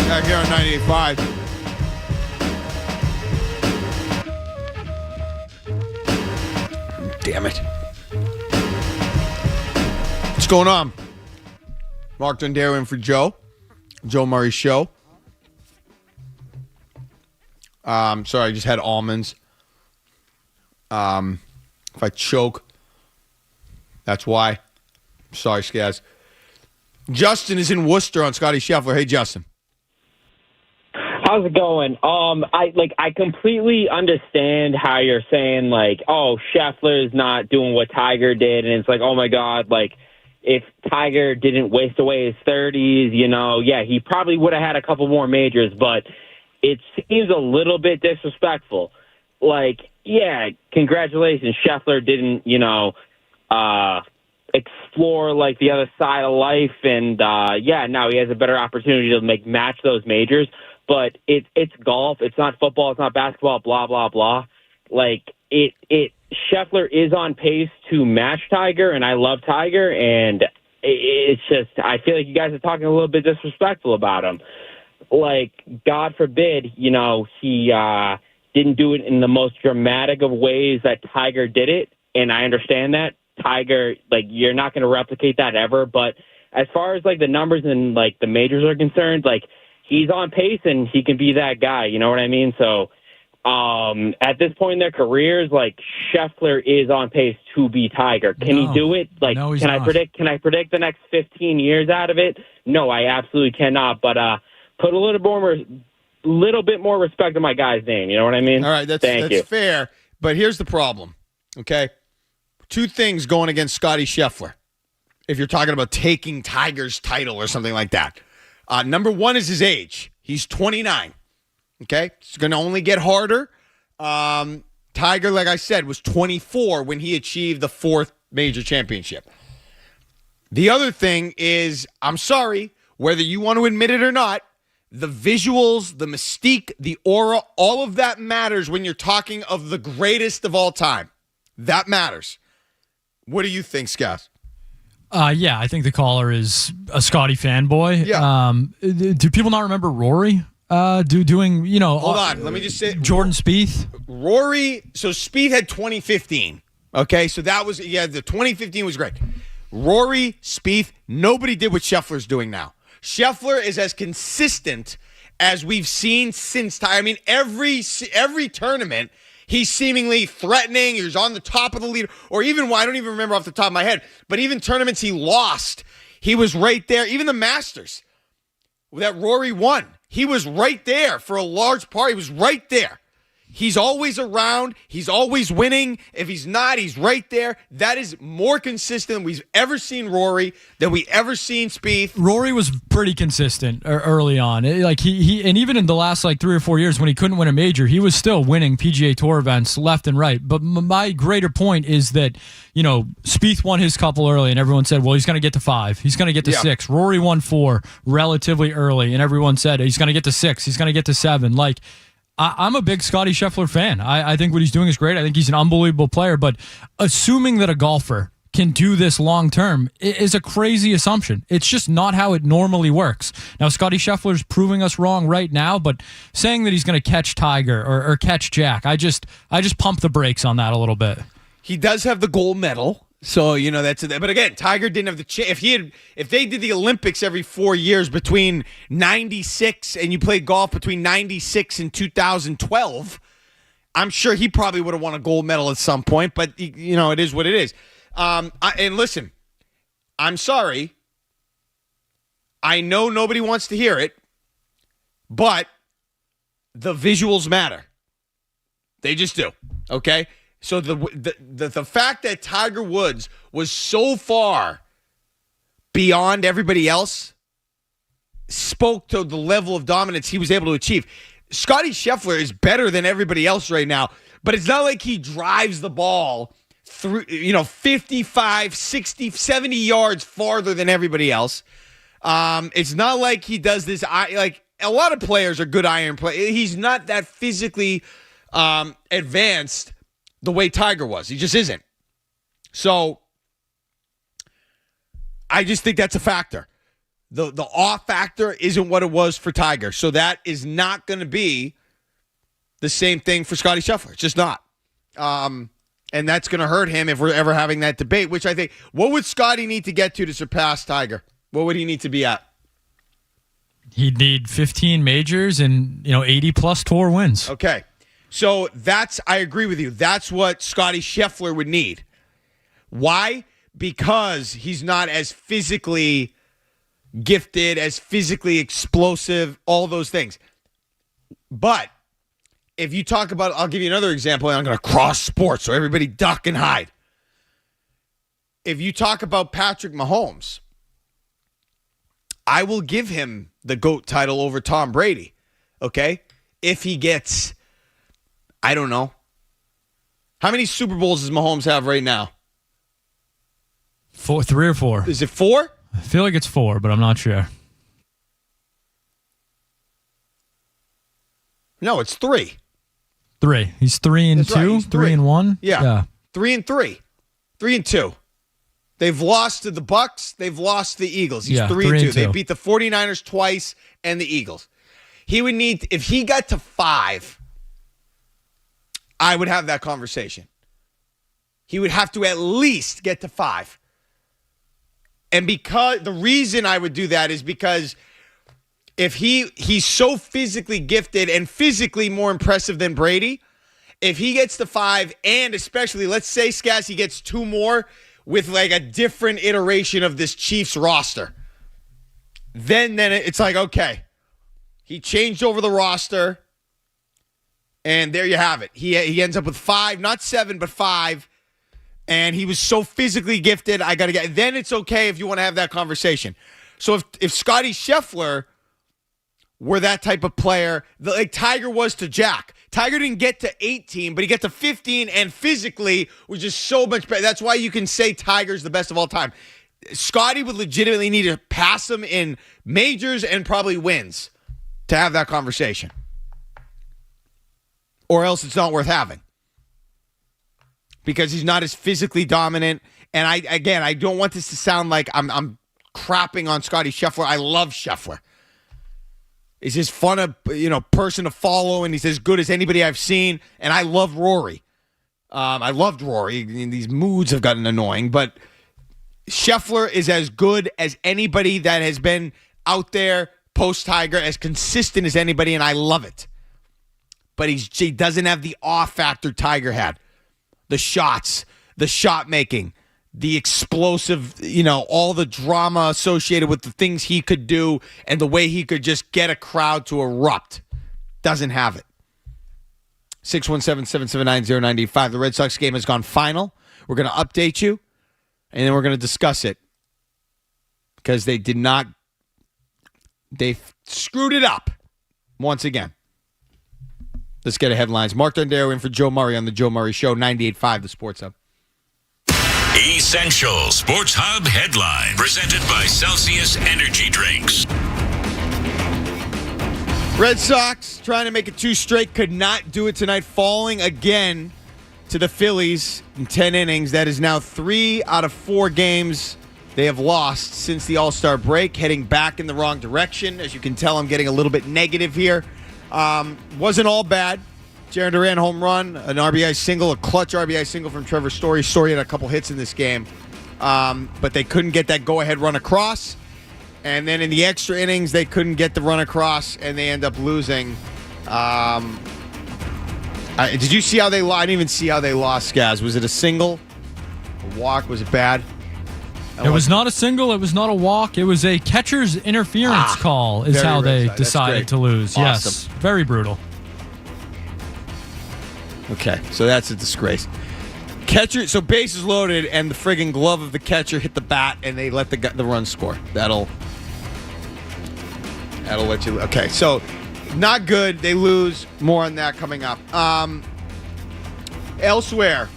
Back here on 98.5. Damn it. What's going on? Mark Dondero in for Joe. Joe Murray Show. Sorry, I just had almonds. If I choke, that's why. Sorry, Skaz. Justin is in Worcester on Scottie Scheffler. Hey, Justin. How's it going? I completely understand how you're saying, like, oh, Scheffler is not doing what Tiger did, and it's like, oh my God, like, if Tiger didn't waste away his 30s, yeah, he probably would have had a couple more majors, but it seems a little bit disrespectful. Like, yeah, congratulations, Scheffler didn't, explore like the other side of life, and now he has a better opportunity to match those majors. But it's golf. It's not football. It's not basketball. Blah blah blah. Scheffler is on pace to match Tiger, and I love Tiger. And it's just I feel like you guys are talking a little bit disrespectful about him. Like, God forbid, he didn't do it in the most dramatic of ways that Tiger did it, and I understand that. Tiger, you're not going to replicate that ever. But as far as the numbers and the majors are concerned, he's on pace and he can be that guy. You know what I mean? So at this point in their careers, Scheffler is on pace to be Tiger. Can he do it? No, he's can not. Can I predict the next 15 years out of it? No, I absolutely cannot. But put a little bit more respect on my guy's name. You know what I mean? All right, that's fair. But here's the problem. Okay, two things going against Scottie Scheffler. If you're talking about taking Tiger's title or something like that. Number one is his age. He's 29. Okay? It's going to only get harder. Tiger, like I said, was 24 when he achieved the fourth major championship. The other thing is, I'm sorry, whether you want to admit it or not, the visuals, the mystique, the aura, all of that matters when you're talking of the greatest of all time. That matters. What do you think, Scott? Yeah, I think the caller is a Scottie fanboy. Yeah. Do people not remember Rory doing, Hold on, let me just say. Jordan Spieth? Rory, so Spieth had 2015. Okay, so that was, the 2015 was great. Rory, Spieth, nobody did what Scheffler's doing now. Scheffler is as consistent as we've seen since time. I mean, every tournament, he's seemingly threatening. He's on the top of the lead. Or even, I don't even remember off the top of my head, but even tournaments he lost, he was right there. Even the Masters that Rory won, he was right there for a large part. He was right there. He's always around. He's always winning. If he's not, he's right there. That is more consistent than we've ever seen Rory, than we ever seen Spieth. Rory was pretty consistent early on. He and even in the last 3 or 4 years when he couldn't win a major, he was still winning PGA Tour events left and right. But my greater point is that, Spieth won his couple early and everyone said, well, he's going to get to 5. He's going to get to 6. Rory won 4 relatively early and everyone said he's going to get to 6. He's going to get to 7. I'm a big Scottie Scheffler fan. I think what he's doing is great. I think he's an unbelievable player. But assuming that a golfer can do this long term is a crazy assumption. It's just not how it normally works. Now, Scottie Scheffler's proving us wrong right now, but saying that he's going to catch Tiger or catch Jack, I just pump the brakes on that a little bit. He does have the gold medal. So, that's it. But again, Tiger didn't have the chance. If they did the Olympics every 4 years between 96 and you played golf between 96 and 2012, I'm sure he probably would have won a gold medal at some point. But, it is what it is. And listen, I'm sorry. I know nobody wants to hear it, but the visuals matter. They just do. Okay? So the fact that Tiger Woods was so far beyond everybody else spoke to the level of dominance he was able to achieve. Scottie Scheffler is better than everybody else right now, but it's not like he drives the ball through, 55, 60, 70 yards farther than everybody else. It's not like he does this. Like a lot of players are good iron play. He's not that physically advanced the way Tiger was. He just isn't. So I just think that's a factor. The off factor isn't what it was for Tiger. So that is not going to be the same thing for Scottie Scheffler. It's just not. And that's going to hurt him if we're ever having that debate, which I think, what would Scottie need to get to surpass Tiger? What would he need to be at? He'd need 15 majors and 80-plus tour wins. Okay. So I agree with you. That's what Scottie Scheffler would need. Why? Because he's not as physically gifted, as physically explosive, all those things. But if you talk about, I'll give you another example, and I'm going to cross sports so everybody duck and hide. If you talk about Patrick Mahomes, I will give him the GOAT title over Tom Brady, okay? If he gets, I don't know. How many Super Bowls does Mahomes have right now? 3 or 4. Is it 4? I feel like it's 4, but I'm not sure. No, it's 3. 3. He's 3-2, right, 3-1. Yeah. 3-3. 3-2. They've lost to the Bucks. They've lost to the Eagles. He's 3-2. They beat the 49ers twice and the Eagles. He would need, if he got to 5, I would have that conversation. He would have to at least get to 5. And because the reason I would do that is because if he's so physically gifted and physically more impressive than Brady, if he gets to 5, and especially, let's say, Skaz, he gets 2 more with like a different iteration of this Chiefs roster, then it's like, okay, he changed over the roster, and there you have it. He ends up with 5, not 7, but 5. And he was so physically gifted, I got to get. Then it's okay if you want to have that conversation. So if Scottie Scheffler were that type of player, like Tiger was to Jack. Tiger didn't get to 18, but he got to 15, and physically was just so much better. That's why you can say Tiger's the best of all time. Scottie would legitimately need to pass him in majors and probably wins to have that conversation. Or else it's not worth having. Because he's not as physically dominant. And I don't want this to sound like I'm crapping on Scottie Scheffler. I love Scheffler. He's just fun person to follow, and he's as good as anybody I've seen. And I love Rory. I loved Rory. These moods have gotten annoying, but Scheffler is as good as anybody that has been out there post-Tiger, as consistent as anybody, and I love it. But he doesn't have the awe factor Tiger had. The shots, the shot making, the explosive, all the drama associated with the things he could do and the way he could just get a crowd to erupt. Doesn't have it. 617-779-0985. The Red Sox game has gone final. We're going to update you, and then we're going to discuss it. Because they screwed it up once again. Let's get to headlines. Mark Dondero in for Joe Murray on the Joe Murray Show, 98.5 The Sports Hub. Essential Sports Hub headline presented by Celsius Energy Drinks. Red Sox trying to make it 2 straight, could not do it tonight, falling again to the Phillies in 10 innings. That is now 3 out of 4 games they have lost since the All-Star break, heading back in the wrong direction. As you can tell, I'm getting a little bit negative here. Wasn't all bad. Jarren Duran home run, an RBI single, a clutch RBI single from Trevor Story. Story had a couple hits in this game, but they couldn't get that go-ahead run across. And then in the extra innings, they couldn't get the run across, and they end up losing. Did you see how they lost? I didn't even see how they lost, Skaz. Was it a single? A walk? Was it bad? It was not a single. It was not a walk. It was a catcher's interference call is how they decided to lose. Awesome. Yes. Very brutal. Okay, so that's a disgrace. Catcher, so bases loaded, and the friggin' glove of the catcher hit the bat, and they let the run score. That'll let you. Okay, so not good. They lose. More on that coming up. Elsewhere,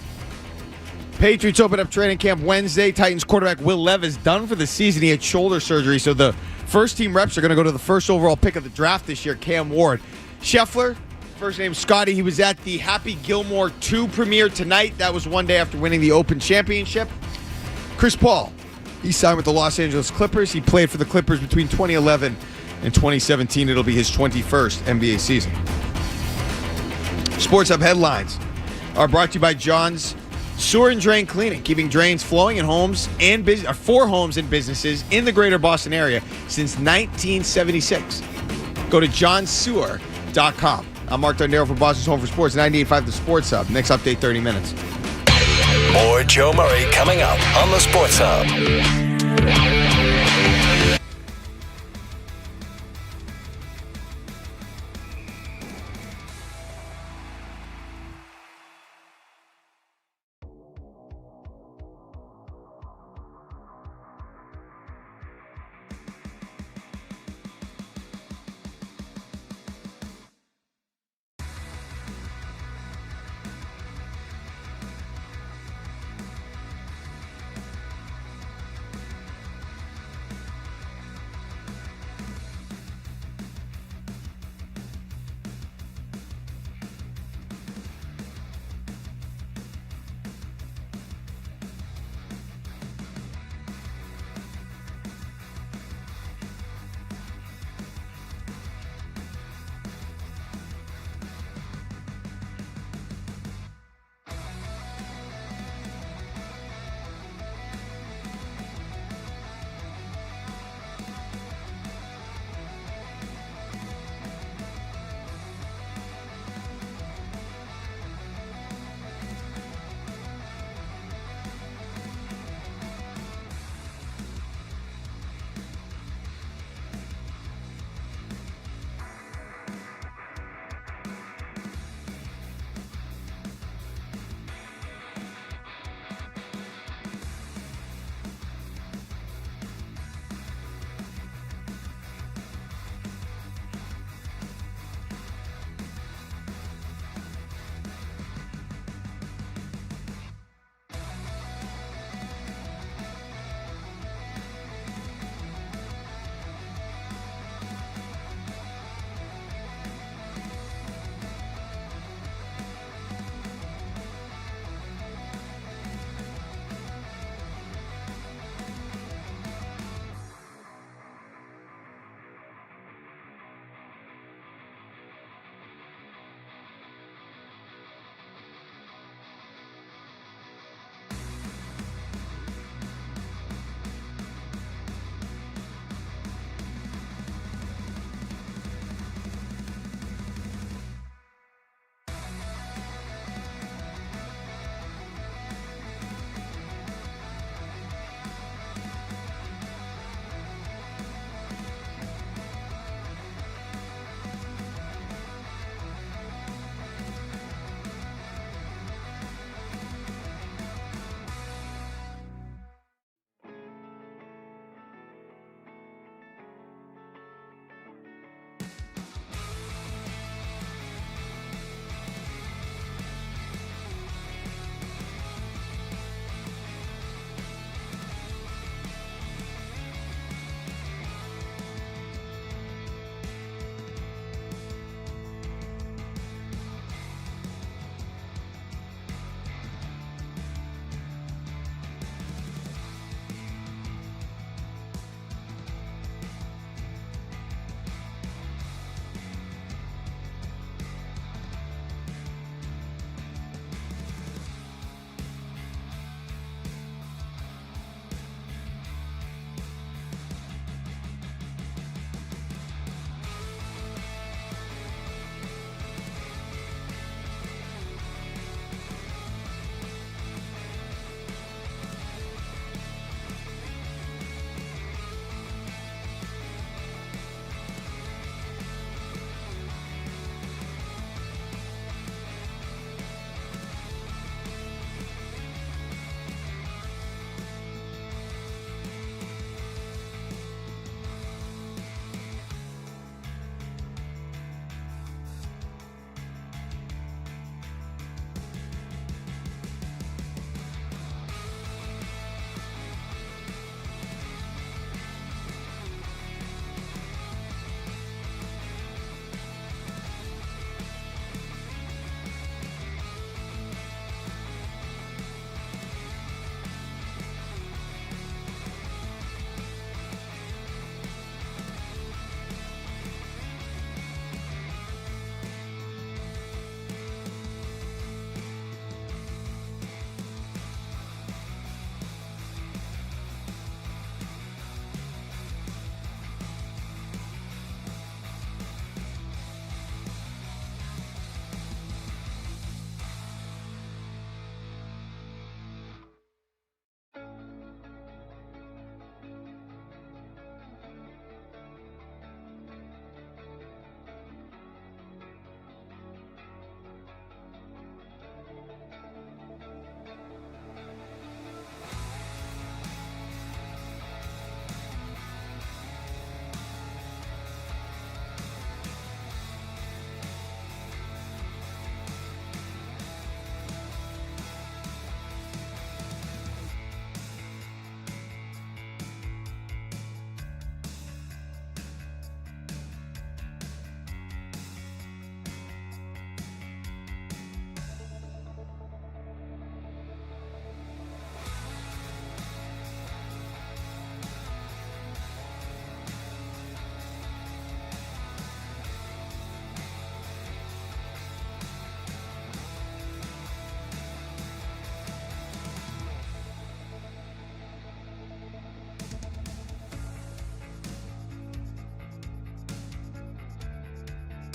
Patriots open up training camp Wednesday. Titans quarterback Will Levis done for the season. He had shoulder surgery, so the First team reps are going to go to the first overall pick of the draft this year, Cam Ward. Scheffler, first name Scottie, he was at the Happy Gilmore 2 premiere tonight. That was one day after winning the Open Championship. Chris Paul, he signed with the Los Angeles Clippers. He played for the Clippers between 2011 and 2017. It'll be his 21st NBA season. Sports Hub headlines are brought to you by John's Sewer and Drain Cleaning, keeping drains flowing in homes and for homes and businesses in the greater Boston area since 1976. Go to johnsewer.com. I'm Mark Dondero for Boston's Home for Sports, 98.5 The Sports Hub. Next update, 30 minutes. More Joe Murray coming up on the Sports Hub.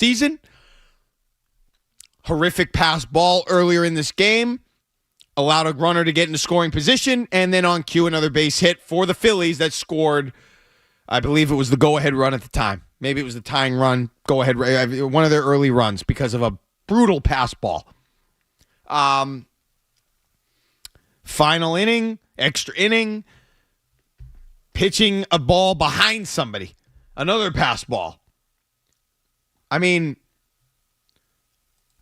season. Horrific pass ball earlier in this game. Allowed a runner to get into scoring position, and then on cue, another base hit for the Phillies that scored, I believe it was the go-ahead run at the time. Maybe it was the tying run, go-ahead, one of their early runs because of a brutal pass ball. Final inning, extra inning, pitching a ball behind somebody. Another pass ball. I mean,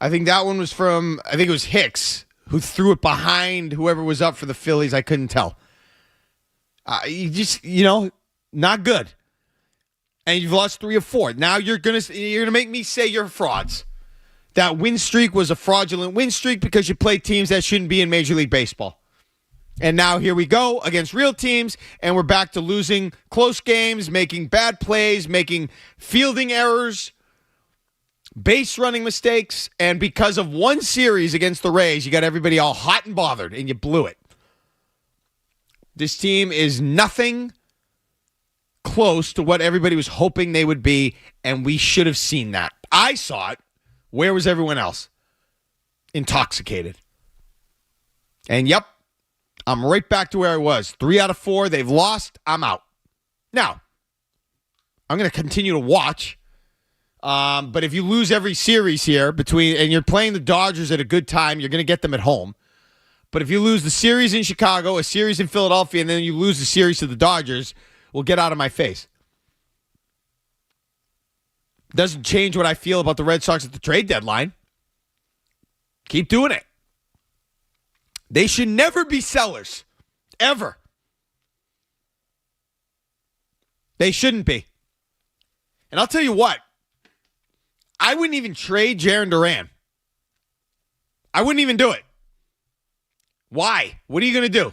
I think that one was from, I think it was Hicks, who threw it behind whoever was up for the Phillies. I couldn't tell. Not good. And you've lost 3 of 4. Now you're gonna make me say you're frauds. That win streak was a fraudulent win streak because you play teams that shouldn't be in Major League Baseball. And now here we go against real teams, and we're back to losing close games, making bad plays, making fielding errors, base running mistakes, and because of one series against the Rays, you got everybody all hot and bothered, and you blew it. This team is nothing close to what everybody was hoping they would be, and we should have seen that. I saw it. Where was everyone else? Intoxicated. And yep, I'm right back to where I was. 3 out of 4, they've lost. I'm out. Now, I'm going to continue to watch. But if you lose every series here and you're playing the Dodgers at a good time, you're going to get them at home. But if you lose the series in Chicago, a series in Philadelphia, and then you lose the series to the Dodgers, well, get out of my face. Doesn't change what I feel about the Red Sox at the trade deadline. Keep doing it. They should never be sellers. Ever. They shouldn't be. And I'll tell you what. I wouldn't even trade Jarren Duran. I wouldn't even do it. Why? What are you going to do?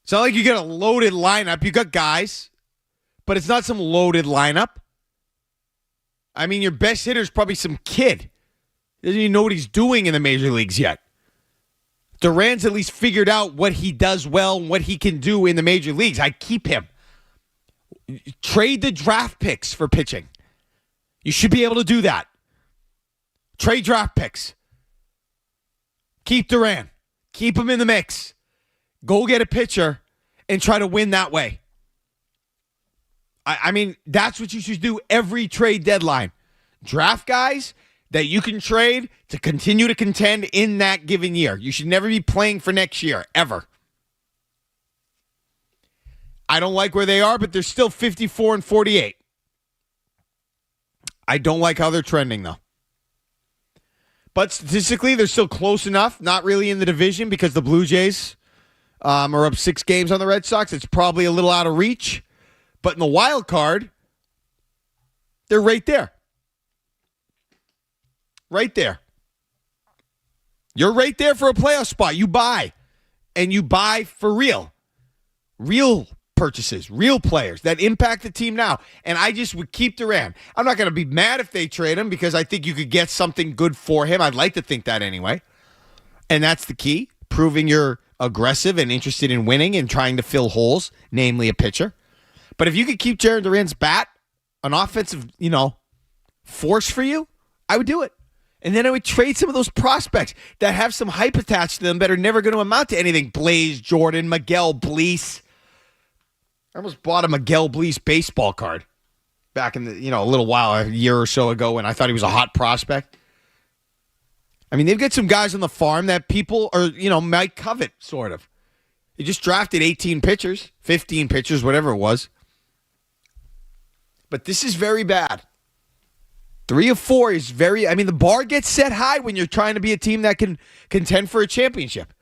It's not like you get a loaded lineup. You got guys, but it's not some loaded lineup. I mean, your best hitter is probably some kid. Doesn't even know what he's doing in the major leagues yet. Duran's at least figured out what he does well and what he can do in the major leagues. I keep him. Trade the draft picks for pitching. You should be able to do that. Trade draft picks. Keep Duran. Keep him in the mix. Go get a pitcher and try to win that way. I mean, that's what you should do every trade deadline. Draft guys that you can trade to continue to contend in that given year. You should never be playing for next year, ever. I don't like where they are, but they're still 54 and 48. I don't like how they're trending, though. But statistically, they're still close enough. Not really in the division because the Blue Jays are up 6 games on the Red Sox. It's probably a little out of reach. But in the wild card, they're right there. Right there. You're right there for a playoff spot. You buy. And you buy for real. Real purchases. Real players that impact the team now. And I just would keep Duran. I'm not going to be mad if they trade him because I think you could get something good for him. I'd like to think that anyway. And that's the key. Proving you're aggressive and interested in winning and trying to fill holes, namely a pitcher. But if you could keep Jarren Duran's bat, an offensive, force for you, I would do it. And then I would trade some of those prospects that have some hype attached to them that are never going to amount to anything. Blaze Jordan, Miguel Bleece. I almost bought a Miguel Bleece baseball card back in the, a little while, a year or so ago when I thought he was a hot prospect. I mean, they've got some guys on the farm that people are, might covet, sort of. They just drafted 18 pitchers, 15 pitchers, whatever it was. But this is very bad. 3 of 4 is the bar gets set high when you're trying to be a team that can contend for a championship.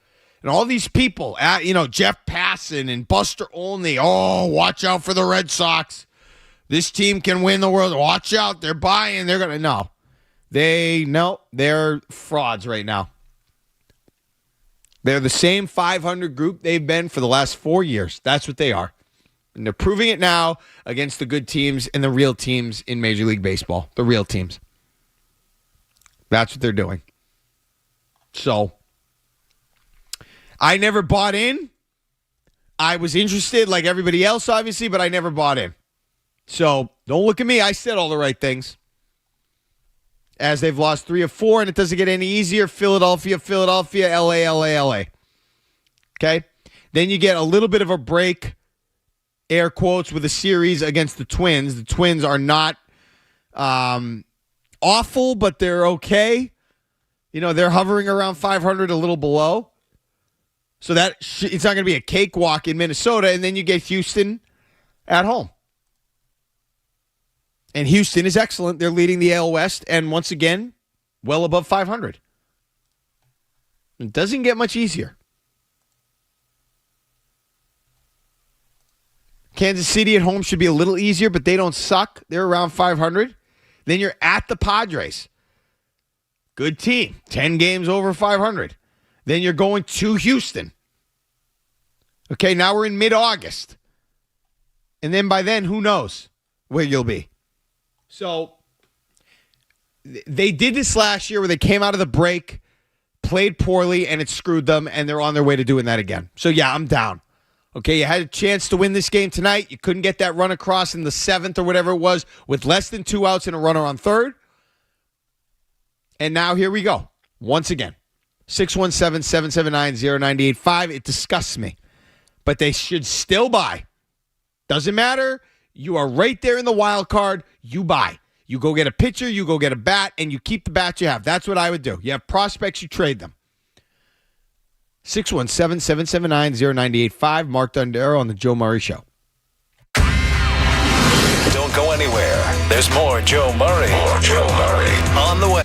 And all these people, Jeff Passan and Buster Olney, watch out for the Red Sox. This team can win the world. Watch out. They're buying. They're going to, they're frauds right now. They're the same 500 group they've been for the last 4 years. That's what they are. And they're proving it now against the good teams and the real teams in Major League Baseball. The real teams. That's what they're doing. So, I never bought in. I was interested like everybody else, obviously, but I never bought in. So, don't look at me. I said all the right things. as they've lost 3 of 4, and it doesn't get any easier. Philadelphia, LA. Okay? Then you get a little bit of a break, air quotes, with a series against the Twins. The Twins are not awful, but they're okay. They're hovering around 500, a little below. So that it's not going to be a cakewalk in Minnesota. And then you get Houston at home. And Houston is excellent. They're leading the AL West, and once again, well above 500. It doesn't get much easier. Kansas City at home should be a little easier, but they don't suck. They're around 500. Then you're at the Padres. Good team. 10 games over 500. Then you're going to Houston. Okay, now we're in mid-August. And then by then, who knows where you'll be. So they did this last year where they came out of the break, played poorly, and it screwed them, and they're on their way to doing that again. So, yeah, I'm down. Okay, you had a chance to win this game tonight. You couldn't get that run across in the 7th or whatever it was with less than 2 outs and a runner on third. And now here we go. Once again, 617-779-0985. It disgusts me. But they should still buy. Doesn't matter. You are right there in the wild card. You buy. You go get a pitcher, you go get a bat, and you keep the bat you have. That's what I would do. You have prospects, you trade them. 617-779-0985. Mark Dondero on the Joe Murray Show. Don't go anywhere. There's more Joe Murray. More Joe Murray. On the way.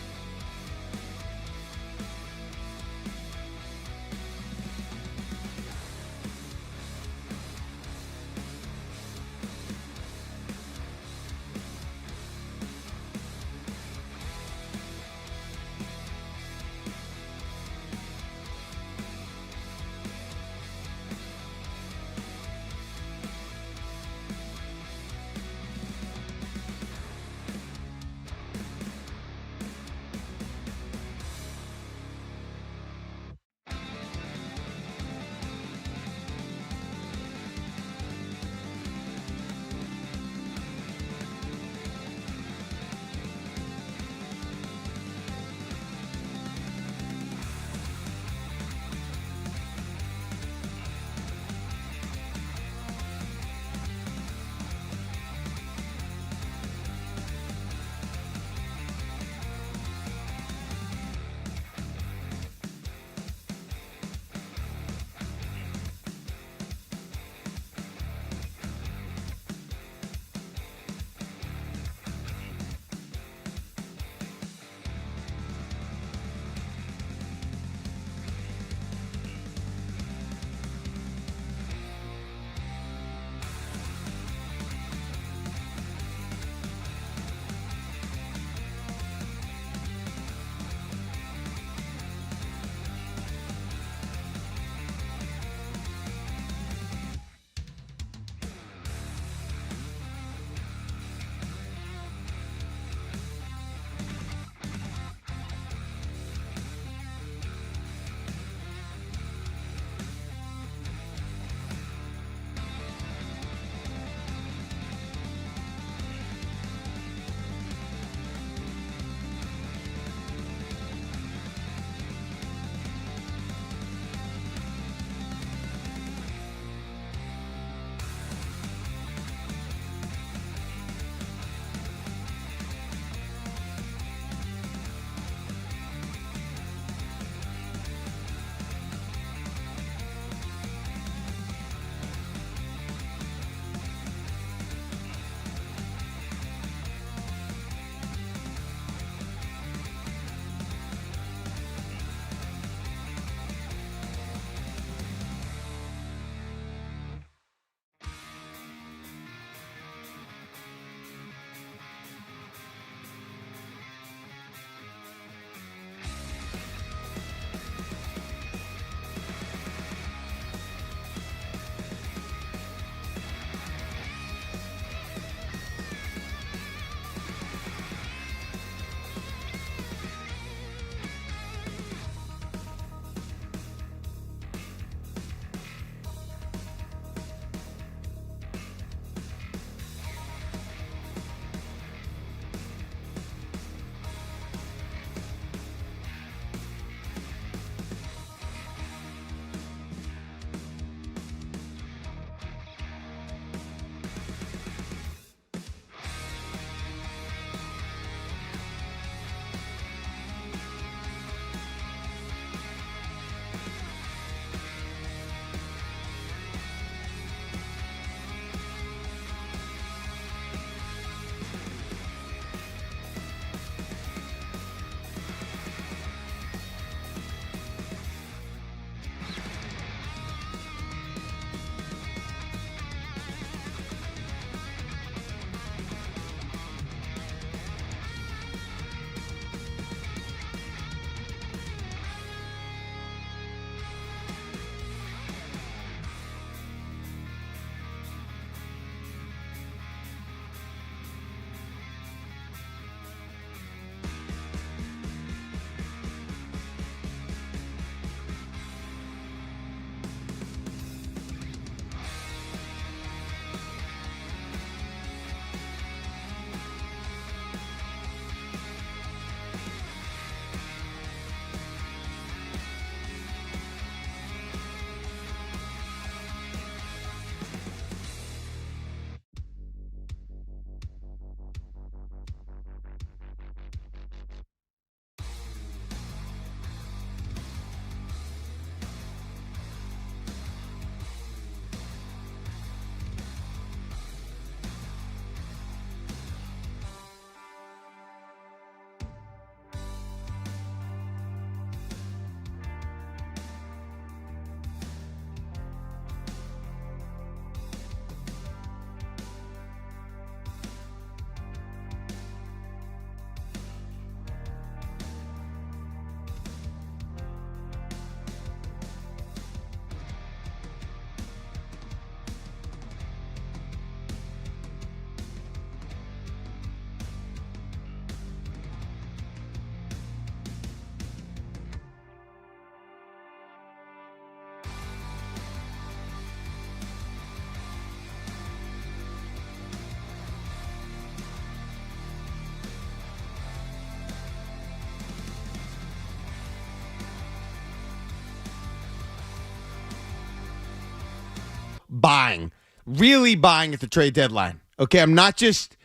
buying, really buying at the trade deadline. Okay, I'm not just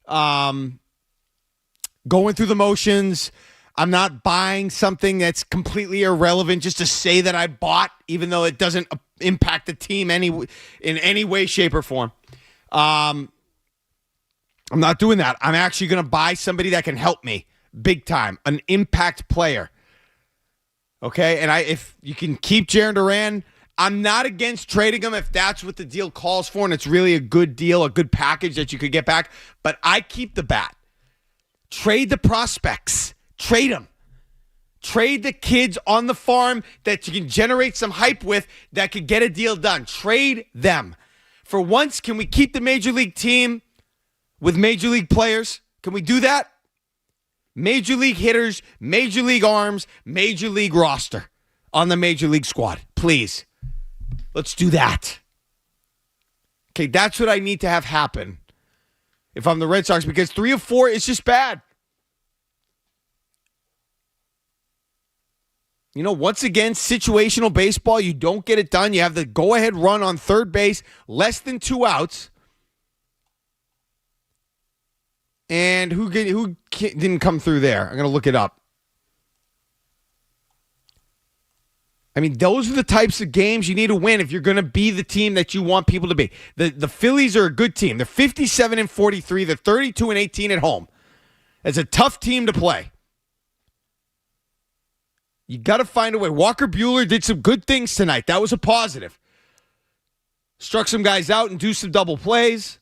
going through the motions. I'm not buying something that's completely irrelevant just to say that I bought, even though it doesn't impact the team in any way, shape, or form. I'm not doing that. I'm actually going to buy somebody that can help me big time, an impact player. Okay, and if you can keep Jaren Duran, I'm not against trading him if that's what the deal calls for, and it's really a good deal, a good package that you could get back. But I keep the bat. Trade the prospects. Trade them. Trade the kids on the farm that you can generate some hype with that could get a deal done. Trade them. For once, can we keep the Major League team with Major League players? Can we do that? Major League hitters, Major League arms, Major League roster on the Major League squad. Please. Let's do that. Okay, that's what I need to have happen if I'm the Red Sox, because 3 of 4 is just bad. You know, once again, situational baseball, you don't get it done. You have the go-ahead run on third base, less than 2 outs. And who didn't come through there? I'm going to look it up. I mean, those are the types of games you need to win if you're going to be the team that you want people to be. The Phillies are a good team. They're 57-43. They're 32-18 at home. It's a tough team to play. You got to find a way. Walker Buehler did some good things tonight. That was a positive. Struck some guys out and do some double plays.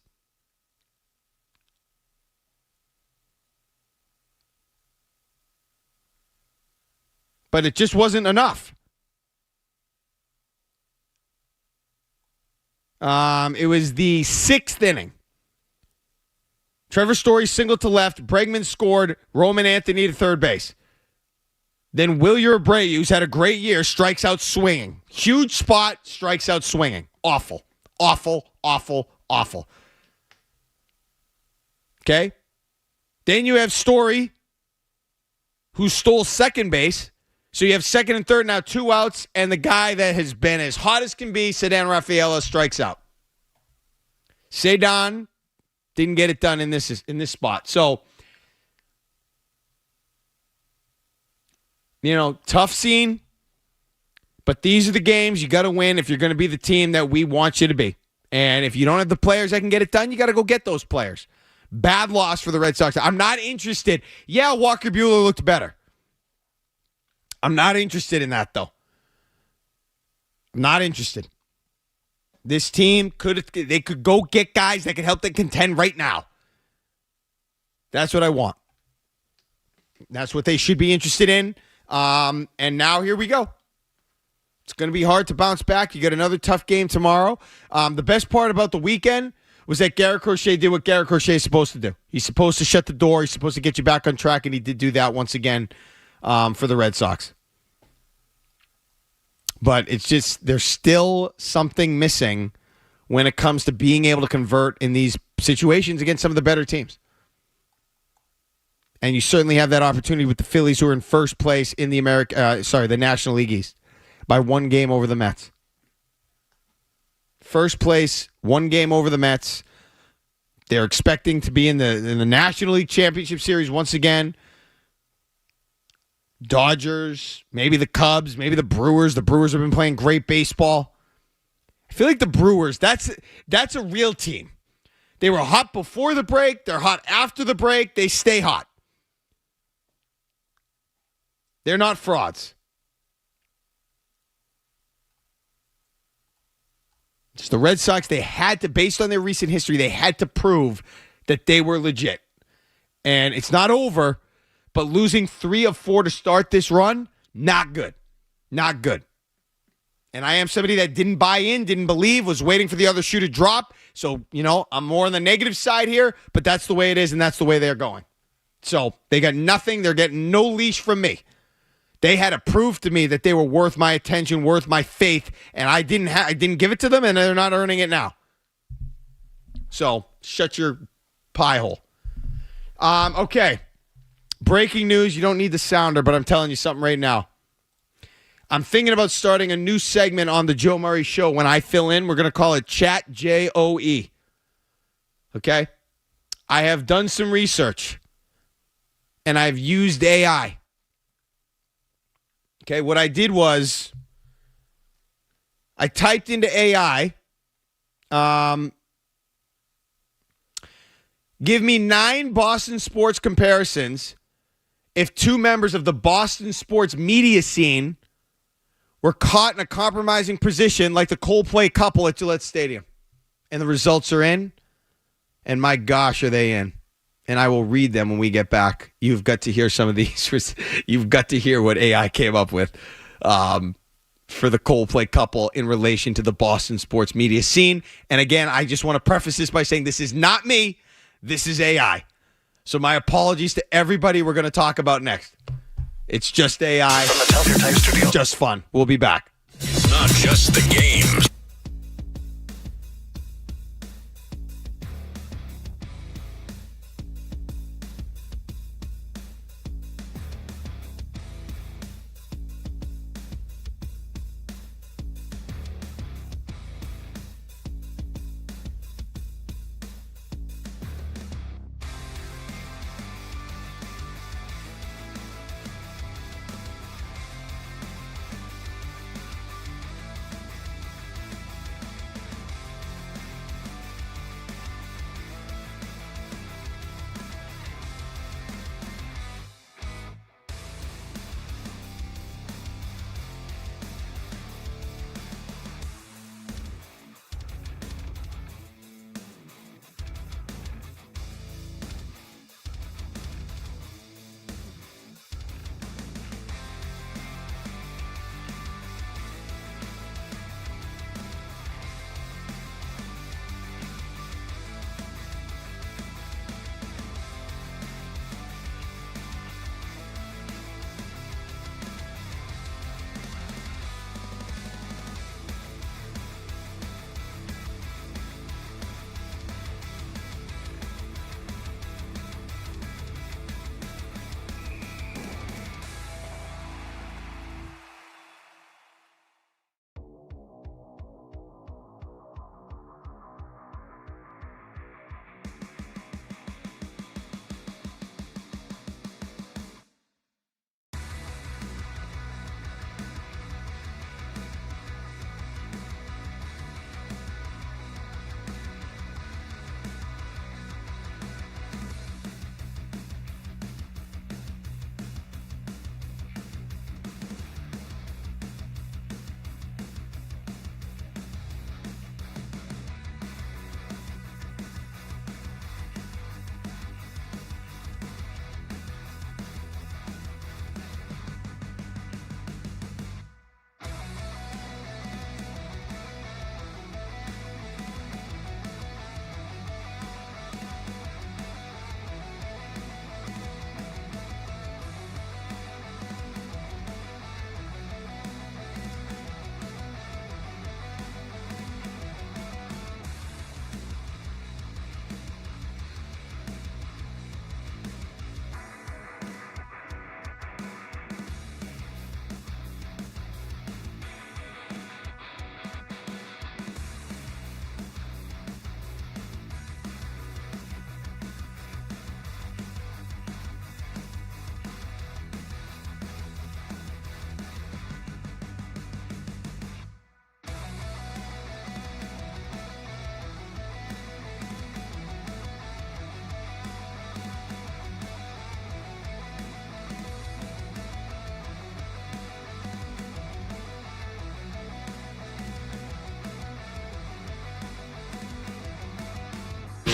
But it just wasn't enough. It was the 6th inning. Trevor Story singled to left. Bregman scored. Roman Anthony to third base. Then Wilyer Abreu, who's had a great year, strikes out swinging. Huge spot, strikes out swinging. Awful. Awful, awful, awful. Okay? Then you have Story, who stole second base. So you have second and third, now 2 outs, and the guy that has been as hot as can be, Ceddanne Rafaela, strikes out. Ceddanne didn't get it done in this spot. So, you know, tough scene, but these are the games you got to win if you're going to be the team that we want you to be. And if you don't have the players that can get it done, you got to go get those players. Bad loss for the Red Sox. I'm not interested. Yeah, Walker Buehler looked better. I'm not interested in that, though. I'm not interested. This team could go get guys that could help them contend right now. That's what I want. That's what they should be interested in. And now here we go. It's going to be hard to bounce back. You got another tough game tomorrow. The best part about the weekend was that Garrett Crochet did what Garrett Crochet is supposed to do. He's supposed to shut the door. He's supposed to get you back on track, and he did do that once again. For the Red Sox. But it's just, there's still something missing when it comes to being able to convert in these situations against some of the better teams. And you certainly have that opportunity with the Phillies, who are in first place in the the National League East by 1 game over the Mets. First place, 1 game over the Mets. They're expecting to be in the National League Championship Series once again. Dodgers, maybe the Cubs, maybe the Brewers. The Brewers have been playing great baseball. I feel like the Brewers, that's a real team. They were hot before the break. They're hot after the break. They stay hot. They're not frauds. It's the Red Sox. They had to, based on their recent history, they had to prove that they were legit. And it's not over. But losing 3 of 4 to start this run, not good. Not good. And I am somebody that didn't buy in, didn't believe, was waiting for the other shoe to drop. So, you know, I'm more on the negative side here, but that's the way it is, and that's the way they're going. So they got nothing. They're getting no leash from me. They had to prove to me that they were worth my attention, worth my faith, and I didn't give it to them, and they're not earning it now. So shut your pie hole. Okay. Breaking news. You don't need the sounder, but I'm telling you something right now. I'm thinking about starting a new segment on the Joe Murray Show when I fill in. We're going to call it Chat JOE. Okay? I have done some research, and I've used AI. Okay, what I did was I typed into AI, give me 9 Boston sports comparisons if 2 members of the Boston sports media scene were caught in a compromising position like the Coldplay couple at Gillette Stadium. And the results are in, and my gosh, are they in. And I will read them when we get back. You've got to hear some of these. You've got to hear what AI came up with for the Coldplay couple in relation to the Boston sports media scene. And again, I just want to preface this by saying this is not me. This is AI. So my apologies to everybody we're going to talk about next. It's just AI. From the Tell Your Time studio. Just fun. We'll be back. Not just the games.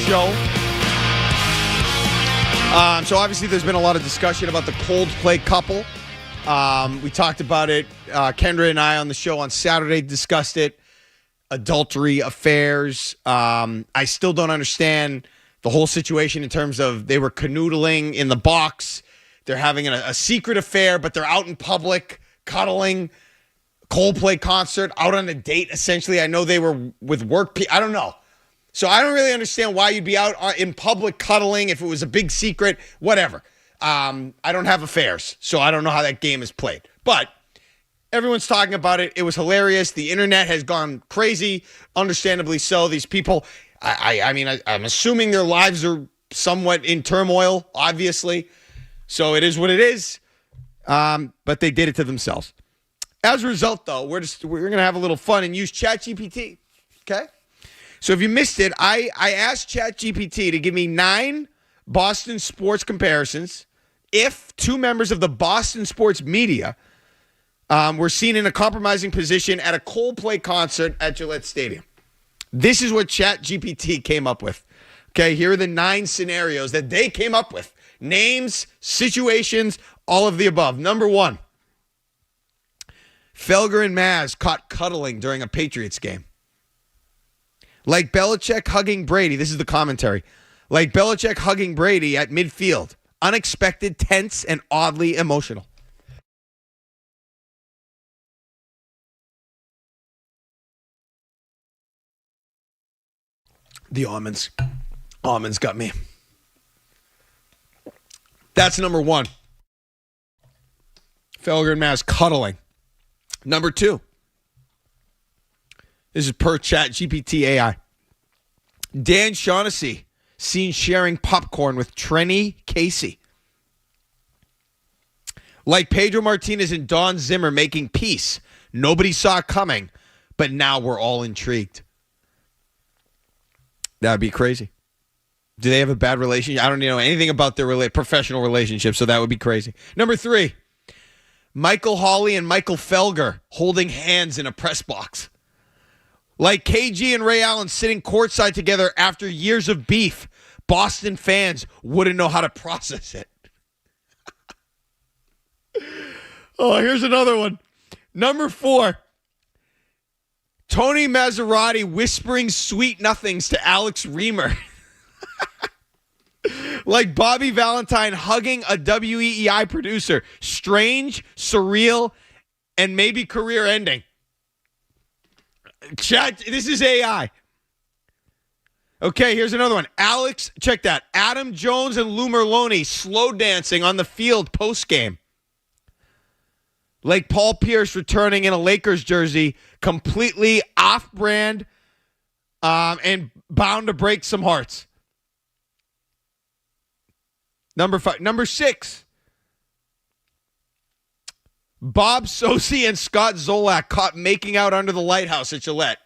Show. So obviously there's been a lot of discussion about the Coldplay couple. We talked about it. Kendra and I on the show on Saturday discussed it. Adultery, affairs. I still don't understand the whole situation in terms of they were canoodling in the box. They're having a secret affair, but they're out in public cuddling. Coldplay concert, out on a date, essentially. I know they were with work. I don't know. So I don't really understand why you'd be out in public cuddling if it was a big secret, whatever. I don't have affairs, so I don't know how that game is played. But Everyone's talking about it. It was hilarious. The internet has gone crazy, understandably so. These people, I'm assuming their lives are somewhat in turmoil, obviously. So it is what it is. But they did it to themselves. As a result, though, we're going to have a little fun and use ChatGPT. Okay? So if you missed it, I asked ChatGPT to give me 9 Boston sports comparisons if 2 members of the Boston sports media were seen in a compromising position at a Coldplay concert at Gillette Stadium. This is what ChatGPT came up with. Okay, here are the 9 scenarios that they came up with. Names, situations, all of the above. Number 1, Felger and Maz caught cuddling during a Patriots game. Like Belichick hugging Brady, this is the commentary. Like Belichick hugging Brady at midfield. Unexpected, tense, and oddly emotional. The almonds. Almonds got me. That's number 1. Felger and Maz cuddling. Number 2. This is per ChatGPT AI. Dan Shaughnessy seen sharing popcorn with Trenny Casey. Like Pedro Martinez and Don Zimmer making peace. Nobody saw it coming, but now we're all intrigued. That'd be crazy. Do they have a bad relationship? I don't know anything about their professional relationship, so that would be crazy. Number 3, Michael Hawley and Michael Felger holding hands in a press box. Like KG and Ray Allen sitting courtside together after years of beef. Boston fans wouldn't know how to process it. Oh, here's another one. Number 4, Tony Maserati whispering sweet nothings to Alex Reamer. Like Bobby Valentine hugging a WEEI producer. Strange, surreal, and maybe career-ending. Chat, this is AI. Okay, here's another one. Alex, check that. Adam Jones and Lou Merlone slow dancing on the field post-game. Like Paul Pierce returning in a Lakers jersey, completely off-brand and bound to break some hearts. Number 5. Number 6. Bob Sosi and Scott Zolak caught making out under the lighthouse at Gillette.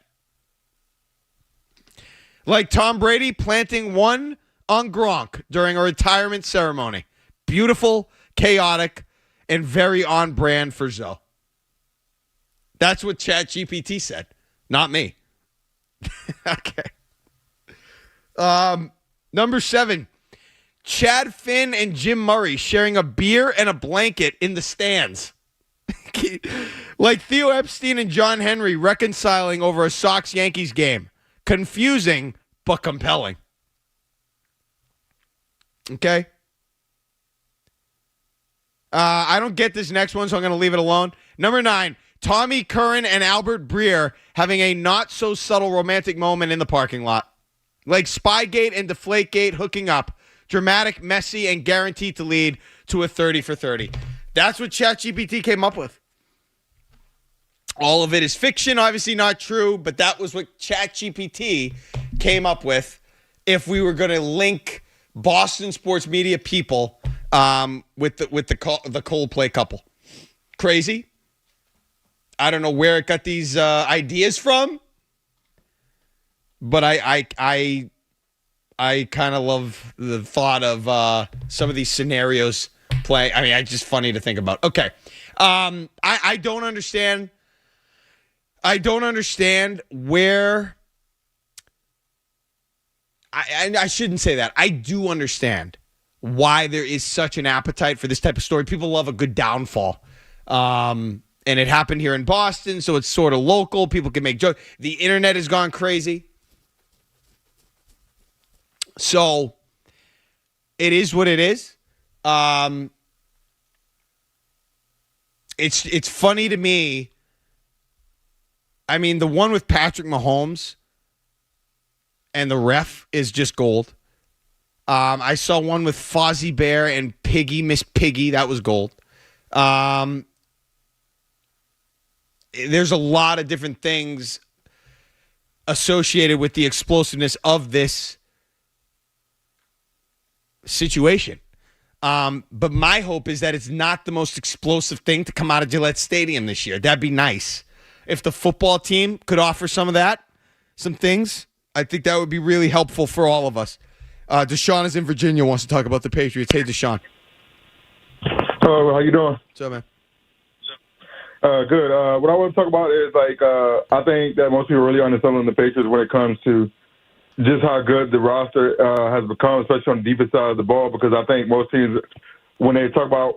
Like Tom Brady planting one on Gronk during a retirement ceremony. Beautiful, chaotic, and very on brand for Zoe. That's what ChatGPT said, not me. Okay. Number 7. Chad Finn and Jim Murray sharing a beer and a blanket in the stands. Like Theo Epstein and John Henry reconciling over a Sox-Yankees game. Confusing, but compelling. Okay? I don't get this next one, so I'm going to leave it alone. Number 9, Tommy Curran and Albert Breer having a not-so-subtle romantic moment in the parking lot. Like Spygate and Deflategate hooking up. Dramatic, messy, and guaranteed to lead to a 30 for 30. That's what ChatGPT came up with. All of it is fiction, obviously not true, but that was what ChatGPT came up with if we were going to link Boston sports media people with the Coldplay couple. Crazy. I don't know where it got these ideas from, but I kind of love the thought of some of these scenarios playing. I mean, it's just funny to think about. Okay. I don't understand. I don't understand where. I shouldn't say that. I do understand why there is such an appetite for this type of story. People love a good downfall. And it happened here in Boston, so it's sort of local. People can make jokes. The internet has gone crazy. So it is what it is. It's funny to me. I mean, the one with Patrick Mahomes and the ref is just gold. I saw one with Fozzie Bear and Piggy, Miss Piggy. That was gold. there's a lot of different things associated with the explosiveness of this situation. But my hope is that it's not the most explosive thing to come out of Gillette Stadium this year. That'd be nice. If the football team could offer some of that, some things, I think that would be really helpful for all of us. Deshaun is in Virginia, wants to talk about the Patriots. Hey, Deshaun. How you doing? What's up, man? Good. What I want to talk about is, I think that most people really understand the Patriots when it comes to just how good the roster has become, especially on the defense side of the ball, because I think most teams, when they talk about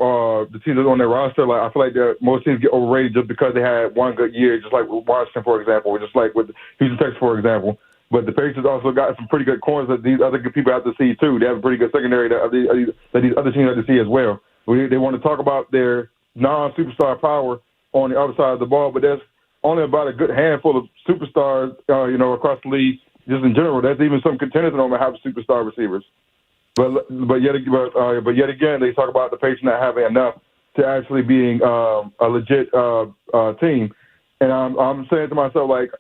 the teams on their roster, I feel like most teams get overrated just because they had one good year, just like with Washington, for example, or just like with Houston Texans, for example. But the Patriots also got some pretty good corners that these other good people have to see, too. They have a pretty good secondary that these other teams have to see as well. They want to talk about their non-superstar power on the other side of the ball, but there's only about a good handful of superstars, across the league, just in general. There's even some contenders that don't have superstar receivers. But yet again, they talk about the Patriots not having enough to actually being a legit team. And I'm saying to myself, like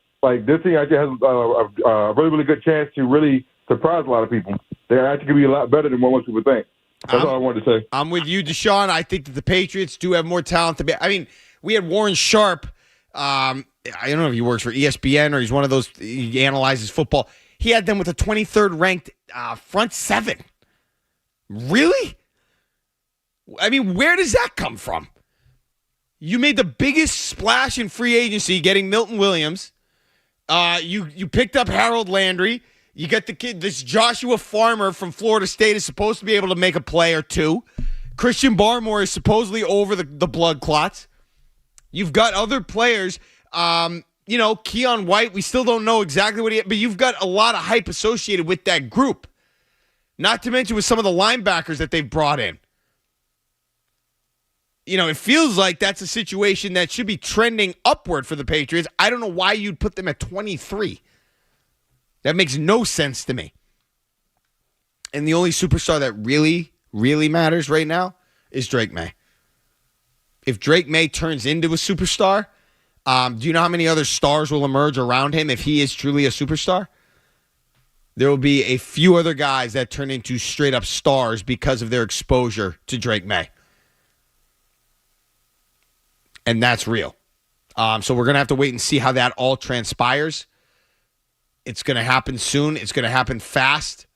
this team actually has a really, really good chance to really surprise a lot of people. They actually could be a lot better than what most people think. That's all I wanted to say. I'm with you, Deshaun. I think that the Patriots do have more talent to be. I mean, we had Warren Sharp. I don't know if he works for ESPN or he's one of those. He analyzes football. He had them with a 23rd ranked front seven. Really? I mean, where does that come from? You made the biggest splash in free agency getting Milton Williams. You picked up Harold Landry. You got the kid, this Joshua Farmer from Florida State is supposed to be able to make a play or two. Christian Barmore is supposedly over the blood clots. You've got other players. Keon White, we still don't know exactly what but you've got a lot of hype associated with that group. Not to mention with some of the linebackers that they've brought in. It feels like that's a situation that should be trending upward for the Patriots. I don't know why you'd put them at 23. That makes no sense to me. And the only superstar that really, really matters right now is Drake May. If Drake May turns into a superstar, do you know how many other stars will emerge around him if he is truly a superstar? There will be a few other guys that turn into straight-up stars because of their exposure to Drake May. And that's real. So we're going to have to wait and see how that all transpires. It's going to happen soon. It's going to happen fast.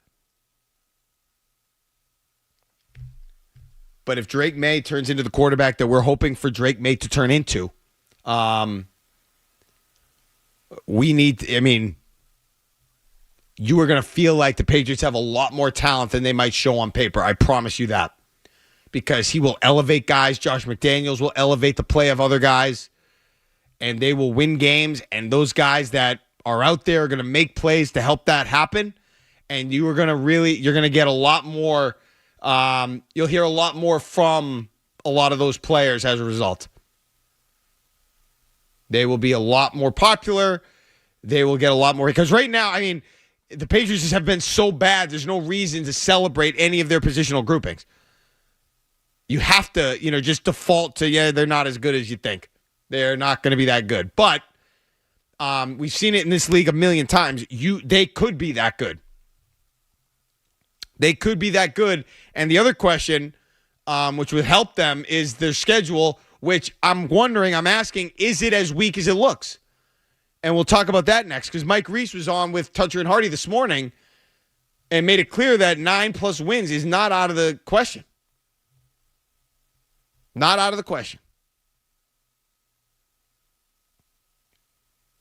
But if Drake May turns into the quarterback that we're hoping for Drake May to turn into, you are going to feel like the Patriots have a lot more talent than they might show on paper. I promise you that. Because he will elevate guys. Josh McDaniels will elevate the play of other guys. And they will win games. And those guys that are out there are going to make plays to help that happen. And you're going to get a lot more. You'll hear a lot more from a lot of those players as a result. They will be a lot more popular. They will get a lot more. Because right now, the Patriots just have been so bad, there's no reason to celebrate any of their positional groupings. You have to, just default to, they're not as good as you think. They're not going to be that good. But we've seen it in this league a million times. They could be that good. They could be that good. And the other question, which would help them, is their schedule, which I'm asking, is it as weak as it looks? And we'll talk about that next, because Mike Reese was on with Toucher and Hardy this morning and made it clear that 9+ wins is not out of the question. Not out of the question.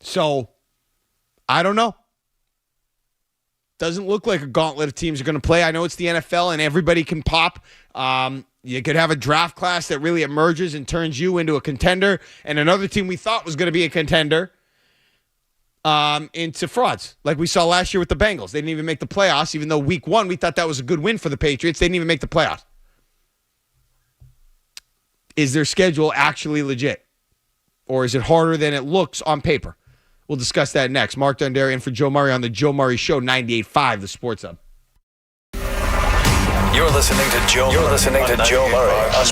So, I don't know. Doesn't look like a gauntlet of teams are going to play. I know it's the NFL and everybody can pop. You could have a draft class that really emerges and turns you into a contender, and another team we thought was going to be a contender into frauds, like we saw last year with the Bengals. They didn't even make the playoffs, even though week 1 we thought that was a good win for the Patriots. They didn't even make the playoffs. Is their schedule actually legit? Or is it harder than it looks on paper? We'll discuss that next. Mark Dondero in for Joe Murray on the Joe Murray Show, 98.5, the Sports Hub. You're listening to Joe Murray.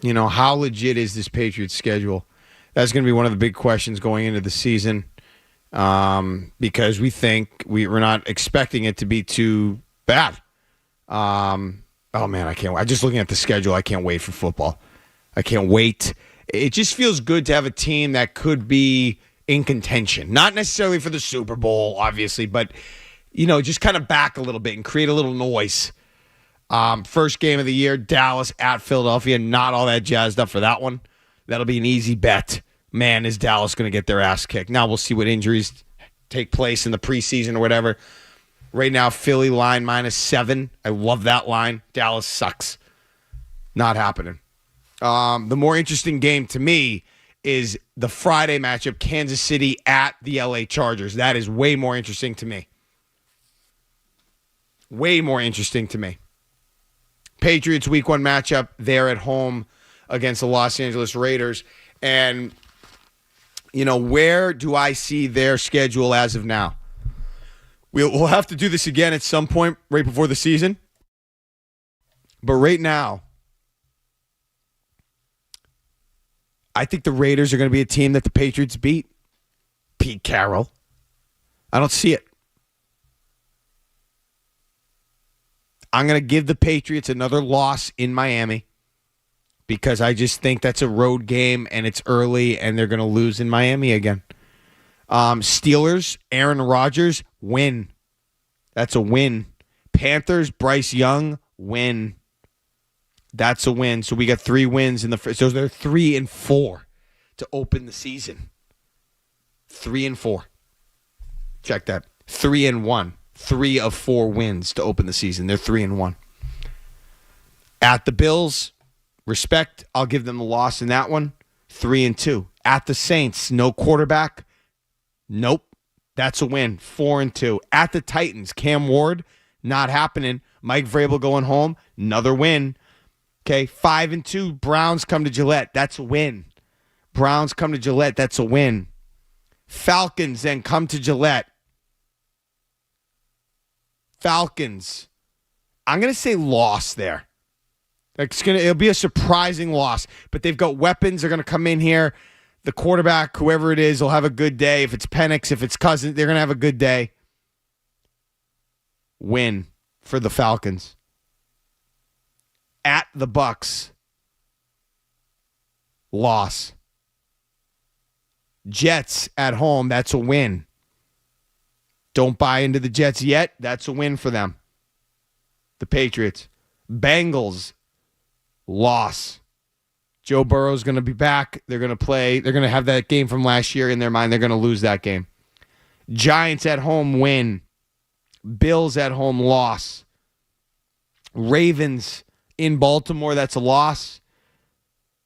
How legit is this Patriots schedule? That's going to be one of the big questions going into the season, because we think we're not expecting it to be too bad. Oh man, I can't wait. Just looking at the schedule, I can't wait for football. I can't wait. It just feels good to have a team that could be in contention. Not necessarily for the Super Bowl, obviously, but, just kind of back a little bit and create a little noise. First game of the year, Dallas at Philadelphia. Not all that jazzed up for that one. That'll be an easy bet. Man, is Dallas going to get their ass kicked? Now we'll see what injuries take place in the preseason or whatever. Right now, Philly line -7. I love that line. Dallas sucks. Not happening. The more interesting game to me is the Friday matchup, Kansas City at the LA Chargers. That is way more interesting to me. Way more interesting to me. Patriots week 1 matchup, they're at home against the Los Angeles Raiders. And, where do I see their schedule as of now? We'll have to do this again at some point right before the season. But right now, I think the Raiders are going to be a team that the Patriots beat. Pete Carroll. I don't see it. I'm going to give the Patriots another loss in Miami because I just think that's a road game and it's early and they're going to lose in Miami again. Steelers, Aaron Rodgers, win. That's a win. Panthers, Bryce Young, win. That's a win. So we got 3 wins in the first. So they're 3 and 4 to open the season. 3 and 4. Check that. 3 and 1. 3 of 4 wins to open the season. They're 3 and 1. At the Bills, respect. I'll give them the loss in that one. 3 and 2. At the Saints, no quarterback. Nope. That's a win. 4 and 2. At the Titans, Cam Ward, not happening. Mike Vrabel going home. Another win. Okay, 5 and 2. Browns come to Gillette. That's a win. Browns come to Gillette. That's a win. Falcons then come to Gillette. Falcons. I'm going to say loss there. It'll be a surprising loss, but they've got weapons. They're going to come in here. The quarterback, whoever it is, will have a good day. If it's Penix, if it's Cousins, they're going to have a good day. Win for the Falcons. At the Bucks. Loss. Jets at home. That's a win. Don't buy into the Jets yet. That's a win for them. The Patriots. Bengals. Loss. Joe Burrow's going to be back. They're going to play. They're going to have that game from last year in their mind. They're going to lose that game. Giants at home, win. Bills at home, loss. Ravens in Baltimore, that's a loss.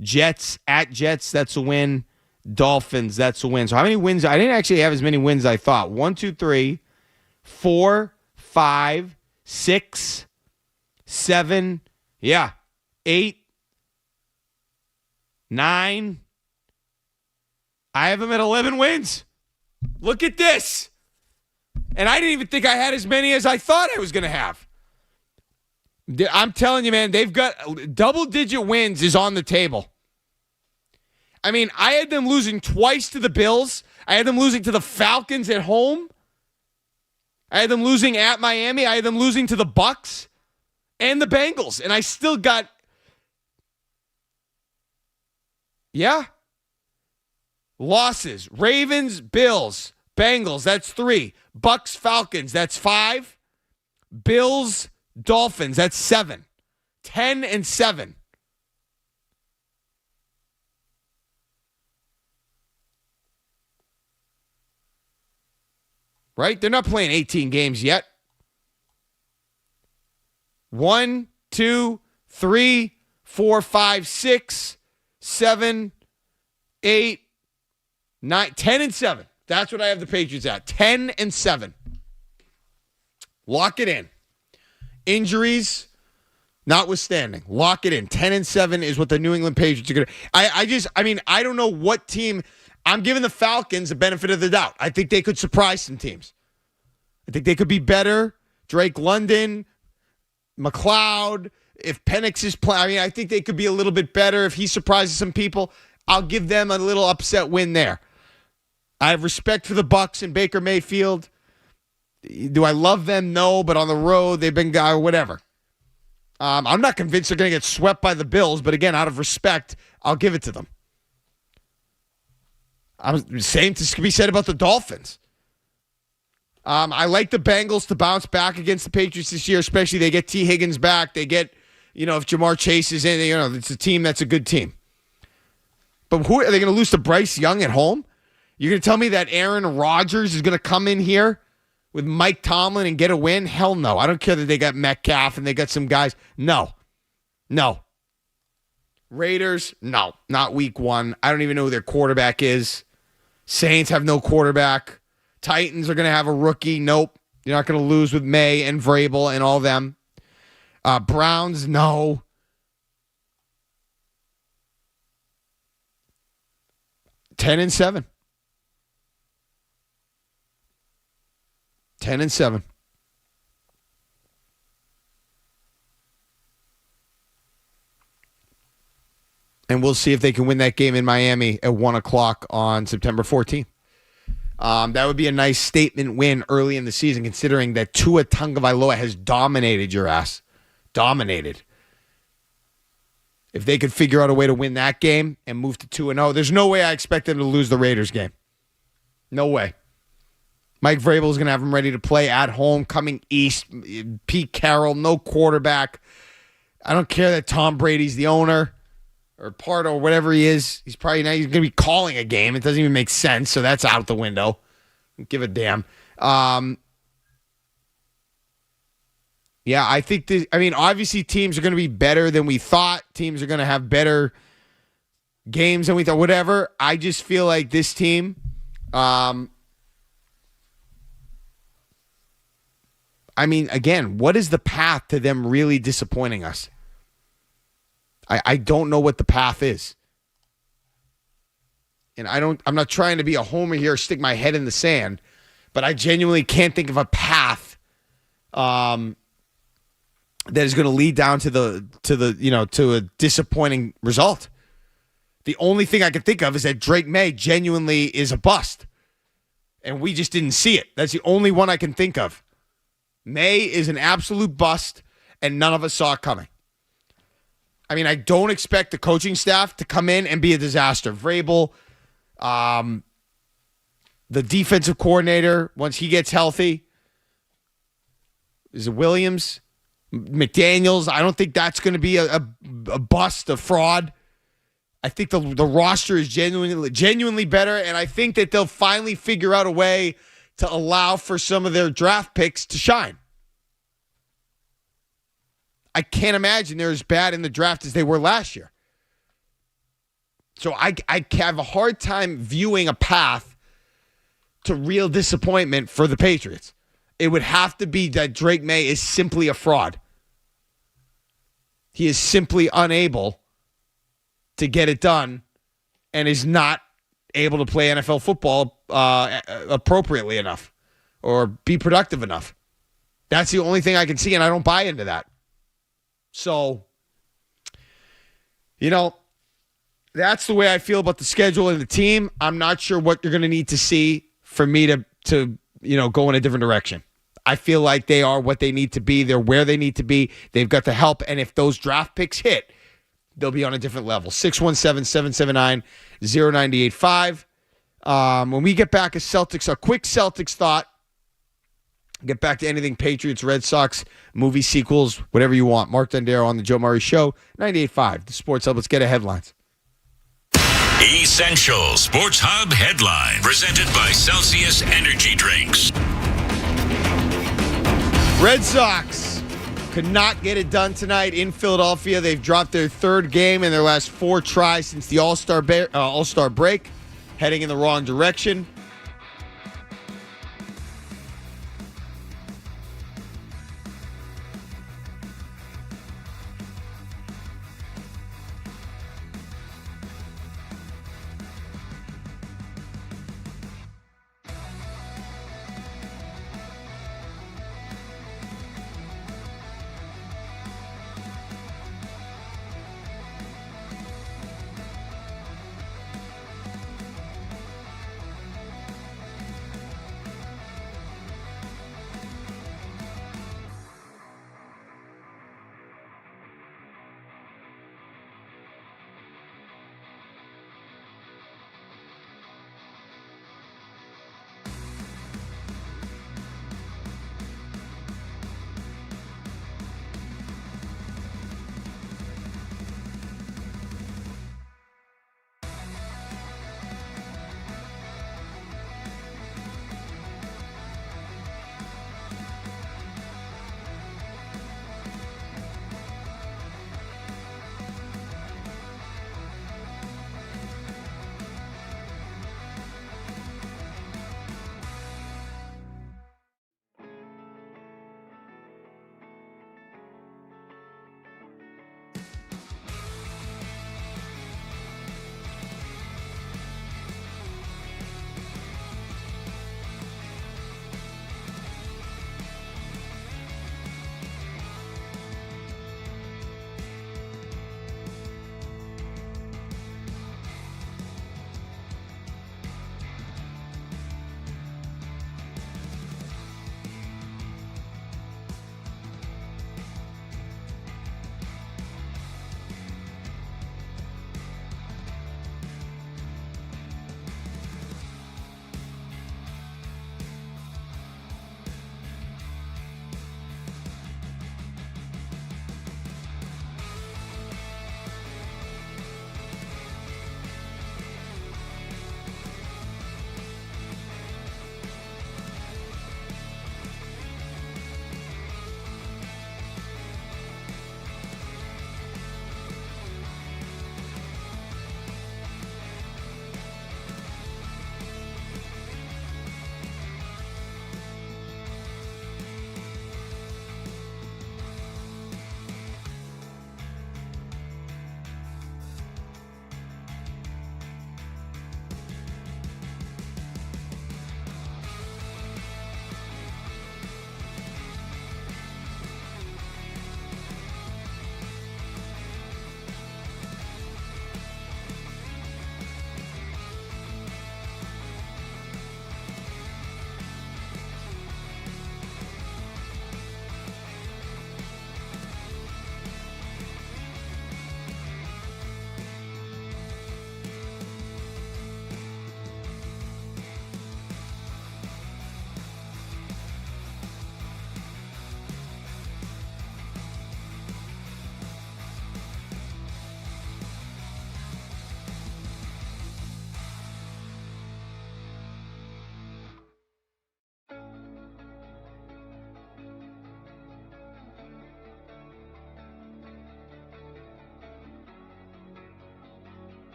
Jets at Jets, that's a win. Dolphins, that's a win. So how many wins? I didn't actually have as many wins as I thought. 1, 2, 3, 4, 5, 6, 7, 8, 9. I have them at 11 wins. Look at this. And I didn't even think I had as many as I thought I was going to have. I'm telling you, man, they've got double-digit wins is on the table. I mean, I had them losing twice to the Bills. I had them losing to the Falcons at home. I had them losing at Miami. I had them losing to the Bucks and the Bengals. And I still got, losses. Ravens, Bills, Bengals, that's 3. Bucks, Falcons, that's 5. Bills, Dolphins, that's 7. 10 and 7. Right? They're not playing 18 games yet. 1, 2, 3, 4, 5, 6, 7, 8, 9, 10 and 7. That's what I have the Patriots at. 10 and 7. Lock it in. Injuries notwithstanding. Lock it in. 10 and 7 is what the New England Patriots are going to. I don't know what team. I'm giving the Falcons the benefit of the doubt. I think they could surprise some teams. I think they could be better. Drake London, McLeod. if Penix is playing, I mean, I think they could be a little bit better. If he surprises some people, I'll give them a little upset win there. I have respect for the Bucs and Baker Mayfield. Do I love them? No, but on the road, they've been whatever. I'm not convinced they're going to get swept by the Bills, but again, out of respect, I'll give it to them. Same to be said about the Dolphins. I like the Bengals to bounce back against the Patriots this year, especially they get T. Higgins back. They get, if Jamar Chase is in, it's a team that's a good team. But who are they going to lose to Bryce Young at home? You're going to tell me that Aaron Rodgers is going to come in here with Mike Tomlin and get a win? Hell no. I don't care that they got Metcalf and they got some guys. No. Raiders, no. Not week one. I don't even know who their quarterback is. Saints have no quarterback. Titans are going to have a rookie. Nope. You're not going to lose with May and Vrabel and all them. Browns, no. Ten and 7. 10 and 7. And we'll see if they can win that game in Miami at 1 o'clock on September 14th. That would be a nice statement win early in the season, considering that Tua Tagovailoa has dominated your ass. Dominated. If they could figure out a way to win that game and move to 2-0, there's no way I expect them to lose the Raiders game. No way. Mike Vrabel is going to have them ready to play at home, coming east. Pete Carroll, no quarterback. I don't care that Tom Brady's the owner or part or whatever he is. He's probably not. He's going to be calling a game. It doesn't even make sense, so that's out the window. Don't give a damn. Yeah, I think obviously teams are going to be better than we thought. Teams are going to have better games than we thought. Whatever. I just feel like this team. Again, what is the path to them really disappointing us? I don't know what the path is. And I'm not trying to be a homer here, stick my head in the sand, but I genuinely can't think of a path that is going to lead down to a disappointing result. The only thing I can think of is that Drake May genuinely is a bust. And we just didn't see it. That's the only one I can think of. May is an absolute bust, and none of us saw it coming. I don't expect the coaching staff to come in and be a disaster. Vrabel, the defensive coordinator, once he gets healthy, is it Williams? McDaniels, I don't think that's going to be a bust, a fraud. I think the roster is genuinely better, and I think that they'll finally figure out a way to allow for some of their draft picks to shine. I can't imagine they're as bad in the draft as they were last year. So I have a hard time viewing a path to real disappointment for the Patriots. It would have to be that Drake May is simply a fraud. He is simply unable to get it done and is not able to play NFL football appropriately enough or be productive enough. That's the only thing I can see, and I don't buy into that. So, that's the way I feel about the schedule and the team. I'm not sure what you're going to need to see for me to go in a different direction. I feel like they are what they need to be. They're where they need to be. They've got the help, and if those draft picks hit, they'll be on a different level. 617-779-0985. When we get back, a quick Celtics thought. Get back to anything Patriots, Red Sox, movie sequels, whatever you want. Mark Dondero on the Joe Murray Show, 98.5, the Sports Hub. Let's get a headlines. Essential Sports Hub headline presented by Celsius Energy Drinks. Red Sox could not get it done tonight in Philadelphia. They've dropped their third game in their last 4 tries since the All-Star break, heading in the wrong direction.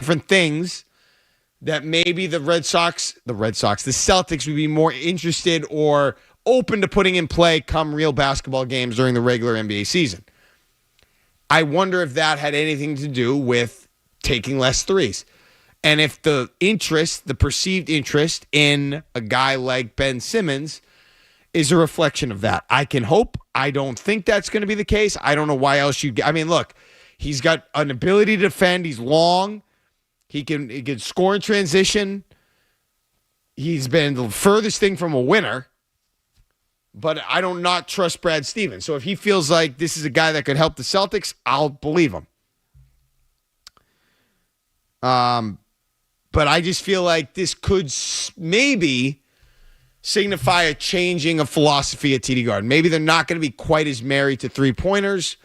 different things that maybe the Celtics would be more interested or open to putting in play come real basketball games during the regular NBA season. I wonder if that had anything to do with taking less threes. And if the perceived interest in a guy like Ben Simmons is a reflection of that. I can hope. I don't think that's going to be the case. I don't know why else look, he's got an ability to defend. He's long. He can score in transition. He's been the furthest thing from a winner. But I don't not trust Brad Stevens. So if he feels like this is a guy that could help the Celtics, I'll believe him. But I just feel like this could maybe signify a changing of philosophy at TD Garden. Maybe they're not going to be quite as married to three-pointers.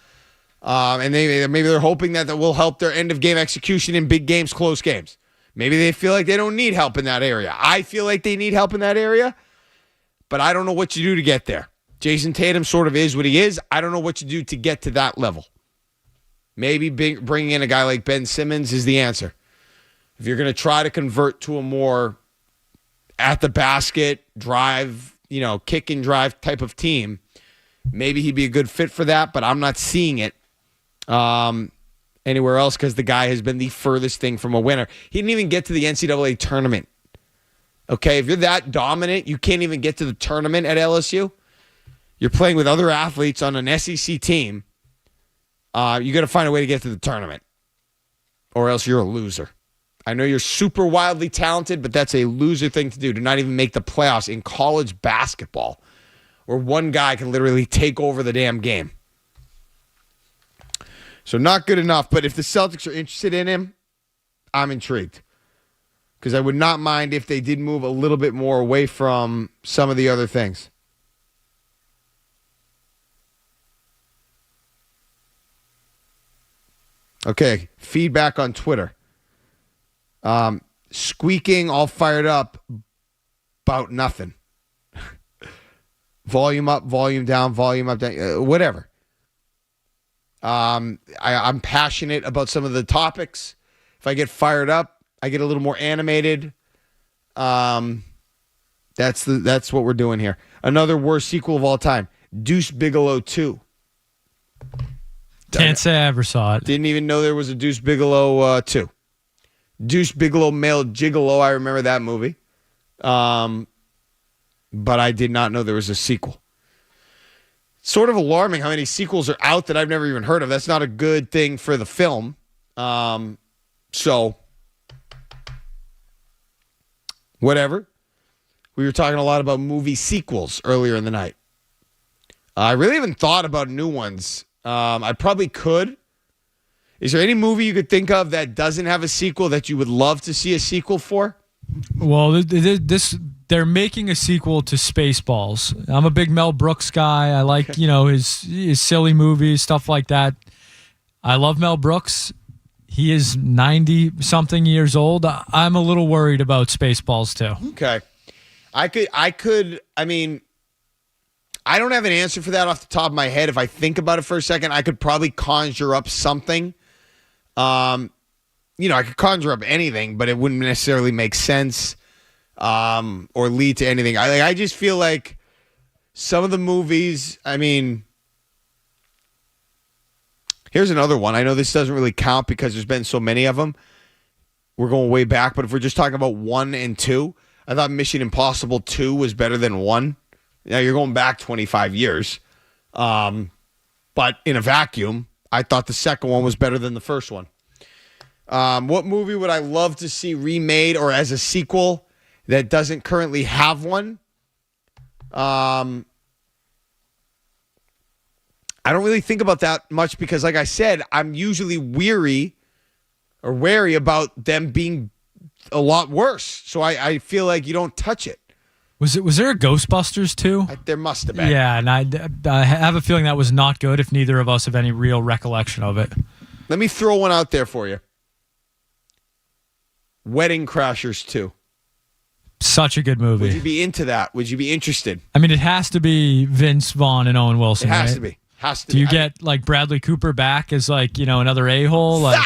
And maybe they're hoping that will help their end-of-game execution in big games, close games. Maybe they feel like they don't need help in that area. I feel like they need help in that area, but I don't know what you do to get there. Jason Tatum sort of is what he is. I don't know what you do to get to that level. Maybe bringing in a guy like Ben Simmons is the answer. If you're going to try to convert to a more at-the-basket, drive, kick and drive type of team, maybe he'd be a good fit for that, but I'm not seeing it anywhere else because the guy has been the furthest thing from a winner. He didn't even get to the NCAA tournament. Okay, if you're that dominant, you can't even get to the tournament at LSU. You're playing with other athletes on an SEC team. You got to find a way to get to the tournament, or else you're a loser. I know you're super wildly talented, but that's a loser thing to do. To not even make the playoffs in college basketball, where one guy can literally take over the damn game. So not good enough. But if the Celtics are interested in him, I'm intrigued. Because I would not mind if they did move a little bit more away from some of the other things. Okay, feedback on Twitter. Squeaking all fired up about nothing. Volume up, volume down, whatever. I'm passionate about some of the topics. If I get fired up, I get a little more animated. That's what we're doing here. Another worst sequel of all time, Deuce Bigalow 2. Can't say I ever saw it. Didn't even know there was a Deuce Bigalow 2. Deuce Bigalow Male Gigolo, I remember that movie. But I did not know there was a sequel. Sort of alarming how many sequels are out that I've never even heard of. That's not a good thing for the film. So, whatever. We were talking a lot about movie sequels earlier in the night. I really haven't thought about new ones. I probably could. Is there any movie you could think of that doesn't have a sequel that you would love to see a sequel for? Well, they're making a sequel to Spaceballs. I'm a big Mel Brooks guy. I like, his silly movies, stuff like that. I love Mel Brooks. He is 90-something years old. I'm a little worried about Spaceballs, too. Okay. I don't have an answer for that off the top of my head. If I think about it for a second, I could probably conjure up something. I could conjure up anything, but it wouldn't necessarily make sense or lead to anything. I just feel like some of the movies, here's another one. I know this doesn't really count because there's been so many of them. We're going way back, but if we're just talking about 1 and 2, I thought Mission Impossible 2 was better than 1. Now, you're going back 25 years. But in a vacuum, I thought the second one was better than the first one. What movie would I love to see remade or as a sequel that doesn't currently have one? I don't really think about that much because, like I said, I'm usually wary about them being a lot worse. So I feel like you don't touch it. Was there a Ghostbusters too? There must have been. Yeah, and I have a feeling that was not good if neither of us have any real recollection of it. Let me throw one out there for you. Wedding Crashers 2. Such a good movie. Would you be into that? Would you be interested? It has to be Vince Vaughn and Owen Wilson. It has right? to be. Has to. Do you get like Bradley Cooper back as like another a-hole? Like,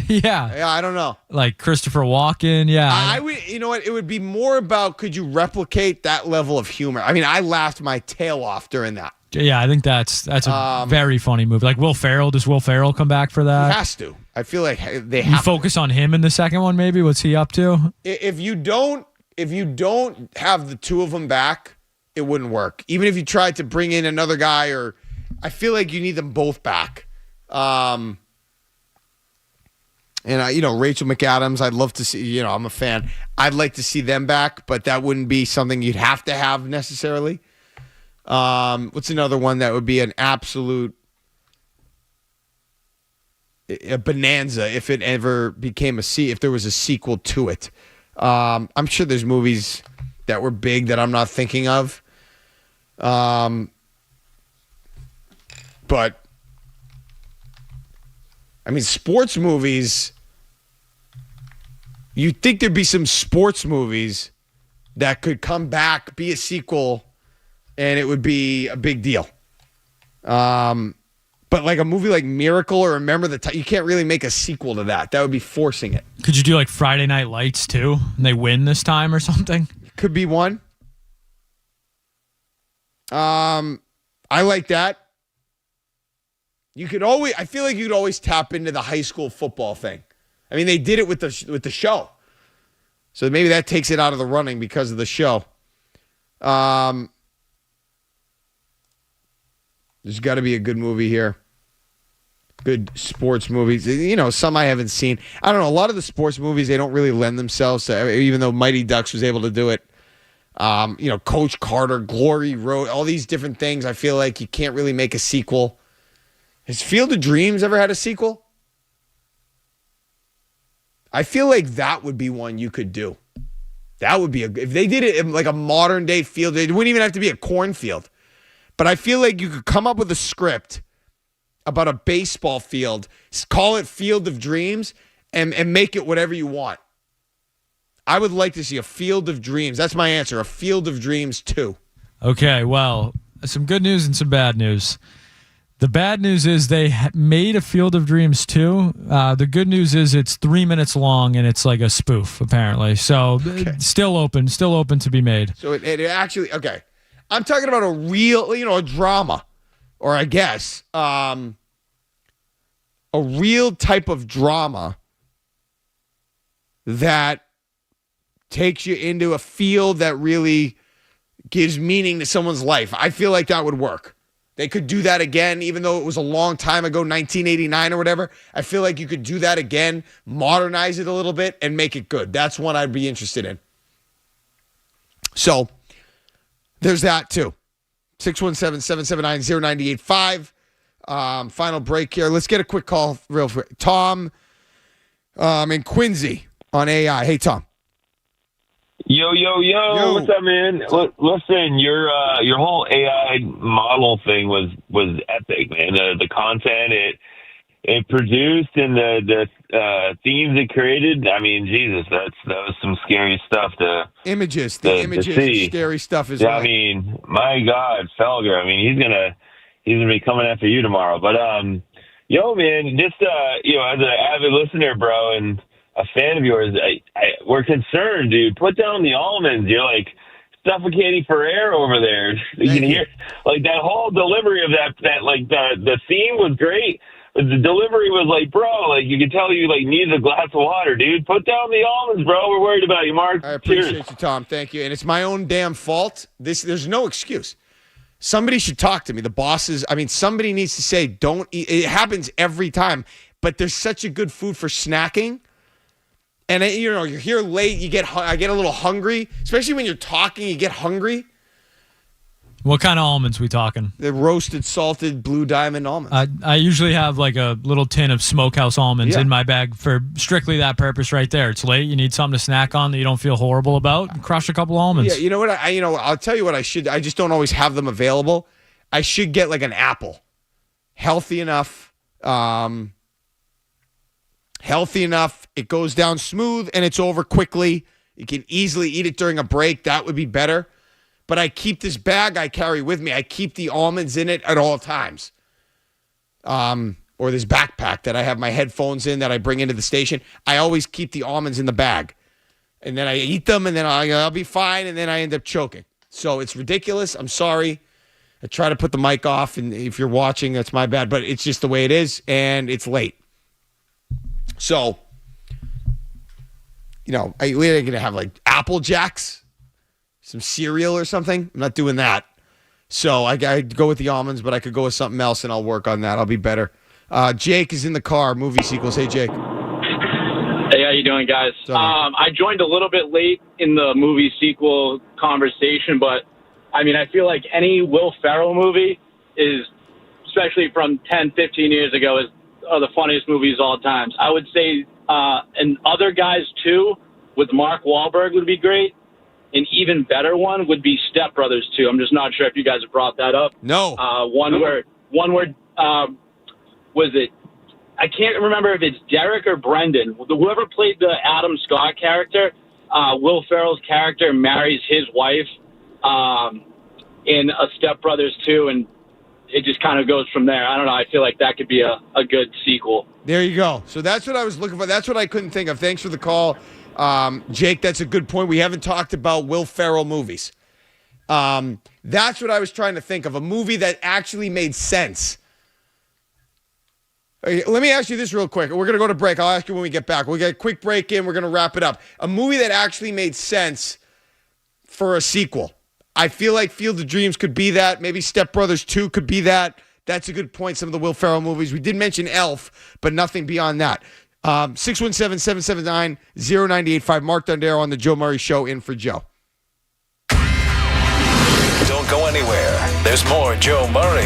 yeah, I don't know. Like Christopher Walken. Yeah, I would. You know what? It would be more about could you replicate that level of humor? I mean, I laughed my tail off during that. Yeah, I think that's a very funny movie. Like Will Ferrell. Does Will Ferrell come back for that? He has to. I feel like they have. You focus on him in the second one, maybe. What's he up to? If you don't have the two of them back, it wouldn't work. Even if you tried to bring in another guy, or I feel like you need them both back. And Rachel McAdams, I'd love to see. I'm a fan. I'd like to see them back, but that wouldn't be something you'd have to have necessarily. What's another one that would be an absolute a bonanza if it ever became if there was a sequel to it? I'm sure there's movies that were big that I'm not thinking of. But I mean, sports movies, you'd think there'd be some sports movies that could come back, be a sequel, and it would be a big deal. But like a movie like Miracle or Remember the Time, you can't really make a sequel to that. That would be forcing it. Could you do like Friday Night Lights too, and they win this time or something? Could be one. I like that. I feel like you could always tap into the high school football thing. I mean, they did it with the show. So maybe that takes it out of the running because of the show. There's got to be a good movie here. Good sports movies. Some I haven't seen. I don't know. A lot of the sports movies, they don't really lend themselves to, even though Mighty Ducks was able to do it. Coach Carter, Glory Road, all these different things. I feel like you can't really make a sequel. Has Field of Dreams ever had a sequel? I feel like that would be one you could do. That would be if they did it in like a modern day field, it wouldn't even have to be a cornfield. But I feel like you could come up with a script about a baseball field, call it Field of Dreams, and make it whatever you want. I would like to see a Field of Dreams. That's my answer, a Field of Dreams 2. Okay, well, some good news and some bad news. The bad news is they made a Field of Dreams 2. The good news is it's 3 minutes long and it's like a spoof, apparently. So still open to be made. So it actually, okay. I'm talking about a real, a drama, or I guess a real type of drama that takes you into a field that really gives meaning to someone's life. I feel like that would work. They could do that again, even though it was a long time ago, 1989 or whatever. I feel like you could do that again, modernize it a little bit, and make it good. That's one I'd be interested in. So there's that too. 617-779-0985. Final break here. Let's get a quick call real quick. Tom in Quincy on AI. Hey, Tom. Yo. What's up, man? Listen, your whole AI model thing was epic, man. The content it produced and the themes it created. I mean, Jesus, that was some scary stuff to images. The images, see. Scary stuff is. Yeah, right. I mean, my God, Felger. I mean, he's gonna be coming after you tomorrow. But yo, man, just as an avid listener, bro, and a fan of yours, we're concerned, dude. Put down the almonds. You're like suffocating for air over there. You can hear like that whole delivery of that like the theme was great. But the delivery was like, bro, like you could tell you like needed a glass of water, dude. Put down the almonds, bro. We're worried about you, Mark. I appreciate Cheers. you, Tom. Thank you. And it's my own damn fault. There's no excuse. Somebody should talk to me. The bosses, somebody needs to say, don't eat. It happens every time. But there's such a good food for snacking. And, you're here late, I get a little hungry. Especially when you're talking, you get hungry. What kind of almonds we talking? The roasted, salted, Blue Diamond almonds. I usually have like a little tin of Smokehouse almonds in my bag for strictly that purpose right there. It's late, you need something to snack on that you don't feel horrible about. Crush a couple almonds. Yeah, you know what? I'll tell you what I should. I just don't always have them available. I should get like an apple. Healthy enough. It goes down smooth and it's over quickly. You can easily eat it during a break. That would be better. But I keep this bag I carry with me. I keep the almonds in it at all times. or this backpack that I have my headphones in that I bring into the station. I always keep the almonds in the bag. And then I eat them, and then I'll be fine, and then I end up choking. So it's ridiculous. I'm sorry. I try to put the mic off, and if you're watching, that's my bad. But it's just the way it is, and it's late. So, we're going to have like Apple Jacks, some cereal or something. I'm not doing that. So I go with the almonds, but I could go with something else, and I'll work on that. I'll be better. Jake is in the car, movie sequels. Hey, Jake. Hey, how you doing, guys? I joined a little bit late in the movie sequel conversation, but, I mean, I feel like any Will Ferrell movie is, especially from 10, 15 years ago, are the funniest movies of all times. I would say and Other Guys, too, with Mark Wahlberg would be great. An even better one would be Step Brothers 2. I'm just not sure if you guys have brought that up. No. One where was it? I can't remember if it's Derek or Brendan. Whoever played the Adam Scott character, Will Ferrell's character marries his wife in a Step Brothers 2, and it just kind of goes from there. I don't know. I feel like that could be a good sequel. There you go. So that's what I was looking for. That's what I couldn't think of. Thanks for the call. Jake, that's a good point. We haven't talked about Will Ferrell movies. That's what I was trying to think of. A movie that actually made sense. Okay, let me ask you this real quick. We're going to go to break. I'll ask you when we get back. We'll get a quick break in. We're going to wrap it up. A movie that actually made sense for a sequel. I feel like Field of Dreams could be that. Maybe Step Brothers 2 could be that. That's a good point. Some of the Will Ferrell movies. We did mention Elf, but nothing beyond that. 617-779-0985. Mark Dondero on the Joe Murray Show, in for Joe. Don't go anywhere. There's more Joe Murray.